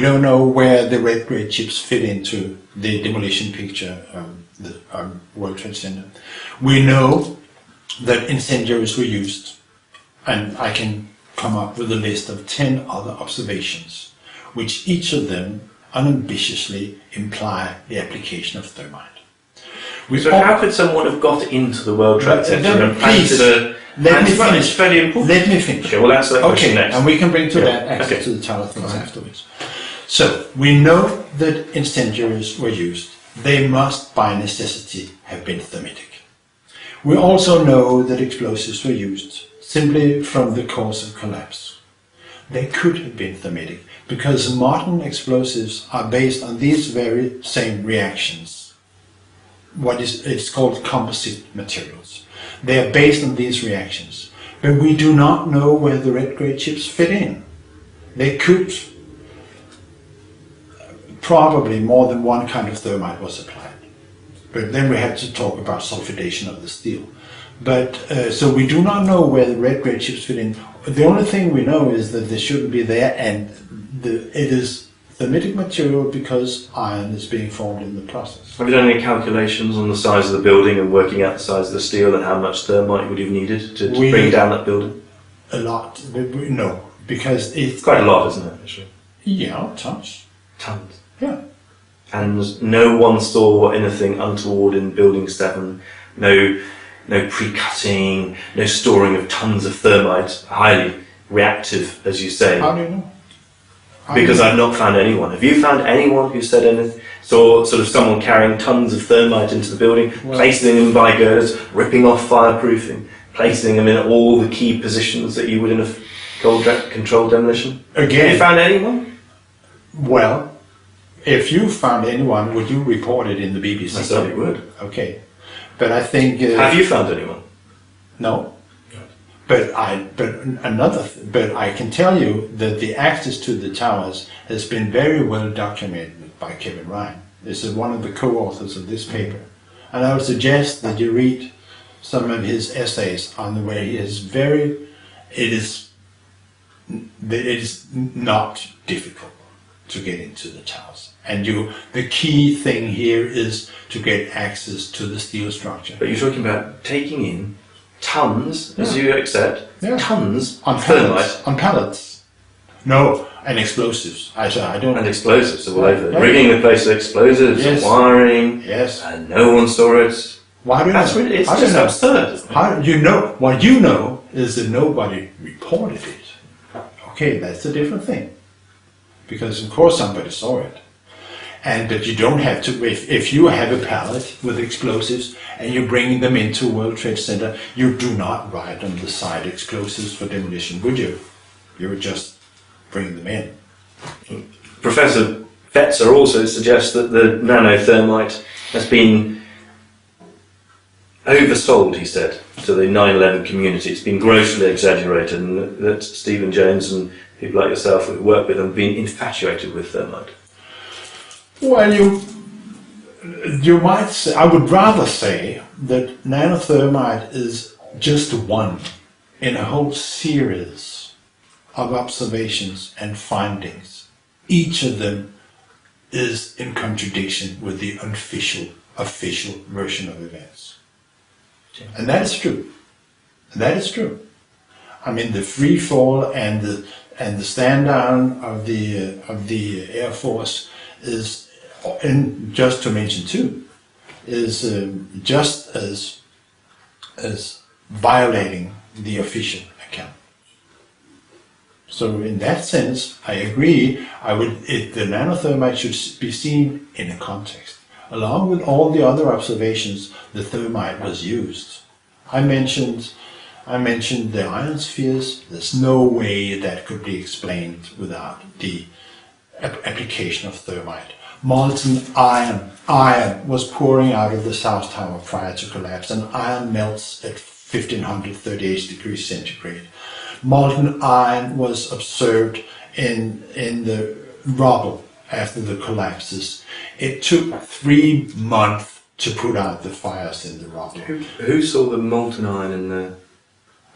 don't know where the red grade chips fit into the demolition picture of the World Trade Center. We know that incendiaries were used, and I can come up with a list of 10 other observations, which each of them unambitiously imply the application of thermite.
How could someone have got into the World Trade Center and planted a...
Let me finish.
It's fairly important.
Let me finish.
Okay, we'll answer that question next.
And we can bring to
Yeah.
that access
Okay.
to the tower things afterwards. So, we know that incendiaries were used. They must, by necessity, have been thermitic. We also know that explosives were used simply from the cause of collapse. They could have been thermitic, because modern explosives are based on these very same reactions. It's called composite materials. They are based on these reactions. But we do not know where the red grade chips fit in. They could, probably more than one kind of thermite was applied. But then we have to talk about sulfidation of the steel. But so we do not know where the red grade chips fit in. The only thing we know is that they shouldn't be there, and it is thermitic material because iron is being formed in the process.
Have you done any calculations on the size of the building and working out the size of the steel and how much thermite would have needed to bring down that building?
A lot. No, because it's
Quite a lot, isn't it, actually?
Yeah, tons.
Tons.
Yeah.
And no one saw anything untoward in Building 7, no pre-cutting, no storing of tons of thermite, highly reactive, as you say.
How do you know?
Because I've not found anyone. Have you found anyone who said anything? Saw sort of someone carrying tons of thermite into the building, placing them in by girders, ripping off fireproofing. placing them in all the key positions that you would in a controlled demolition? Have you
Again,
found anyone?
well, if you found anyone, would you report it in the BBC?
I certainly would.
Okay, but I think
Have you found anyone?
no. But I can tell you that the access to the towers has been very well documented by Kevin Ryan. This is one of the co-authors of this paper, and I would suggest that you read some of his essays on the way he is very. It is not difficult to get into the towers, and the key thing here is to get access to the steel structure.
But you're talking about taking in tons, as you accept, tons
on
of
pallets.
thermite
On pallets. No, and explosives. I don't.
and explosives all over.
Yeah.
Rigging the place with explosives,
Yes.
wiring,
Yes.
and no one saw it.
Why do you
That's
know?
really, it's
I don't
just
know.
absurd. Isn't it?
How you know? What you know is that nobody reported it. Okay, that's a different thing. Because of course somebody saw it. But you don't have to, if you have a pallet with explosives and you're bringing them into World Trade Center, you do not write on the side explosives for demolition, would you? You would just bring them in.
Professor Fetzer also suggests that the nanothermite has been oversold, he said, to the 9/11 community. It's been grossly exaggerated, and that Stephen Jones and people like yourself who work with them have been infatuated with thermite.
Well, you might say, I would rather say that nanothermite is just one in a whole series of observations and findings. Each of them is in contradiction with the official version of events. And that is true. That is true. I mean, the free fall and the stand down of the Air Force is, and just to mention two, is just as violating the official account. So in that sense, I agree. The nanothermite should be seen in a context. Along with all the other observations, the thermite was used. I mentioned the iron spheres. There's no way that could be explained without the application of thermite. Molten iron was pouring out of the South Tower prior to collapse, and iron melts at 1538 degrees centigrade. Molten iron was observed in the rubble after the collapses. It took 3 months to put out the fires in the rubble.
Who saw the molten iron in the...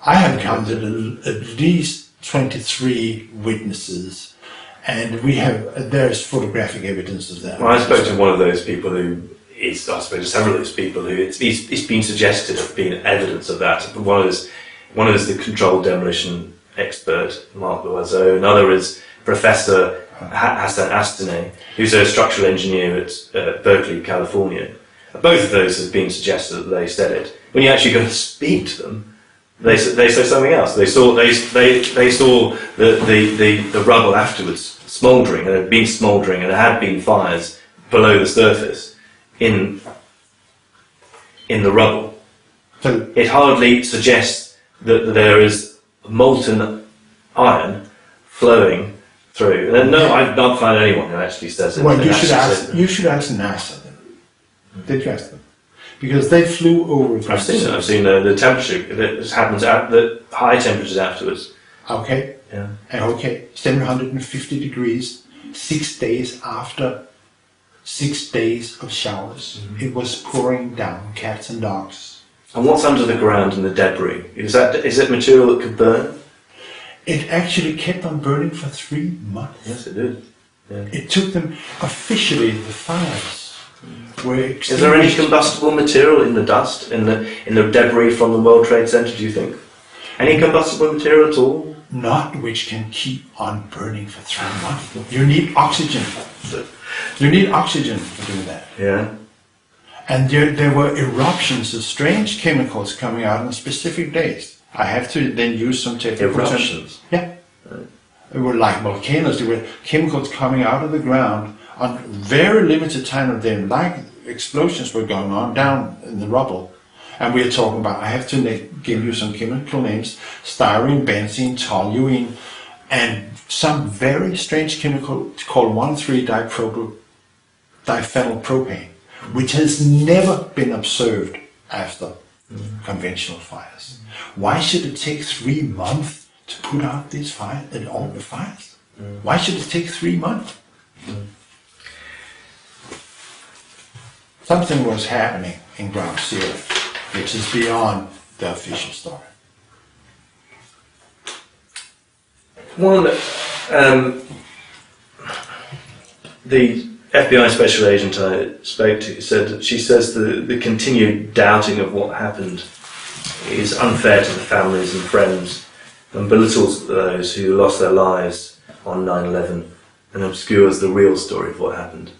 I have counted at least 23 witnesses, and there's photographic evidence of that.
Well, I spoke to one of those people I spoke to several of those people who it's been suggested have been evidence of that. One is the controlled demolition expert, Mark Loiseau. Another is Professor Hassan Astaneh, who's a structural engineer at Berkeley, California. Both of those have been suggested that they said it. When you actually go and speak to them, they say something else. They saw the rubble afterwards smouldering, and it had been smouldering, and there had been fires below the surface in the rubble.
So
It hardly suggests that there is molten iron flowing through. And no, I've not found anyone who actually says it.
well,
Who
you should
actually
ask.
says it.
You should ask NASA then. Did you ask them? Because they flew over.
I've seen it. I've seen the temperature that happens at the high temperatures afterwards.
Okay.
Yeah.
And okay, 750 degrees, 6 days after 6 days of showers. It was pouring down, cats and dogs.
And what's under the ground in the debris? Is it material that could burn?
It actually kept on burning for 3 months.
Yes, it did. Yeah.
It took them, officially, the fires were
Is there any
extinguished.
combustible material in the dust, in the debris from the World Trade Center, do you think? Any combustible material at all?
Not which can keep on burning for 3 months. You need oxygen. You need oxygen to do that.
Yeah.
And there were eruptions of strange chemicals coming out on specific days. I have to then use some technical terms.
Eruptions?
Yeah. They were like volcanoes. There were chemicals coming out of the ground on very limited time of them, like explosions were going on down in the rubble. And we are talking about, I have to give you some chemical names, styrene, benzene, toluene, and some very strange chemical called 1,3-diphenylpropane, which has never been observed after conventional fires. Why should it take 3 months to put out these fires, all the fires? Why should it take 3 months? Something was happening in ground zero, which is beyond the official story.
One, the FBI special agent I spoke to said that she says the continued doubting of what happened is unfair to the families and friends and belittles those who lost their lives on 9/11 and obscures the real story of what happened.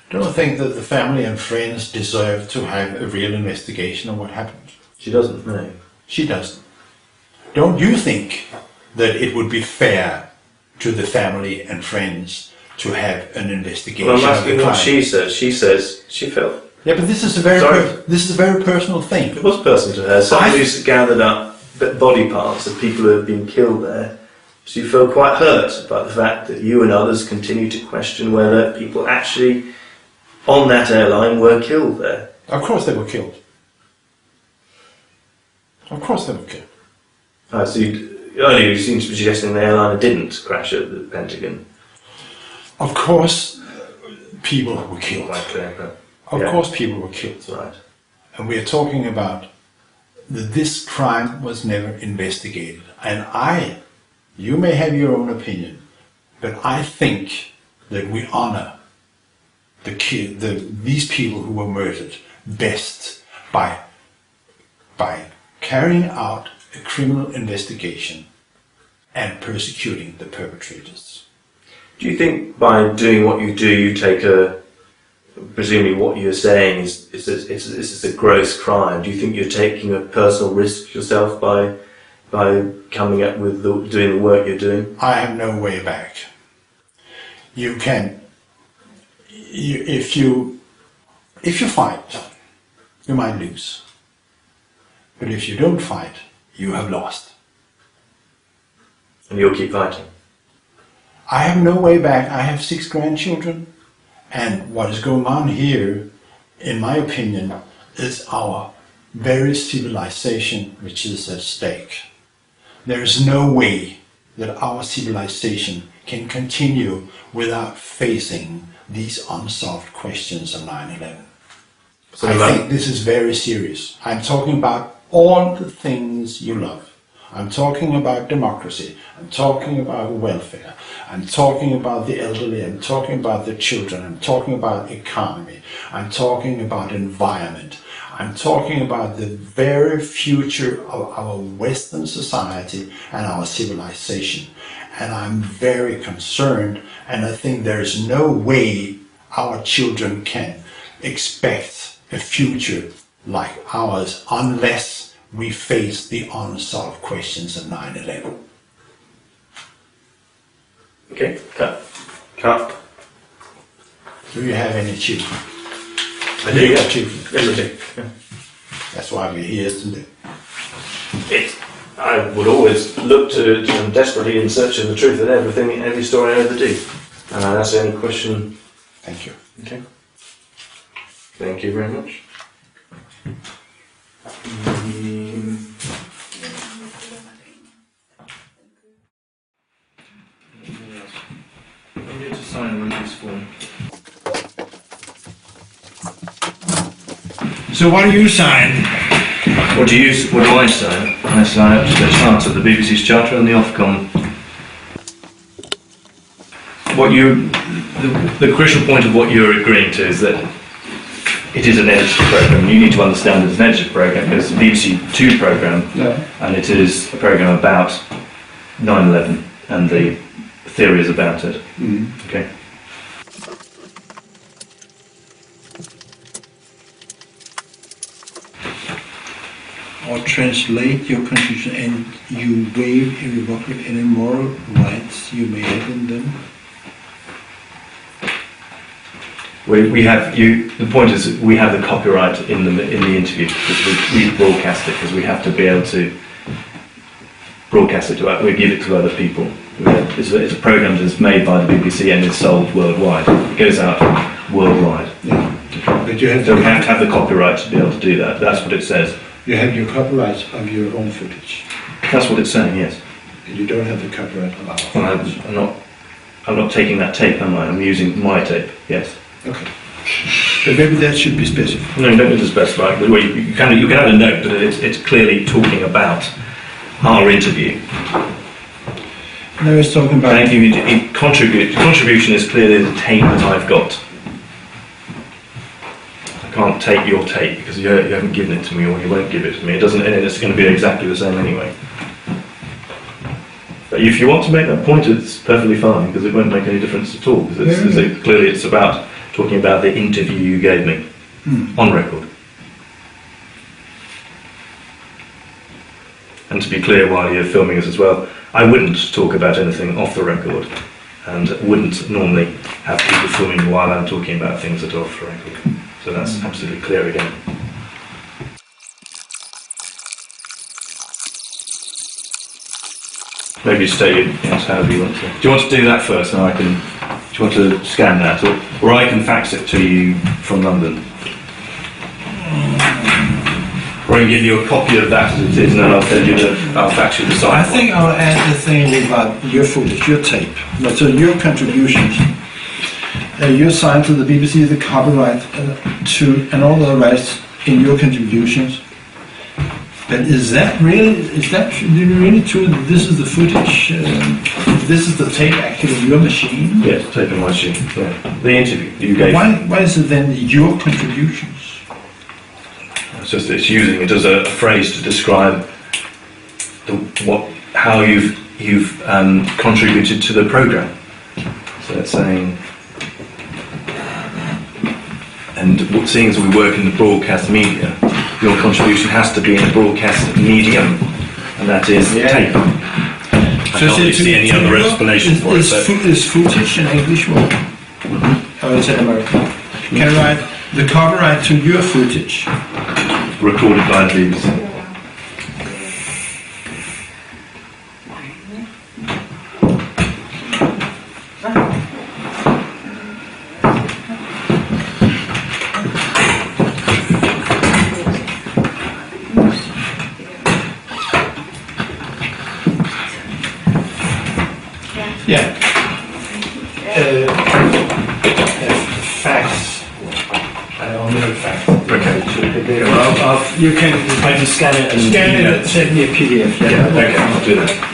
Don't think that the family and friends deserve to have a real investigation of what happened.
She doesn't know.
She doesn't. Don't you think that it would be fair to the family and friends to have an investigation?
Well, I'm
of
asking
the
what
crime?
she says. She says she felt.
Yeah, but this is a very personal thing.
It was personal to her. Someone who's gathered up body parts of people who have been killed there. She felt quite hurt about the fact that you and others continue to question whether people actually on that airline were killed there.
Of course they were killed. Of course they were killed.
So earlier you seemed to be suggesting the airliner didn't crash at the Pentagon.
Of course people were killed.
Quite clear, but
Of course people were killed.
that's right.
And we are talking about that this crime was never investigated. And you may have your own opinion, but I think that we honor these people who were murdered best by carrying out a criminal investigation and persecuting the perpetrators.
Do you think by doing what you do, you take presumably what you're saying is a gross crime? Do you think you're taking a personal risk yourself by coming up with doing the work you're doing?
I have no way back. If you fight, you might lose. But if you don't fight, you have lost.
And you'll keep fighting?
I have no way back. I have 6 grandchildren, and what is going on here, in my opinion, is our very civilization which is at stake. There is no way that our civilization can continue without facing these unsolved questions of 9/11.
So
I think this is very serious. I'm talking about all the things you love. I'm talking about democracy. I'm talking about welfare. I'm talking about the elderly. I'm talking about the children. I'm talking about economy. I'm talking about environment. I'm talking about the very future of our Western society and our civilization. And I'm very concerned, and I think there is no way our children can expect a future like ours unless we face the unsolved questions of 9/11.
Okay, cut.
Do you have any children?
I do,
You
yeah.
have children.
Yes, I do. Yeah.
That's why we're here today.
I would always look to and desperately in search of the truth in every story I ever do. That's the only question.
Thank you.
Okay. Thank you very much. I need to sign a release form.
So what do you sign?
What do I sign? I sign up to the charter, the BBC's charter and the Ofcom. The crucial point of what you're agreeing to is that it is an edited programme. You need to understand it's an edited programme because it's a BBC 2 programme, and it is a programme about 9/11 and the theories about it. Okay.
Or translate your constitution and you waive irrevocably any moral rights you may have in them.
We have you. The point is, that we have the copyright in the interview because we broadcast it because we have to be able to broadcast it to. We give it to other people. It's a program that's made by the BBC and is sold worldwide. It goes out worldwide.
Yeah. But you have
So we have to have the copyright to be able to do that. That's what it says.
You have your copyright of your own footage.
That's what it's saying. Yes.
And you don't have the copyright of our
Well,
footage.
I'm not taking that tape, am I? I'm using my tape. Yes.
Okay. But maybe that should be specified.
No, you don't need to specify. Well, you can add a note, but it's clearly talking about our interview.
No, it's talking about.
Thank you. Contribution is clearly the tape that I've got. I can't take your tape because you haven't given it to me, or you won't give it to me. It doesn't, and it's going to be exactly the same anyway. But if you want to make that point, it's perfectly fine because it won't make any difference at all. Because clearly it's about talking about the interview you gave me on record. And to be clear, while you're filming us as well, I wouldn't talk about anything off the record, and wouldn't normally have people filming while I'm talking about things that are off the record. So that's absolutely clear again. Maybe state it, yes, however you want to. Do you want to do that first, and I can? Do you want to scan that, or I can fax it to you from London? Or I can give you a copy of that as it is, and then I'll fax you the site.
I think I'll add the thing about your footage, your tape. So your contributions. You signed to the BBC the copyright to and all the rights in your contributions. But is that really true that this is the footage, this is the tape actually in your machine?
Yes, tape in my machine, yeah. The interview you gave.
Why is it then your contributions?
It's using it as a phrase to describe how you've contributed to the program. So it's saying, and seeing as we work in the broadcast media, your contribution has to be in the broadcast medium, and that is tape. I can't really see any other explanation for it.
Is footage an English word? Or is it American? Can I write the copyright to your footage?
Recorded by the BBC.
Yeah. Facts. I only have facts.
Okay.
You can.
I can scan it and
Scan it and send me a PDF.
Yeah, okay, I'll do that.